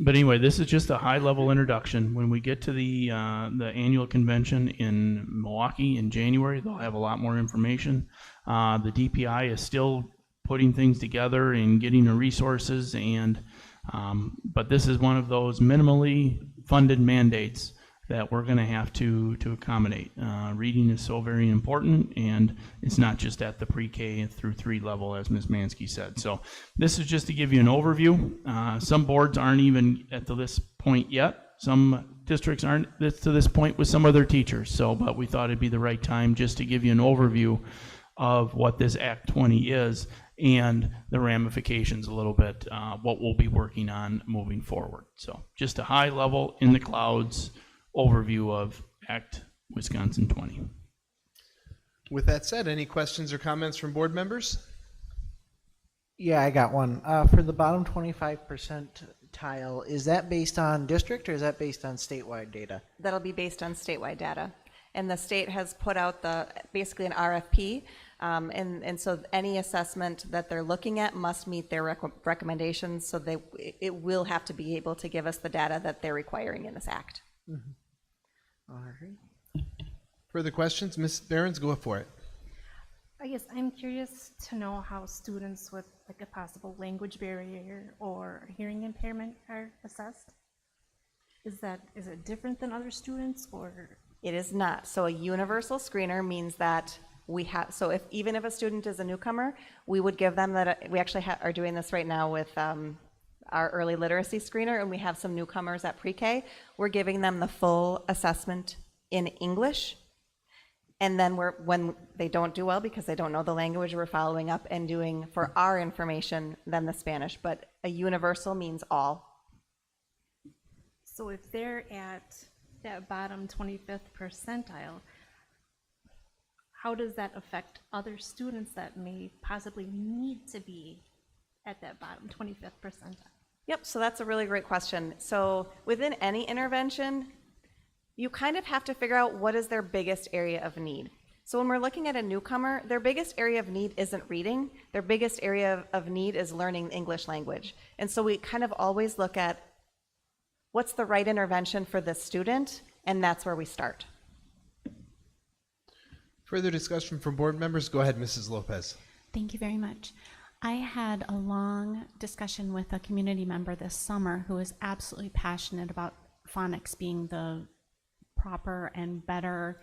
anyway, this is just a high-level introduction. When we get to the annual convention in Milwaukee in January, they'll have a lot more information. The DPI is still putting things together and getting the resources, and but this is one of those minimally funded mandates that we're going to have to accommodate. Reading is so very important, and it's not just at the pre-K through 3 level, as Ms. Mansky said. So this is just to give you an overview. Some boards aren't even at this point yet. Some districts aren't to this point with some other teachers. So, but we thought it'd be the right time just to give you an overview of what this Act 20 is and the ramifications a little bit, what we'll be working on moving forward. So just a high level in the clouds overview of Act Wisconsin 20. With that said, any questions or comments from board members? Yeah, I got one. For the bottom 25% tile, is that based on district or is that based on statewide data? That'll be based on statewide data. And the state has put out basically an RFP. And so any assessment that they're looking at must meet their recommendations. So it will have to be able to give us the data that they're requiring in this act. Mm-hmm. All right. Further questions? Ms. Behrens, go for it. I guess I'm curious to know how students with like a possible language barrier or hearing impairment are assessed. Is it different than other students, or? It is not. So a universal screener means that we have, so even if a student is a newcomer, we would give them that. We actually are doing this right now with our early literacy screener, and we have some newcomers at pre-K. We're giving them the full assessment in English. And then when they don't do well because they don't know the language, we're following up and doing, for our information, then the Spanish. But a universal means all. So if they're at that bottom 25th percentile, how does that affect other students that may possibly need to be at that bottom 25th percentile? Yep, so that's a really great question. So within any intervention, you kind of have to figure out what is their biggest area of need. So when we're looking at a newcomer, their biggest area of need isn't reading. Their biggest area of need is learning the English language. And so we kind of always look at what's the right intervention for this student, and that's where we start. Further discussion from board members? Go ahead, Mrs. Lopez. Thank you very much. I had a long discussion with a community member this summer who is absolutely passionate about phonics being the proper and better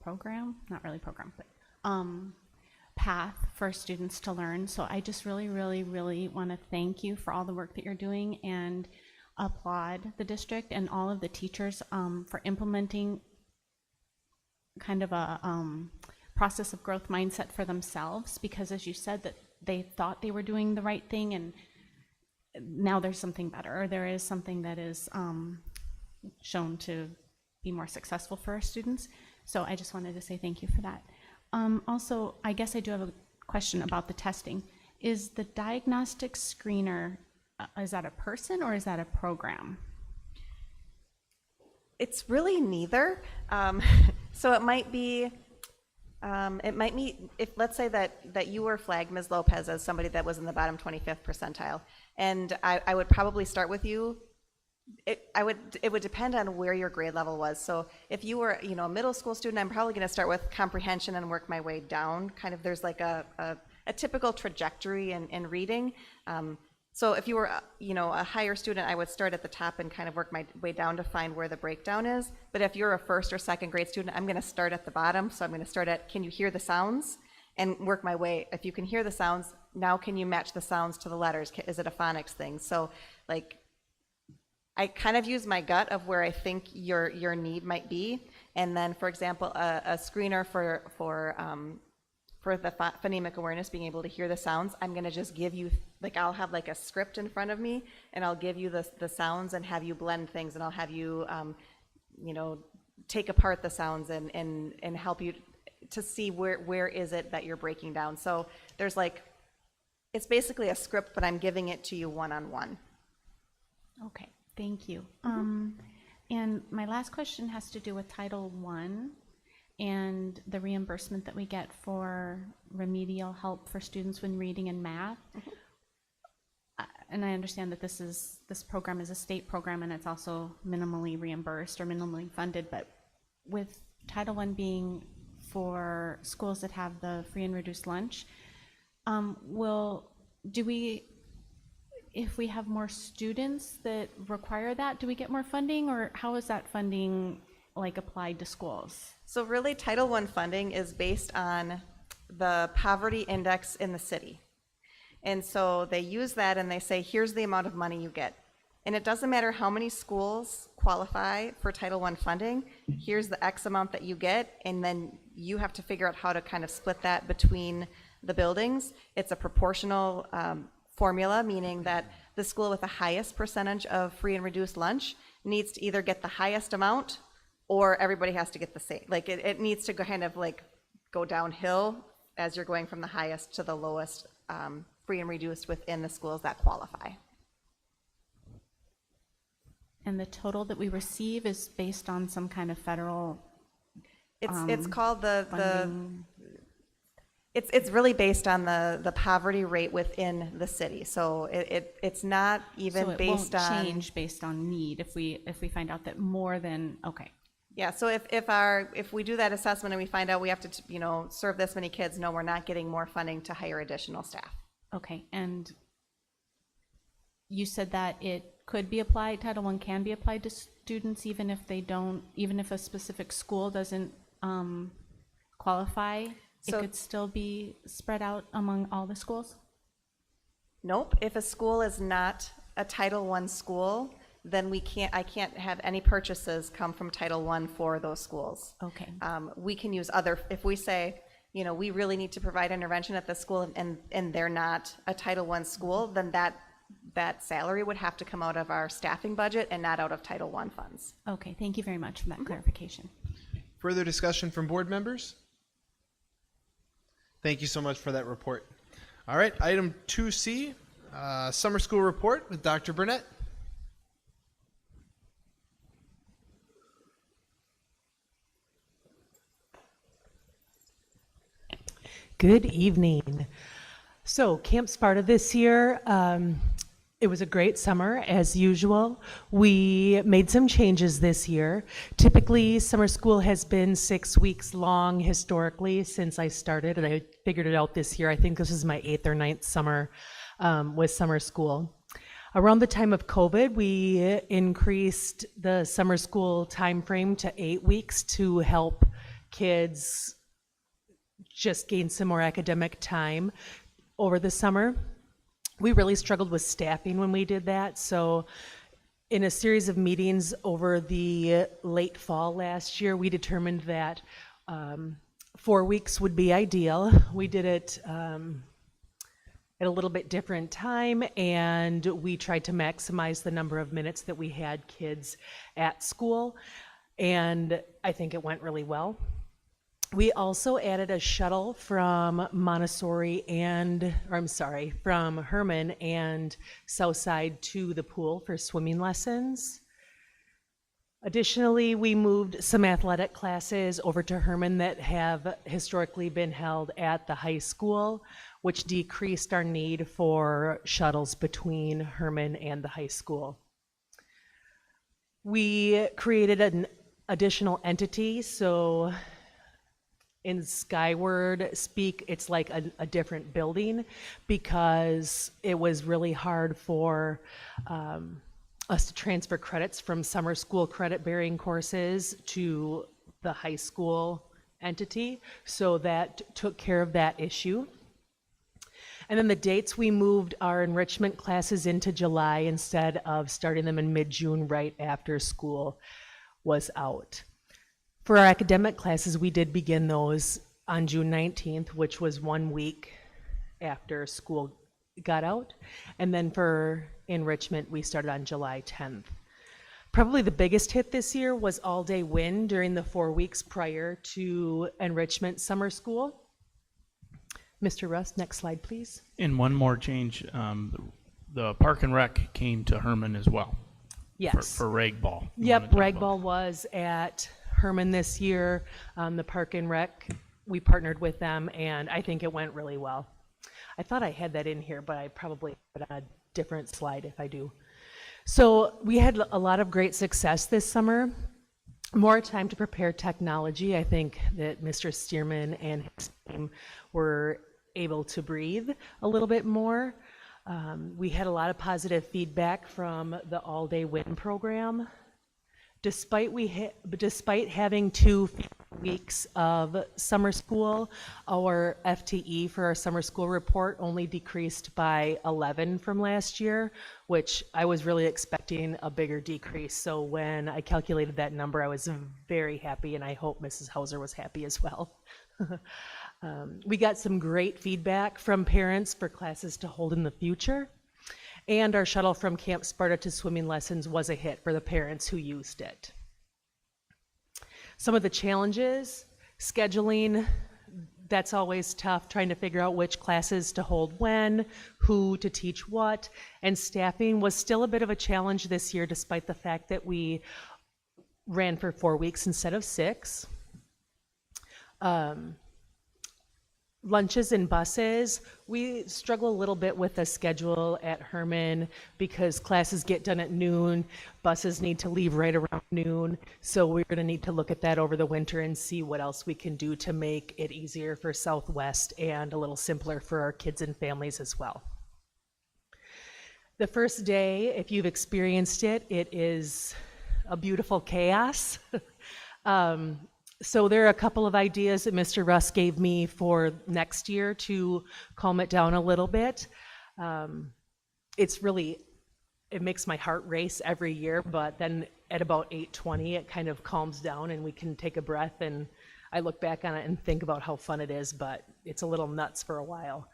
program, not really program, but path for students to learn. So I just really, really, really want to thank you for all the work that you're doing and applaud the district and all of the teachers for implementing kind of a process of growth mindset for themselves, because as you said, that they thought they were doing the right thing and now there's something better, or there is something that is shown to be more successful for our students. So I just wanted to say thank you for that. Also, I guess I do have a question about the testing. Is the diagnostic screener, is that a person or is that a program? It's really neither. So it might be, if let's say that you were flagged, Ms. Lopez, as somebody that was in the bottom 25th percentile, and I would probably start with you. It would depend on where your grade level was. So if you were, a middle school student, I'm probably going to start with comprehension and work my way down. Kind of, there's like a typical trajectory in reading. So if you were, a higher student, I would start at the top and kind of work my way down to find where the breakdown is. But if you're a first or second grade student, I'm going to start at the bottom. So I'm going to start at, can you hear the sounds? And work my way. If you can hear the sounds, now can you match the sounds to the letters? Is it a phonics thing? So like, I kind of use my gut of where I think your need might be. And then, for example, a screener for the phonemic awareness, being able to hear the sounds, I'm going to just give you, like, I'll have like a script in front of me and I'll give you the sounds and have you blend things, and I'll have you, take apart the sounds and help you to see where is it that you're breaking down. So there's like, it's basically a script, but I'm giving it to you one-on-one. Okay, thank you. And my last question has to do with Title I and the reimbursement that we get for remedial help for students when reading and math. And I understand that this program is a state program and it's also minimally reimbursed or minimally funded, but with Title I being for schools that have the free and reduced lunch, if we have more students that require that, do we get more funding, or how is that funding like applied to schools? So really, Title I funding is based on the poverty index in the city. And so they use that and they say, here's the amount of money you get. And it doesn't matter how many schools qualify for Title I funding, here's the X amount that you get, and then you have to figure out how to kind of split that between the buildings. It's a proportional formula, meaning that the school with the highest percentage of free and reduced lunch needs to either get the highest amount or everybody has to get the same. Like it needs to kind of like go downhill as you're going from the highest to the lowest free and reduced within the schools that qualify. And the total that we receive is based on some kind of federal it's called funding. It's really based on the poverty rate within the city. So it's not even so it based won't on change based on need if we find out that more than Yeah, so if we do that assessment and we find out we have to serve this many kids, no, we're not getting more funding to hire additional staff. Okay, and you said that it could be applied, Title I can be applied to students even if a specific school doesn't qualify, So- it could still be spread out among all the schools? Nope, if a school is not a Title I school, then I can't have any purchases come from Title I for those schools. Okay. We can use if we say, you know, we really need to provide intervention at this school and they're not a Title I school, then that salary would have to come out of our staffing budget and not out of Title I funds. Okay, thank you very much for that clarification. Further discussion from board members? Thank you so much for that report. All right, item 2C, summer school report with Dr. Burnett. Good evening. So Camp Sparta this year, it was a great summer as usual. We made some changes this year. Typically, summer school has been 6 weeks long historically since I started, and I figured it out this year. I think this is my 8th or 9th summer with summer school. Around the time of COVID, we increased the summer school time frame to 8 weeks to help kids just gain some more academic time over the summer. We really struggled with staffing when we did that, so in a series of meetings over the late fall last year, we determined that 4 weeks would be ideal. We did it at a little bit different time, and we tried to maximize the number of minutes that we had kids at school, and I think it went really well. We also added a shuttle from from Herman and Southside to the pool for swimming lessons. Additionally, we moved some athletic classes over to Herman that have historically been held at the high school, which decreased our need for shuttles between Herman and the high school. We created an additional entity, so in Skyward speak, it's like a different building, because it was really hard for us to transfer credits from summer school credit-bearing courses to the high school entity, so that took care of that issue. And then the dates, we moved our enrichment classes into July instead of starting them in mid-June right after school was out. For our academic classes, we did begin those on June 19th, which was 1 week after school got out. And then for enrichment, we started on July 10th. Probably the biggest hit this year was all-day WIN during the 4 weeks prior to enrichment summer school. Mr. Rust, next slide, please. And one more change, the Park and Rec came to Herman as well. Yes. For rag ball. Yep, rag ball was at Herman this year. The Park and Rec, we partnered with them, and I think it went really well. I thought I had that in here, but I probably put on a different slide if I do. So we had a lot of great success this summer. More time to prepare technology. I think that Mr. Stearman and his team were able to breathe a little bit more. We had a lot of positive feedback from the all-day WIN program. Despite having 2 weeks of summer school, our FTE for our summer school report only decreased by 11 from last year, which I was really expecting a bigger decrease. So when I calculated that number, I was very happy, and I hope Mrs. Hauser was happy as well. We got some great feedback from parents for classes to hold in the future. And our shuttle from Camp Sparta to swimming lessons was a hit for the parents who used it. Some of the challenges, scheduling, that's always tough, trying to figure out which classes to hold when, who to teach what, and staffing was still a bit of a challenge this year, despite the fact that we ran for 4 weeks instead of 6. Lunches and buses, we struggle a little bit with the schedule at Herman because classes get done at noon, buses need to leave right around noon, so we're going to need to look at that over the winter and see what else we can do to make it easier for Southwest and a little simpler for our kids and families as well. The first day, if you've experienced it, it is a beautiful chaos. So there are a couple of ideas that Mr. Russ gave me for next year to calm it down a little bit. It's really it makes my heart race every year, but then at about 8:20, it kind of calms down and we can take a breath, and I look back on it and think about how fun it is, but it's a little nuts for a while.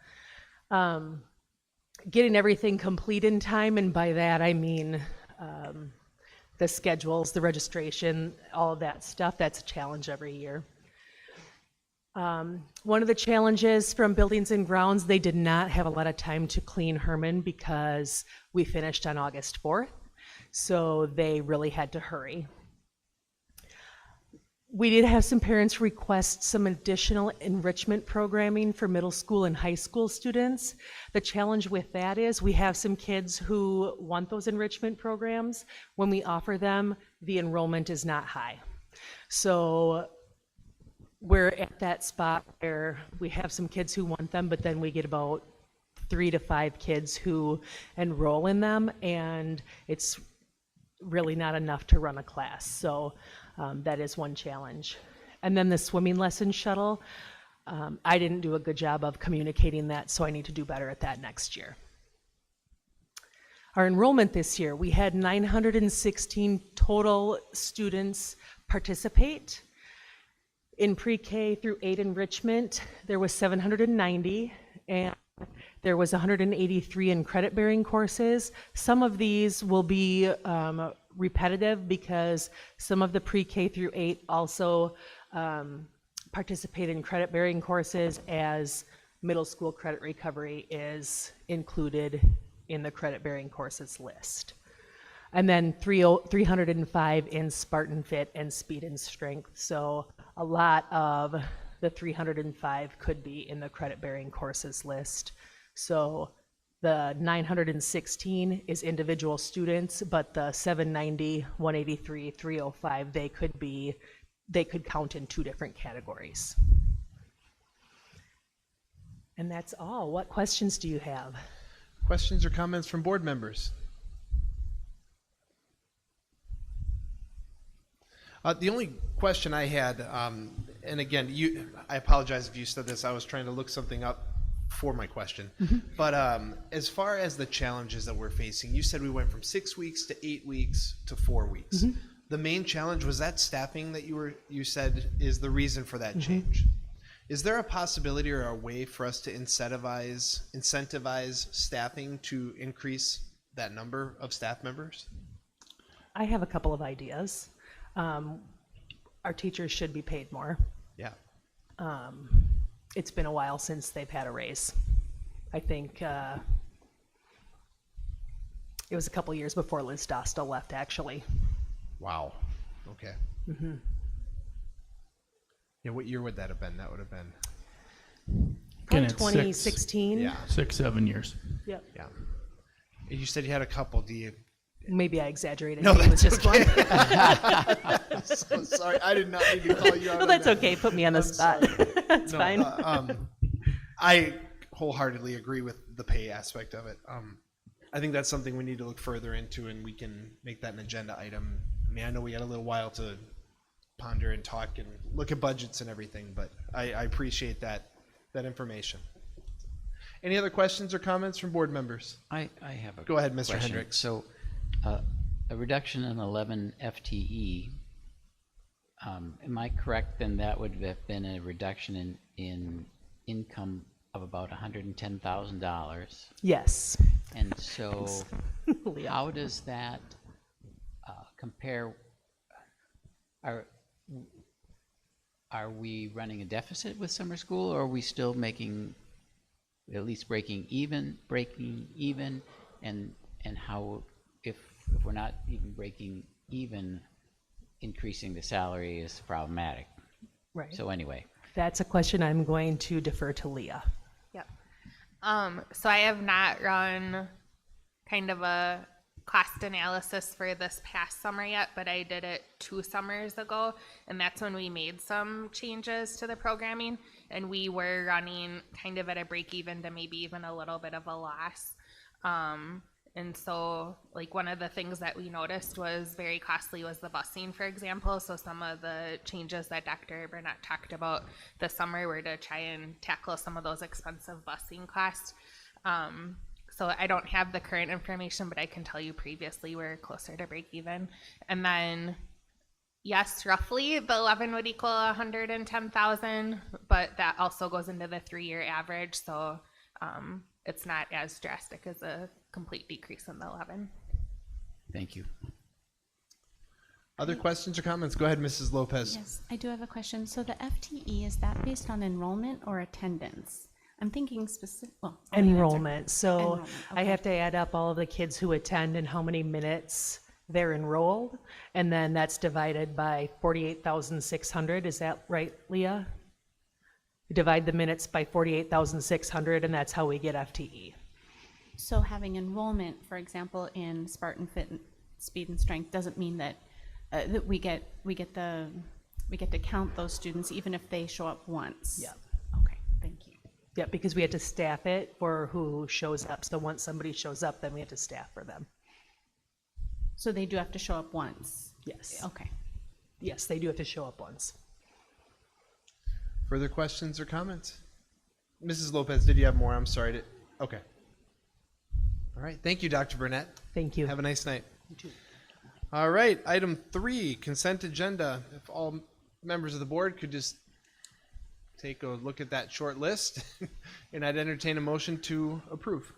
Getting everything complete in time, and by that I mean the schedules, the registration, all of that stuff, that's a challenge every year. One of the challenges from Buildings and Grounds, they did not have a lot of time to clean Herman because we finished on August 4th, so they really had to hurry. We did have some parents request some additional enrichment programming for middle school and high school students. The challenge with that is we have some kids who want those enrichment programs. When we offer them, the enrollment is not high. So we're at that spot where we have some kids who want them, but then we get about 3 to 5 kids who enroll in them, and it's really not enough to run a class. So that is one challenge. And then the swimming lesson shuttle, I didn't do a good job of communicating that, so I need to do better at that next year. Our enrollment this year, we had 916 total students participate. In pre-K through 8 enrichment, there was 790, and there was 183 in credit-bearing courses. Some of these will be repetitive because some of the pre-K through 8 also participate in credit-bearing courses, as middle school credit recovery is included in the credit-bearing courses list. And then 305 in Spartan Fit and Speed and Strength. So a lot of the 305 could be in the credit-bearing courses list. So the 916 is individual students, but the 790, 183, 305, they could count in 2 different categories. And that's all. What questions do you have? Questions or comments from board members? The only question I had, and again, I apologize if you said this, I was trying to look something up for my question. But as far as the challenges that we're facing, you said we went from 6 weeks to 8 weeks to 4 weeks. The main challenge was that staffing that you said is the reason for that change. Is there a possibility or a way for us to incentivize staffing to increase that number of staff members? I have a couple of ideas. Our teachers should be paid more. Yeah. It's been a while since they've had a raise. I think it was a couple years before Liz Dostal left, actually. Wow. Okay. Yeah, what year would that have been? That would have been Probably 2016. Yeah. 6-7 years. Yep. Yeah. You said you had a couple. Do you? Maybe I exaggerated. No, Maybe it was that's just okay. one. So sorry, I did not need to call you out. Well, on that's that. okay. Put me on the spot. That's fine. I wholeheartedly agree with the pay aspect of it. I think that's something we need to look further into, and we can make that an agenda item. I mean, I know we got a little while to ponder and talk and look at budgets and everything, but I appreciate that information. Any other questions or comments from board members? I have a Go ahead, Mr. question. Hendricks. So a reduction in 11 FTE, am I correct then that would have been a reduction in income of about $110,000? Yes. And so how does that compare? Are we running a deficit with summer school, or are we still making, at least breaking even, and how, if we're not even breaking even, increasing the salary is problematic? Right. So anyway. That's a question I'm going to defer to Leah. Yep. So I have not run kind of a cost analysis for this past summer yet, but I did it 2 summers ago, and that's when we made some changes to the programming, and we were running kind of at a break even to maybe even a little bit of a loss. And so like one of the things that we noticed was very costly was the busing, for example. So some of the changes that Dr. Burnett talked about this summer were to try and tackle some of those expensive busing costs. So I don't have the current information, but I can tell you previously we're closer to break even. And then, yes, roughly the 11 would equal 110,000, but that also goes into the 3-year average. So it's not as drastic as a complete decrease in the 11. Thank you. Other questions or comments? Go ahead, Mrs. Lopez. Yes, I do have a question. So the FTE, is that based on enrollment or attendance? I'm thinking specific, well, I'll let you answer. Enrollment. So Enrollment, I okay. have to add up all of the kids who attend and how many minutes they're enrolled. And then that's divided by 48,600. Is that right, Leah? We divide the minutes by 48,600 and that's how we get FTE. So having enrollment, for example, in Spartan Fit, Speed and Strength doesn't mean that that we get to count those students even if they show up once. Yeah. Okay, thank you. Yeah, because we had to staff it for who shows up. So once somebody shows up, then we have to staff for them. So they do have to show up once? Yes. Okay. Yes, they do have to show up once. Further questions or comments? Mrs. Lopez, did you have more? I'm sorry. Okay. All right. Thank you, Dr. Burnett. Thank you. Have a nice night. You too. All right. Item 3, consent agenda. If all members of the board could just take a look at that short list, and I'd entertain a motion to approve.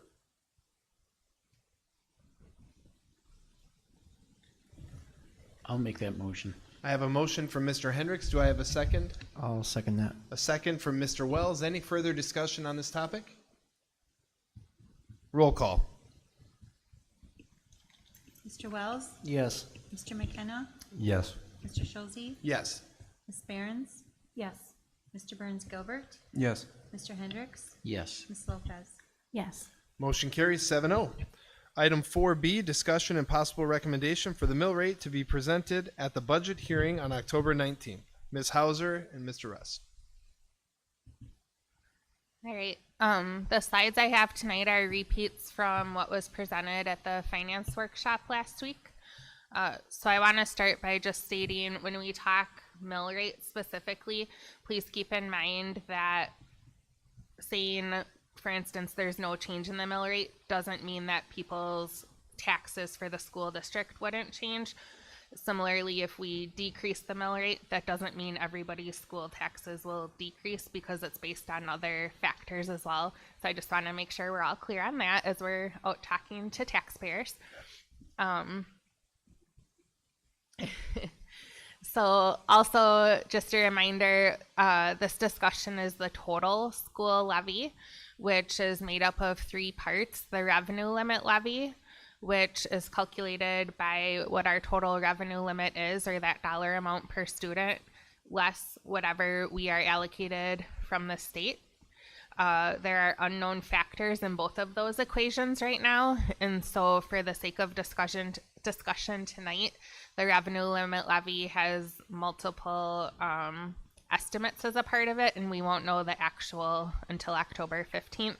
I'll make that motion. I have a motion from Mr. Hendricks. Do I have a second? I'll second that. A second from Mr. Wells. Any further discussion on this topic? Roll call. Mr. Wells? Yes. Mr. McKenna? Yes. Mr. Schulze? Yes. Ms. Behrens? Yes. Mr. Burns-Gilbert? Yes. Mr. Hendricks? Yes. Ms. Lopez? Yes. Motion carries 7-0. Item 4B, discussion and possible recommendation for the mill rate to be presented at the budget hearing on October 19th. Ms. Hauser and Mr. Russ. All right. The slides I have tonight are repeats from what was presented at the finance workshop last week. So I want to start by just stating when we talk mill rate specifically, please keep in mind that saying, for instance, there's no change in the mill rate doesn't mean that people's taxes for the school district wouldn't change. Similarly, if we decrease the mill rate, that doesn't mean everybody's school taxes will decrease because it's based on other factors as well. So I just want to make sure we're all clear on that as we're out talking to taxpayers. So also just a reminder, this discussion is the total school levy, which is made up of 3 parts: the revenue limit levy, which is calculated by what our total revenue limit is, or that dollar amount per student, less whatever we are allocated from the state. There are unknown factors in both of those equations right now, and so for the sake of discussion tonight, the revenue limit levy has multiple estimates as a part of it, and we won't know the actual until October 15th.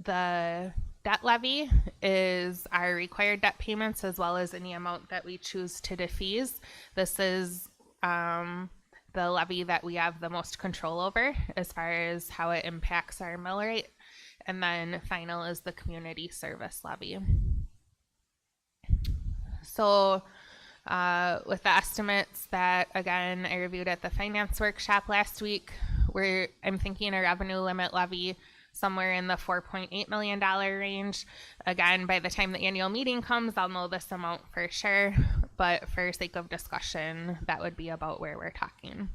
The debt levy is our required debt payments as well as any amount that we choose to defease. This is the levy that we have the most control over as far as how it impacts our mill rate. And then final is the community service levy. So with the estimates that, again, I reviewed at the finance workshop last week, I'm thinking a revenue limit levy somewhere in the $4.8 million range. Again, by the time the annual meeting comes, I'll know this amount for sure, but for sake of discussion, that would be about where we're talking.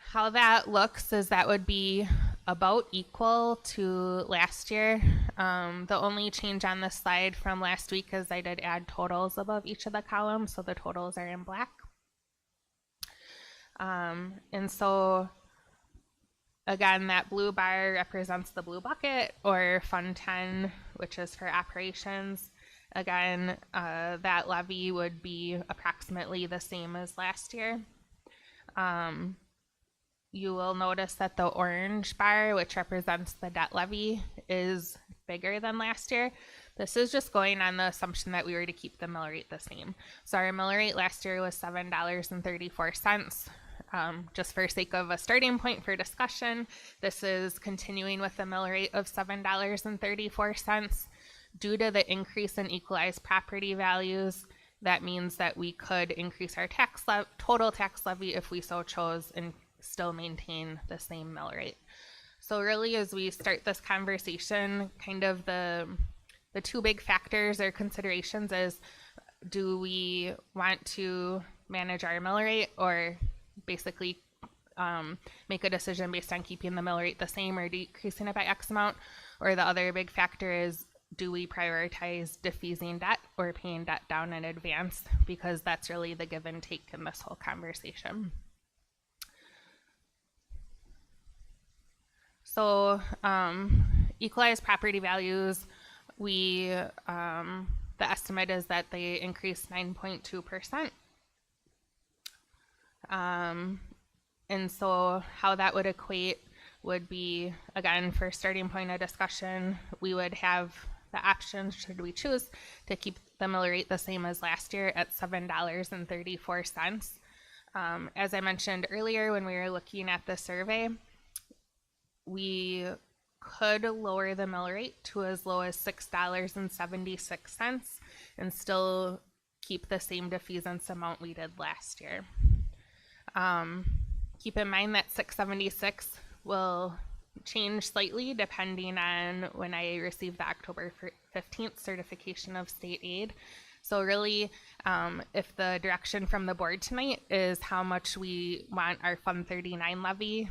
How that looks is that would be about equal to last year. The only change on this slide from last week is I did add totals above each of the columns, so the totals are in black. And so again, that blue bar represents the blue bucket, or Fund 10, which is for operations. Again, that levy would be approximately the same as last year. You will notice that the orange bar, which represents the debt levy, is bigger than last year. This is just going on the assumption that we were to keep the mill rate the same. So our mill rate last year was $7.34. just for sake of a starting point for discussion, this is continuing with the mill rate of $7.34. Due to the increase in equalized property values, that means that we could increase our total tax levy if we so chose and still maintain the same mill rate. So really, as we start this conversation, kind of the two big factors or considerations is, do we want to manage our mill rate, or basically make a decision based on keeping the mill rate the same or decreasing it by X amount? Or the other big factor is, do we prioritize defeasing debt or paying debt down in advance? Because that's really the give and take in this whole conversation. So equalized property values, the estimate is that they increased 9.2%. And so how that would equate would be, again, for starting point of discussion, we would have the option, should we choose, to keep the mill rate the same as last year at $7.34. As I mentioned earlier, when we were looking at the survey, we could lower the mill rate to as low as $6.76 and still keep the same defeasance amount we did last year. Keep in mind that $6.76 will change slightly depending on when I receive the October 15th certification of state aid. So really, if the direction from the board tonight is how much we want our Fund 39 levy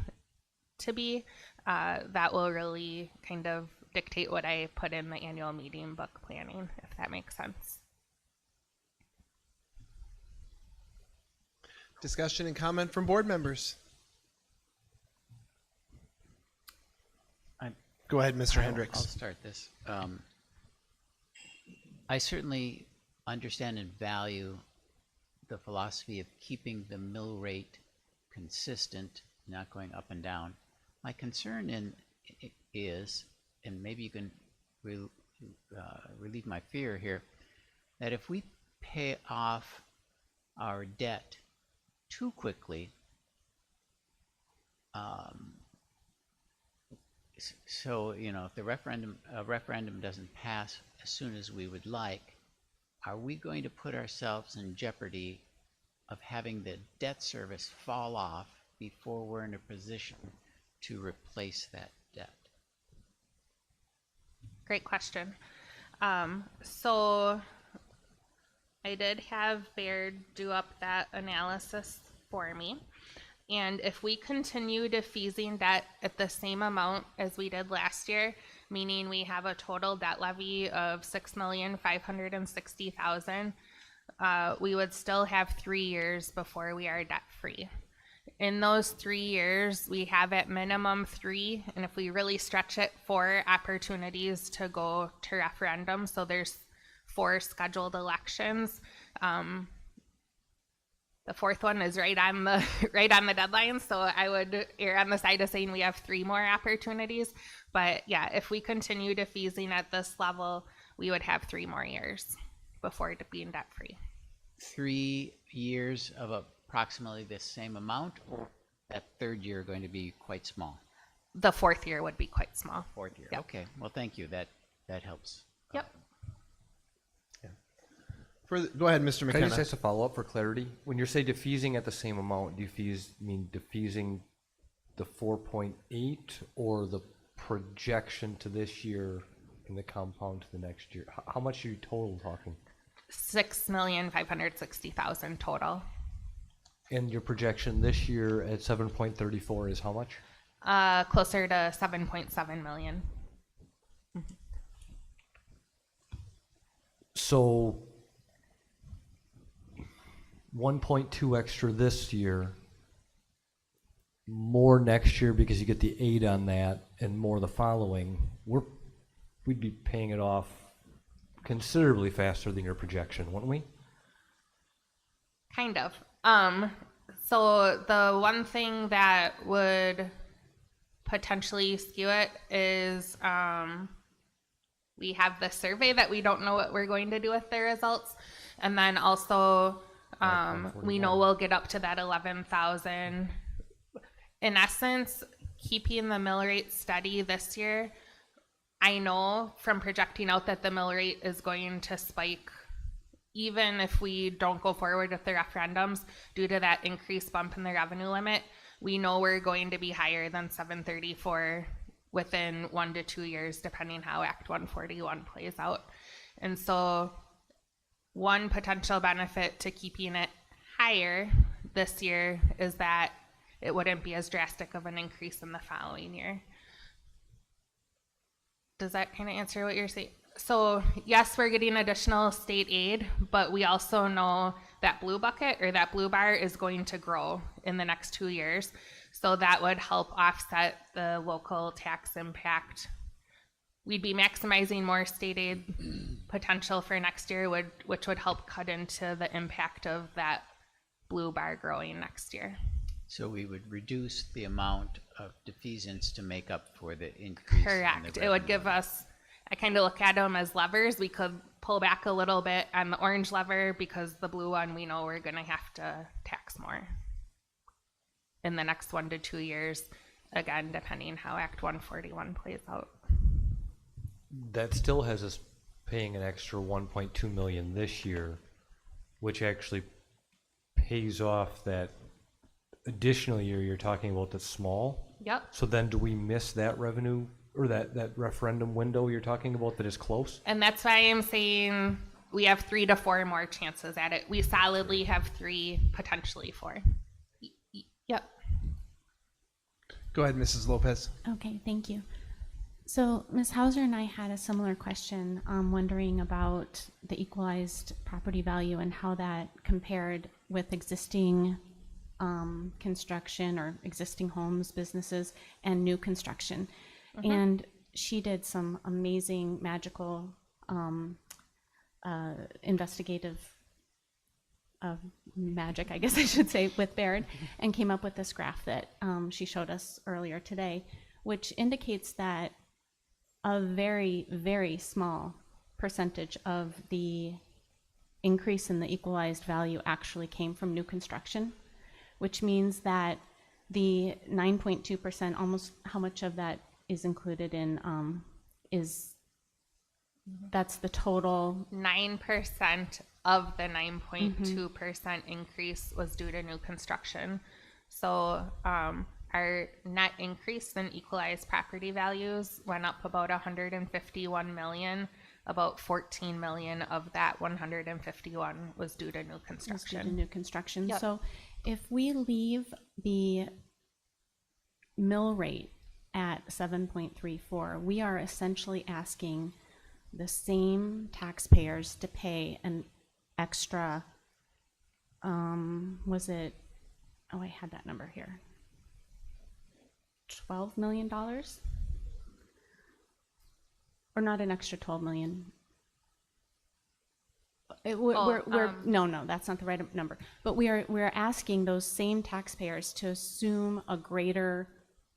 to be, that will really kind of dictate what I put in the annual meeting book planning, if that makes sense. Discussion and comment from board members. Go ahead, Mr. Hendricks. I'll start this. I certainly understand and value the philosophy of keeping the mill rate consistent, not going up and down. My concern is, and maybe you can relieve my fear here, that if we pay off our debt too quickly, so if the referendum doesn't pass as soon as we would like, are we going to put ourselves in jeopardy of having the debt service fall off before we're in a position to replace that debt? Great question. So I did have Baird do up that analysis for me. And if we continue defeasing debt at the same amount as we did last year, meaning we have a total debt levy of $6,560,000, we would still have 3 years before we are debt free. In those 3 years, we have at minimum 3, and if we really stretch it, 4 opportunities to go to referendum. So there's 4 scheduled elections. The 4th one is right on the deadline, so I would err on the side of saying we have 3 more opportunities. But yeah, if we continue defeasing at this level, we would have 3 more years before being debt free. 3 years of approximately the same amount, or that 3rd year going to be quite small? The 4th year would be quite small. 4th year. Yep. Okay. Well, thank you. That helps. Yep. Go ahead, Mr. McKenna. Can I just ask a follow-up for clarity? When you say defeasing at the same amount, do you mean defeasing the 4.8 or the projection to this year and the compound to the next year? How much are you total talking? $6,560,000 total. And your projection this year at 7.34 is how much? Closer to 7.7 million. So 1.2 extra this year, more next year because you get the 8 on that, and more the following. We'd be paying it off considerably faster than your projection, wouldn't we? Kind of. So the one thing that would potentially skew it is we have the survey that we don't know what we're going to do with the results. And then also We know we'll get up to that 11,000. In essence, keeping the mill rate steady this year, I know from projecting out that the mill rate is going to spike even if we don't go forward with the referendums due to that increased bump in the revenue limit. We know we're going to be higher than 734 within 1 to 2 years, depending how Act 141 plays out. And so one potential benefit to keeping it higher this year is that it wouldn't be as drastic of an increase in the following year. Does that kind of answer what you're saying? So yes, we're getting additional state aid, but we also know that blue bucket or that blue bar is going to grow in the next 2 years. So that would help offset the local tax impact. We'd be maximizing more state aid potential for next year, which would help cut into the impact of that blue bar growing next year. So we would reduce the amount of defeasance to make up for the increase. Correct. It would give us, I kind of look at them as levers. We could pull back a little bit on the orange lever because the blue one, we know we're going to have to tax more in the next 1 to 2 years, again, depending how Act 141 plays out. That still has us paying an extra 1.2 million this year, which actually pays off that additional year you're talking about that's small. Yep. So then do we miss that revenue or that referendum window you're talking about that is close? And that's why I'm saying we have 3 to 4 more chances at it. We solidly have 3, potentially 4. Yep. Go ahead, Mrs. Lopez. Okay, thank you. So Ms. Hauser and I had a similar question, wondering about the equalized property value and how that compared with existing construction or existing homes, businesses, and new construction. And she did some amazing, magical, investigative magic, I guess I should say, with Baird, and came up with this graph that she showed us earlier today, which indicates that a very, very small percentage of the increase in the equalized value actually came from new construction, which means that the 9.2%, almost how much of that is included in, that's the total. 9% of the 9.2% increase was due to new construction. So our net increase in equalized property values went up about 151 million. About 14 million of that 151 was due to new construction. Was due to new construction. Yep. So if we leave the mill rate at 7.34, we are essentially asking the same taxpayers to pay an extra, was it, oh, I had that number here, $12 million? Or not an extra 12 million. No, that's not the right number. But we're asking those same taxpayers to assume a greater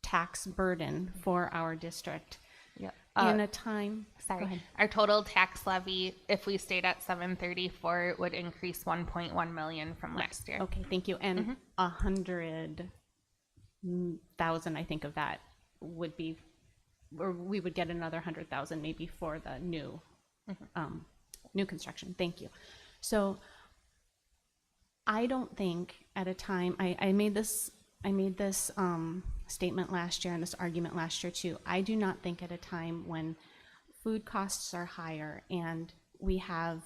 tax burden for our district. Yep. In a time. Sorry. Go ahead. Our total tax levy, if we stayed at 734, would increase 1.1 million from last year. Okay, thank you. And 100,000, I think, of that would be, or we would get another 100,000 maybe for the new new construction. Thank you. So I don't think at a time, I made this statement last year and this argument last year too. I do not think at a time when food costs are higher and we have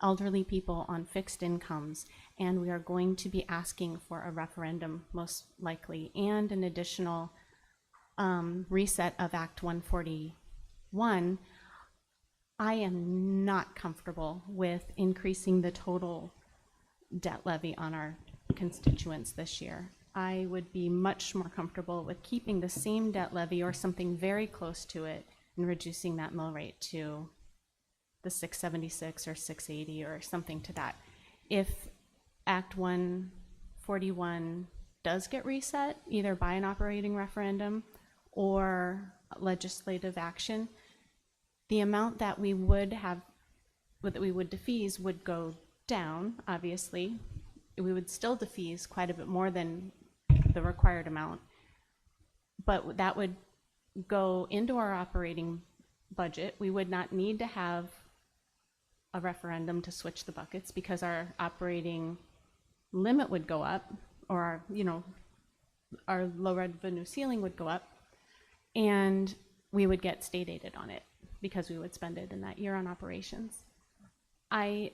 elderly people on fixed incomes and we are going to be asking for a referendum most likely and an additional reset of Act 141, I am not comfortable with increasing the total debt levy on our constituents this year. I would be much more comfortable with keeping the same debt levy or something very close to it and reducing that mill rate to the 676 or 680 or something to that. If Act 141 does get reset, either by an operating referendum or legislative action, the amount that we would have, that we would defease would go down, obviously, we would still defease quite a bit more than the required amount, but that would go into our operating budget. We would not need to have a referendum to switch the buckets because our operating limit would go up, or our, our low revenue ceiling would go up, and we would get state aided on it because we would spend it in that year on operations. I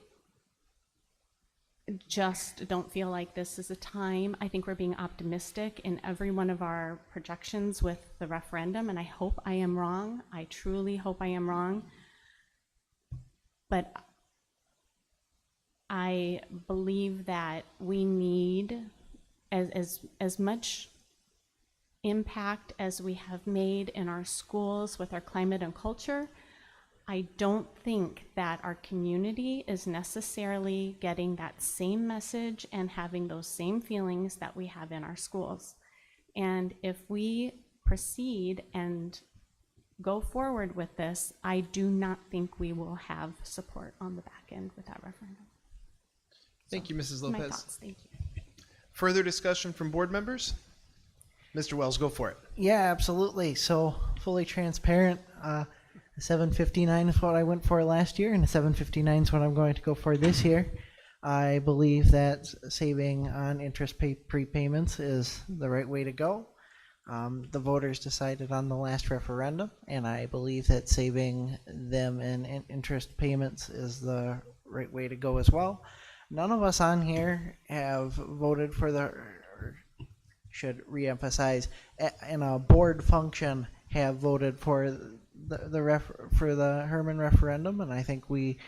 just don't feel like this is a time. I think we're being optimistic in every one of our projections with the referendum, and I hope I am wrong. I truly hope I am wrong. But I believe that we need as much impact as we have made in our schools with our climate and culture. I don't think that our community is necessarily getting that same message and having those same feelings that we have in our schools. And if we proceed and go forward with this, I do not think we will have support on the back end with that referendum. Thank you, Mrs. My Lopez. thoughts, thank you. Further discussion from board members? Mr. Wells, go for it. Yeah, absolutely. So fully transparent. 759 is what I went for last year, and 759 is what I'm going to go for this year. I believe that saving on interest prepayments is the right way to go. The voters decided on the last referendum, and I believe that saving them in interest payments is the right way to go as well. None of us on here have voted for should reemphasize, in a board function, have voted for the Herman referendum, and I think we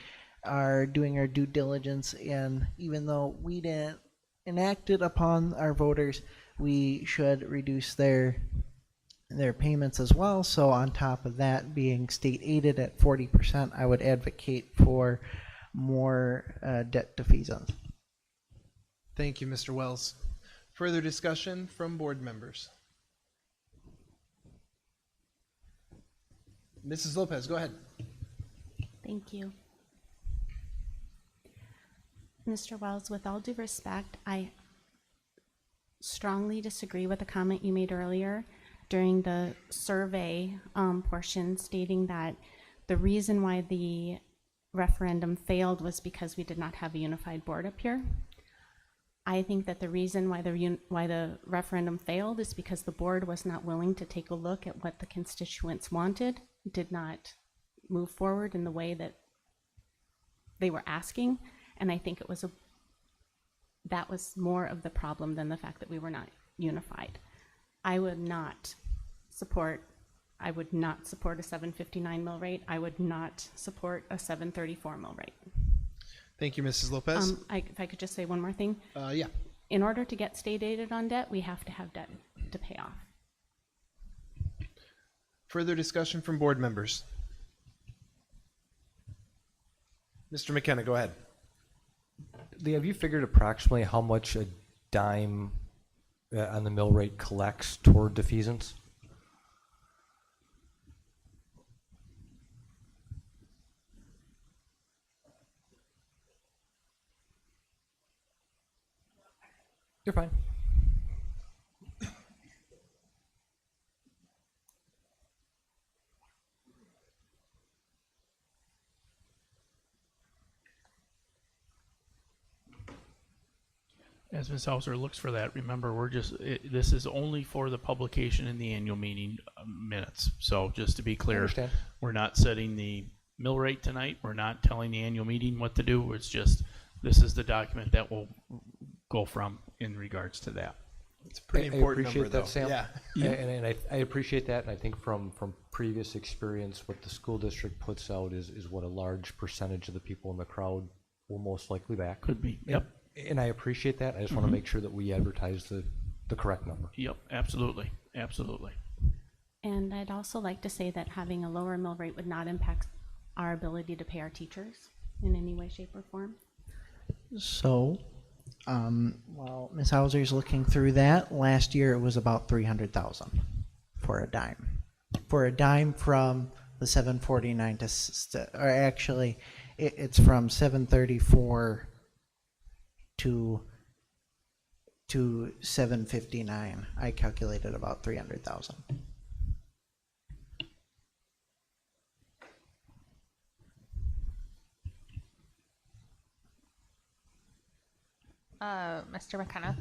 are doing our due diligence. And even though we didn't enact it upon our voters, we should reduce their payments as well. So on top of that, being state aided at 40%, I would advocate for more debt defeasance. Thank you, Mr. Wells. Further discussion from board members? Mrs. Lopez, go ahead. Thank you. Mr. Wells, with all due respect, I strongly disagree with the comment you made earlier during the survey portion, stating that the reason why the referendum failed was because we did not have a unified board up here. I think that the reason why the referendum failed is because the board was not willing to take a look at what the constituents wanted, did not move forward in the way that they were asking, and I think that was more of the problem than the fact that we were not unified. I would not support a 759 mill rate. I would not support a 734 mill rate. Thank you, Mrs. Lopez. If I could just say one more thing. Yeah. In order to get state aided on debt, we have to have debt to pay off. Further discussion from board members? Mr. McKenna, go ahead. Lee, have you figured approximately how much a dime on the mill rate collects toward defeasance? You're fine. As Ms. Hauser looks for that, remember, this is only for the publication in the annual meeting minutes. So just to be clear, we're not setting the mill rate tonight. We're not telling the annual meeting what to do. It's just, this is the document that will go from in regards to that. It's a pretty important I appreciate number, that, though. Sam. Yeah. And I appreciate that, and I think from previous experience, what the school district puts out is what a large percentage of the people in the crowd will most likely back. Could be, yep. And I appreciate that. I just want to make sure that we advertise the correct number. Yep, absolutely, absolutely. And I'd also like to say that having a lower mill rate would not impact our ability to pay our teachers in any way, shape, or form. So, while Ms. Hauser's looking through that, last year it was about 300,000 for a dime. For a dime from the 749 to, or actually, it's from 734 to 759. I calculated about 300,000. Mr. McKenna,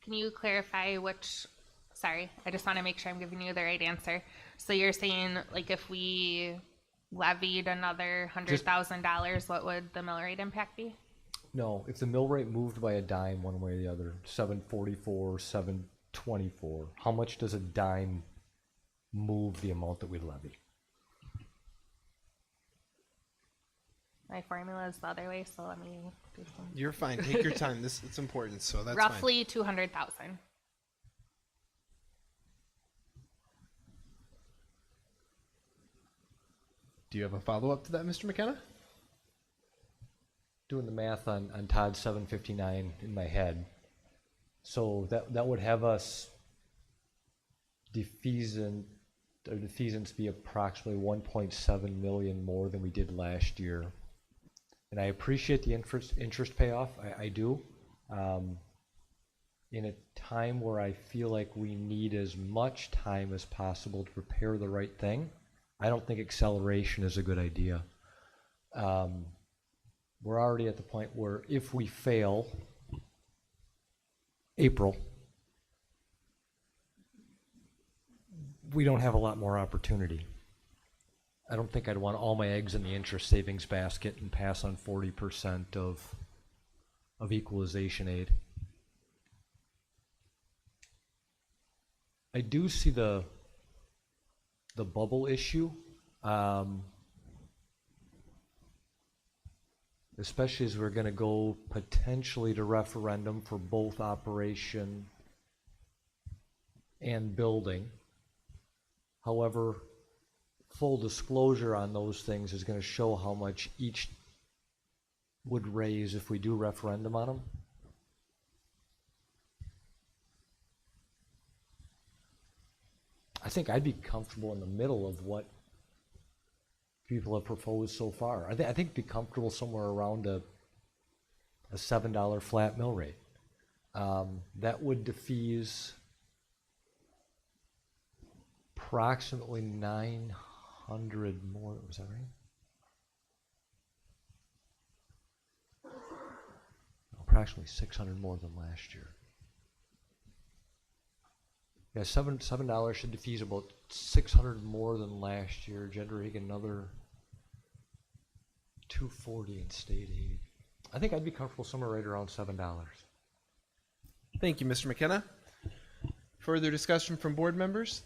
can you clarify which, sorry, I just want to make sure I'm giving you the right answer. So you're saying, like, if we levied another $100,000, what would the mill rate impact be? No, if the mill rate moved by a dime one way or the other, 744, 724, how much does a dime move the amount that we levy? My formula is the other way, so let me do some. You're fine. Take your time. It's important, so that's roughly 200,000. Do you have a follow-up to that, Mr. McKenna? Doing the math on Todd's 759 in my head. So that would have us defeasance be approximately 1.7 million more than we did last year. And I appreciate the interest payoff. I do. In a time where I feel like we need as much time as possible to prepare the right thing, I don't think acceleration is a good idea. We're already at the point where if we fail April, we don't have a lot more opportunity. I don't think I'd want all my eggs in the interest savings basket and pass on 40% of equalization aid. I do see the bubble issue, especially as we're going to go potentially to referendum for both operation and building. However, full disclosure on those things is going to show how much each would raise if we do referendum on them. I think I'd be comfortable in the middle of what people have proposed so far. I think I'd be comfortable somewhere around a $7 flat mill rate. That would defease approximately 900 more. Was that right? Approximately 600 more than last year. Yeah, $7 should defease about 600 more than last year, generating another 240 in state aid. I think I'd be comfortable somewhere right around $7. Thank you, Mr. McKenna. Further discussion from board members?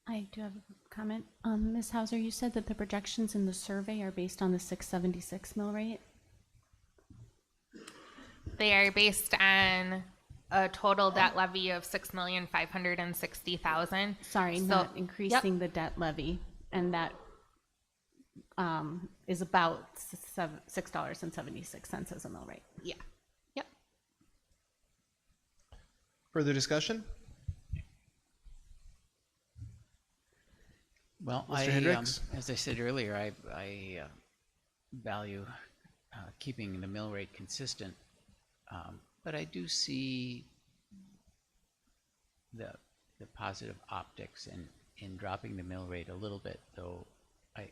I do have a comment. Ms. Hauser, you said that the projections in the survey are based on the 676 mill rate? They are based on a total debt levy of $6,560,000. Sorry, not increasing the debt levy, and that is about $6.76 as a mill rate. Yeah. Yep. Further discussion? Well, Mr. Hendricks? As I said earlier, I value keeping the mill rate consistent, but I do see the positive optics in dropping the mill rate a little bit, though I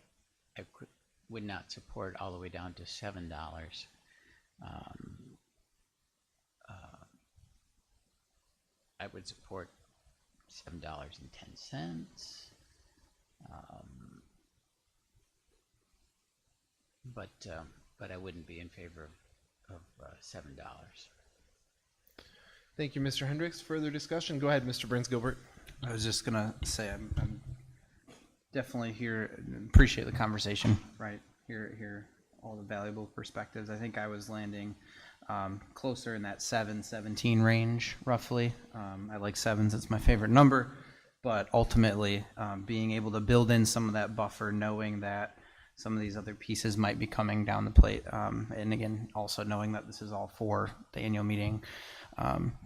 would not support all the way down to $7. I would support $7.10. But I wouldn't be in favor of $7. Thank you, Mr. Hendricks. Further discussion? Go ahead, Mr. Burns-Gilbert. I was just gonna say I'm definitely here. Appreciate the conversation. Right, hear all the valuable perspectives. I think I was landing closer in that 7-17 range, roughly. I like sevens; it's my favorite number. But ultimately, being able to build in some of that buffer, knowing that some of these other pieces might be coming down the plate, and again, also knowing that this is all for the annual meeting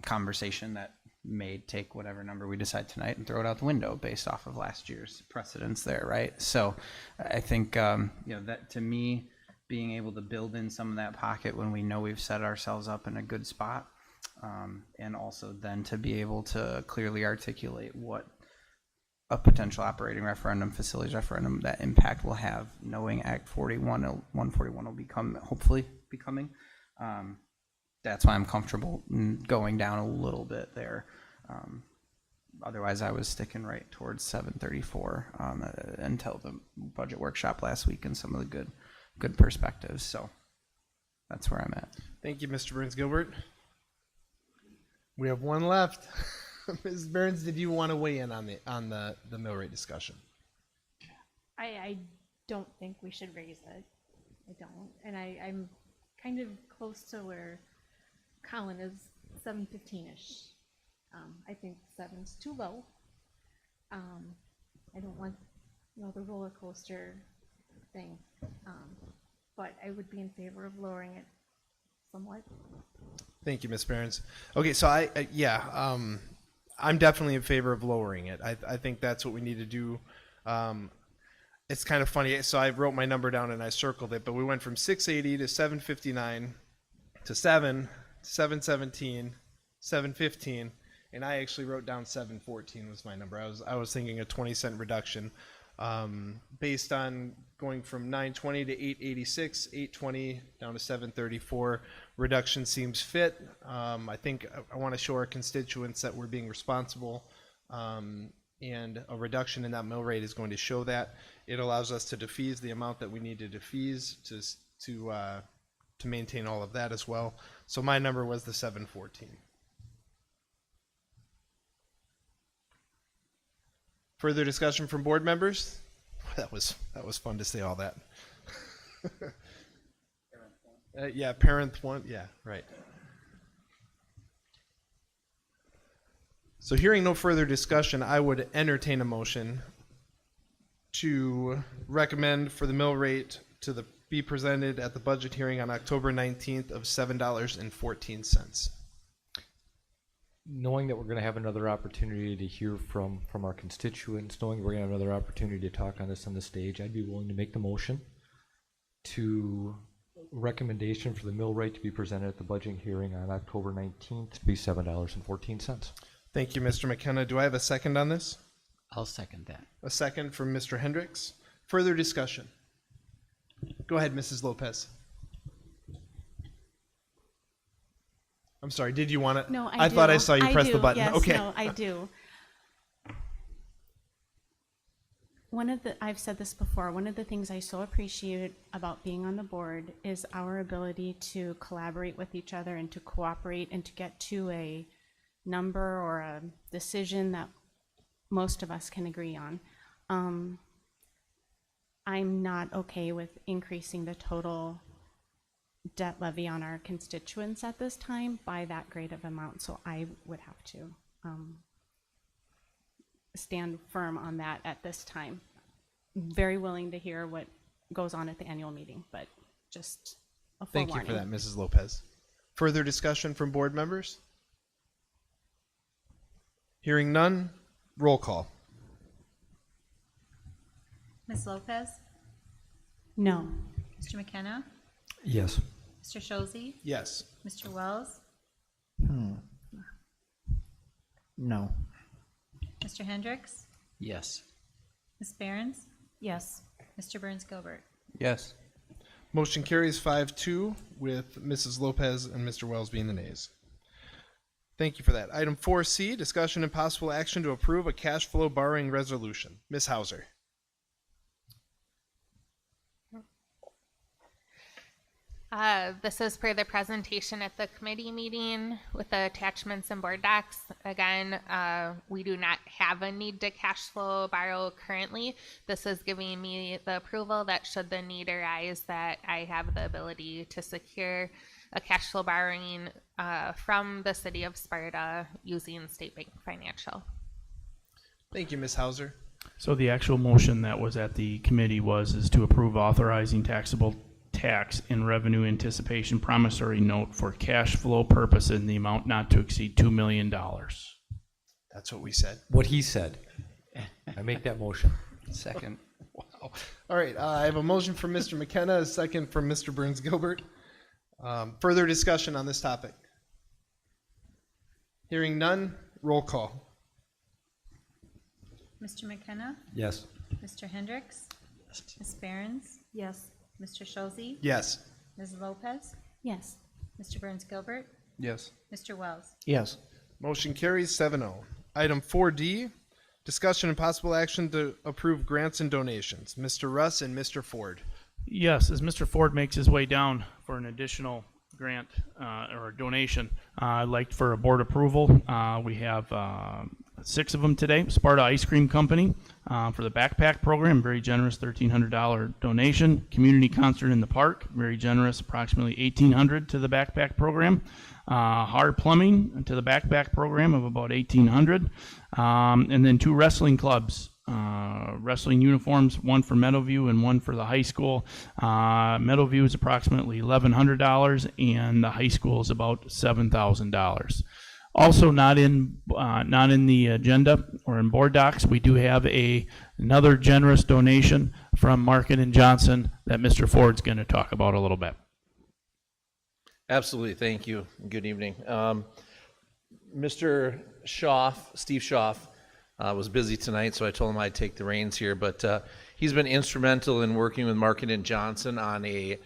conversation that may take whatever number we decide tonight and throw it out the window based off of last year's precedents there, right? So I think, that to me, being able to build in some of that pocket when we know we've set ourselves up in a good spot. And also then to be able to clearly articulate what a potential operating referendum, facilities referendum, that impact will have, knowing Act 141 will hopefully be coming. That's why I'm comfortable going down a little bit there. Otherwise, I was sticking right towards 734 until the budget workshop last week and some of the good perspectives. So that's where I'm at. Thank you, Mr. Burns-Gilbert. We have one left. Ms. Burns, did you want to weigh in on the mill rate discussion? I don't think we should raise it. I don't. And I'm kind of close to where Colin is, 715-ish. I think 7's too low. I don't want, the roller coaster thing. But I would be in favor of lowering it somewhat. Thank you, Ms. Behrens. Okay, so I'm definitely in favor of lowering it. I think that's what we need to do. It's kind of funny. So I wrote my number down and I circled it, but we went from 680 to 759 to 717, 715, and I actually wrote down 714 was my number. I was thinking a 20-cent reduction based on going from 920 to 886, 820 down to 734. Reduction seems fit. I think I want to show our constituents that we're being responsible, and a reduction in that mill rate is going to show that. It allows us to defease the amount that we need to defease to maintain all of that as well. So my number was the 714. Further discussion from board members? That was fun to say all that. Yeah, parent one. Yeah, right. So hearing no further discussion, I would entertain a motion to recommend for the mill rate to be presented at the budget hearing on October 19th of $7.14. Knowing that we're going to have another opportunity to hear from our constituents, knowing we're going to have another opportunity to talk on this on the stage, I'd be willing to make the motion to recommendation for the mill rate to be presented at the budget hearing on October 19th to be $7.14. Thank you, Mr. McKenna. Do I have a second on this? I'll second that. A second from Mr. Hendricks. Further discussion? Go ahead, Mrs. Lopez. I'm sorry, did you want to? No, I thought I saw you press the button. Yes, okay. No, I do. I've said this before, one of the things I so appreciate about being on the board is our ability to collaborate with each other and to cooperate and to get to a number or a decision that most of us can agree on. I'm not okay with increasing the total debt levy on our constituents at this time by that great of amount, so I would have to stand firm on that at this time. Very willing to hear what goes on at the annual meeting, but just a full Thank warning. you for that, Mrs. Lopez. Further discussion from board members? Hearing none, roll call. Ms. Lopez? No. Mr. McKenna? Yes. Mr. Schulze? Yes. Mr. Wells? No. Mr. Hendricks? Yes. Ms. Behrens? Yes. Mr. Burns-Gilbert? Yes. Motion carries 5-2 with Mrs. Lopez and Mr. Wells being the nays. Thank you for that. Item 4C, discussion and possible action to approve a cash flow borrowing resolution. Ms. Hauser. This is per the presentation at the committee meeting with the attachments and board docs. Again, we do not have a need to cash flow borrow currently. This is giving me the approval that should the need arise, that I have the ability to secure a cash flow borrowing from the city of Sparta using State Bank Financial. Thank you, Ms. Hauser. So the actual motion that was at the committee is to approve authorizing taxable tax in revenue anticipation promissory note for cash flow purposes in the amount not to exceed $2 million. That's what we said. What he said. I make that motion. Second. Wow. All right, I have a motion from Mr. McKenna, a second from Mr. Burns Gilbert. Further discussion on this topic? Hearing none, roll call. Mr. McKenna? Yes. Mr. Hendricks? Ms. Behrens? Yes. Mr. Schulze? Yes. Ms. Lopez? Yes. Mr. Burns Gilbert? Yes. Mr. Wells? Yes. Motion carries 7-0. Item 4D, discussion and possible action to approve grants and donations. Mr. Russ and Mr. Ford. Yes, as Mr. Ford makes his way down for an additional grant or a donation, I'd like for a board approval. We have 6 of them today. Sparta Ice Cream Company for the backpack program, very generous $1,300 donation. Community concert in the park, very generous, approximately $1,800 to the backpack program. Hard plumbing to the backpack program of about $1,800, and then 2 wrestling clubs. Wrestling uniforms, one for Meadowview and one for the high school. Meadowview is approximately $1,100 and the high school is about $7,000. Also not in the agenda or in board docs, we do have another generous donation from Market and Johnson that Mr. Ford's going to talk about a little bit. Absolutely, thank you. Good evening. Mr. Schaff, Steve Schaff, was busy tonight, so I told him I'd take the reins here, but he's been instrumental in working with Market and Johnson on a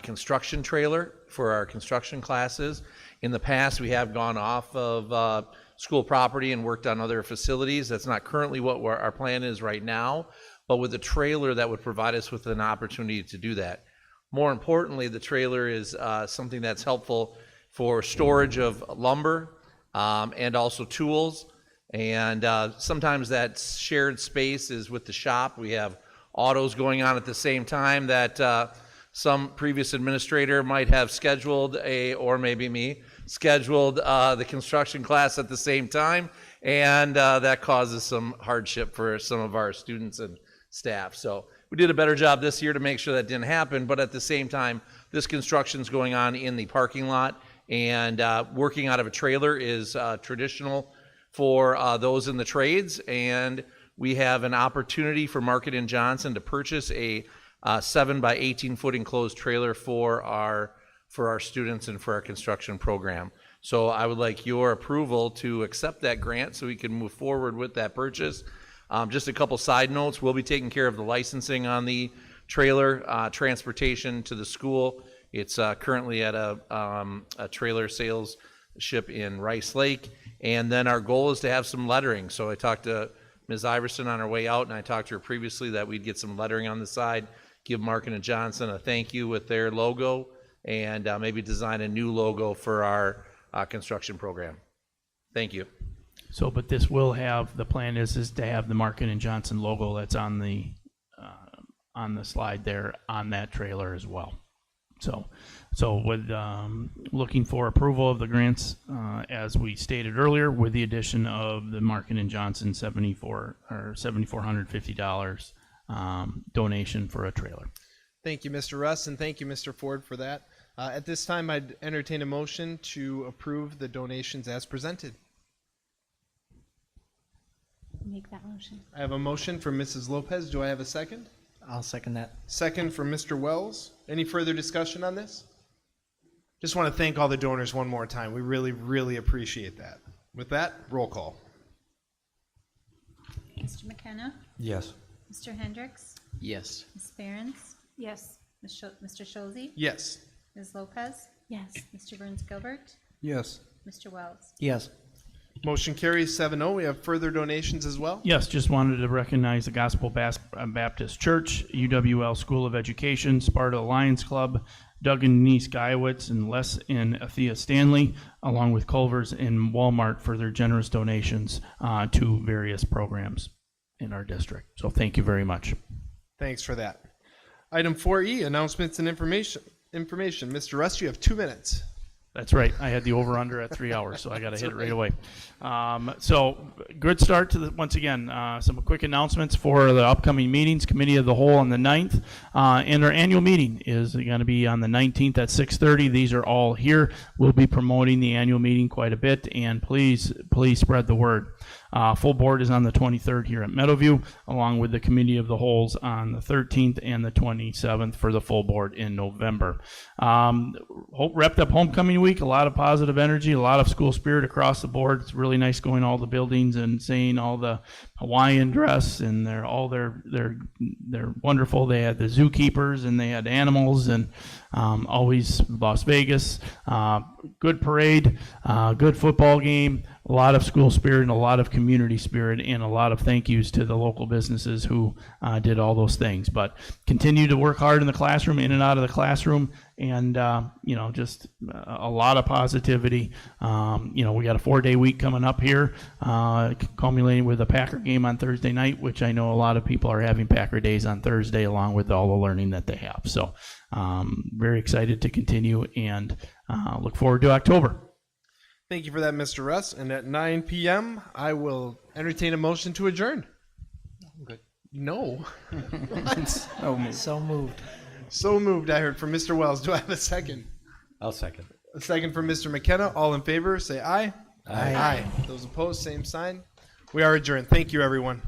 construction trailer for our construction classes. In the past, we have gone off of school property and worked on other facilities. That's not currently what our plan is right now, but with a trailer that would provide us with an opportunity to do that. More importantly, the trailer is something that's helpful for storage of lumber and also tools. And sometimes that shared space is with the shop. We have autos going on at the same time that some previous administrator might have scheduled or maybe me, scheduled the construction class at the same time. And that causes some hardship for some of our students and staff. So we did a better job this year to make sure that didn't happen. But at the same time, this construction is going on in the parking lot. And working out of a trailer is traditional for those in the trades, and we have an opportunity for Market and Johnson to purchase a 7 by 18 foot enclosed trailer for our students and for our construction program. So I would like your approval to accept that grant so we can move forward with that purchase. Just a couple side notes: we'll be taking care of the licensing on the trailer, transportation to the school. It's currently at a trailer sales ship in Rice Lake. And then our goal is to have some lettering. So I talked to Ms. Iverson on her way out, and I talked to her previously that we'd get some lettering on the side, give Market and Johnson a thank you with their logo, and maybe design a new logo for our construction program. Thank you. So, but this will have, the plan is to have the Market and Johnson logo that's on the slide there on that trailer as well. So with looking for approval of the grants, as we stated earlier, with the addition of the Market and Johnson $7,450 donation for a trailer. Thank you, Mr. Russ, and thank you, Mr. Ford, for that. At this time, I'd entertain a motion to approve the donations as presented. Make that motion. I have a motion from Mrs. Lopez. Do I have a second? I'll second that. Second from Mr. Wells. Any further discussion on this? Just want to thank all the donors one more time. We really, really appreciate that. With that, roll call. Mr. McKenna? Yes. Mr. Hendricks? Yes. Ms. Behrens? Yes. Mr. Schulze? Yes. Ms. Lopez? Yes. Mr. Burns Gilbert? Yes. Mr. Wells? Yes. Motion carries 7-0. We have further donations as well. Yes, just wanted to recognize the Gospel Baptist Church, UWL School of Education, Sparta Lions Club, Doug and Denise Guyowitz, and Les and Athea Stanley, along with Culver's and Walmart for their generous donations to various programs in our district. So thank you very much. Thanks for that. Item 4E, announcements and information. Mr. Russ, you have 2 minutes. That's right. I had the over-under at 3 hours, so I got to hit it right away. So good start to once again, some quick announcements for the upcoming meetings. Committee of the Whole on the 9th, and our annual meeting is going to be on the 19th at 6:30. These are all here. We'll be promoting the annual meeting quite a bit, and please spread the word. Full board is on the 23rd here at Meadowview, along with the committee of the holes on the 13th and the 27th for the full board in November. Wrapped up homecoming week, a lot of positive energy, a lot of school spirit across the board. It's really nice going to all the buildings and seeing all the Hawaiian dress, and they're wonderful. They had the zookeepers and they had animals, and always Las Vegas. Good parade, good football game, a lot of school spirit and a lot of community spirit, and a lot of thank yous to the local businesses who did all those things. But continue to work hard in the classroom, in and out of the classroom, and just a lot of positivity. We got a 4-day week coming up here, culminating with a Packer game on Thursday night, which I know a lot of people are having Packer days on Thursday, along with all the learning that they have. So very excited to continue, and look forward to October. Thank you for that, Mr. Russ. And at 9 p.m., I will entertain a motion to adjourn. Good. No. What? So moved. So moved, I heard from Mr. Wells. Do I have a second? I'll second. A second from Mr. McKenna. All in favor, say aye. Aye. Those opposed, same sign. We are adjourned. Thank you, everyone.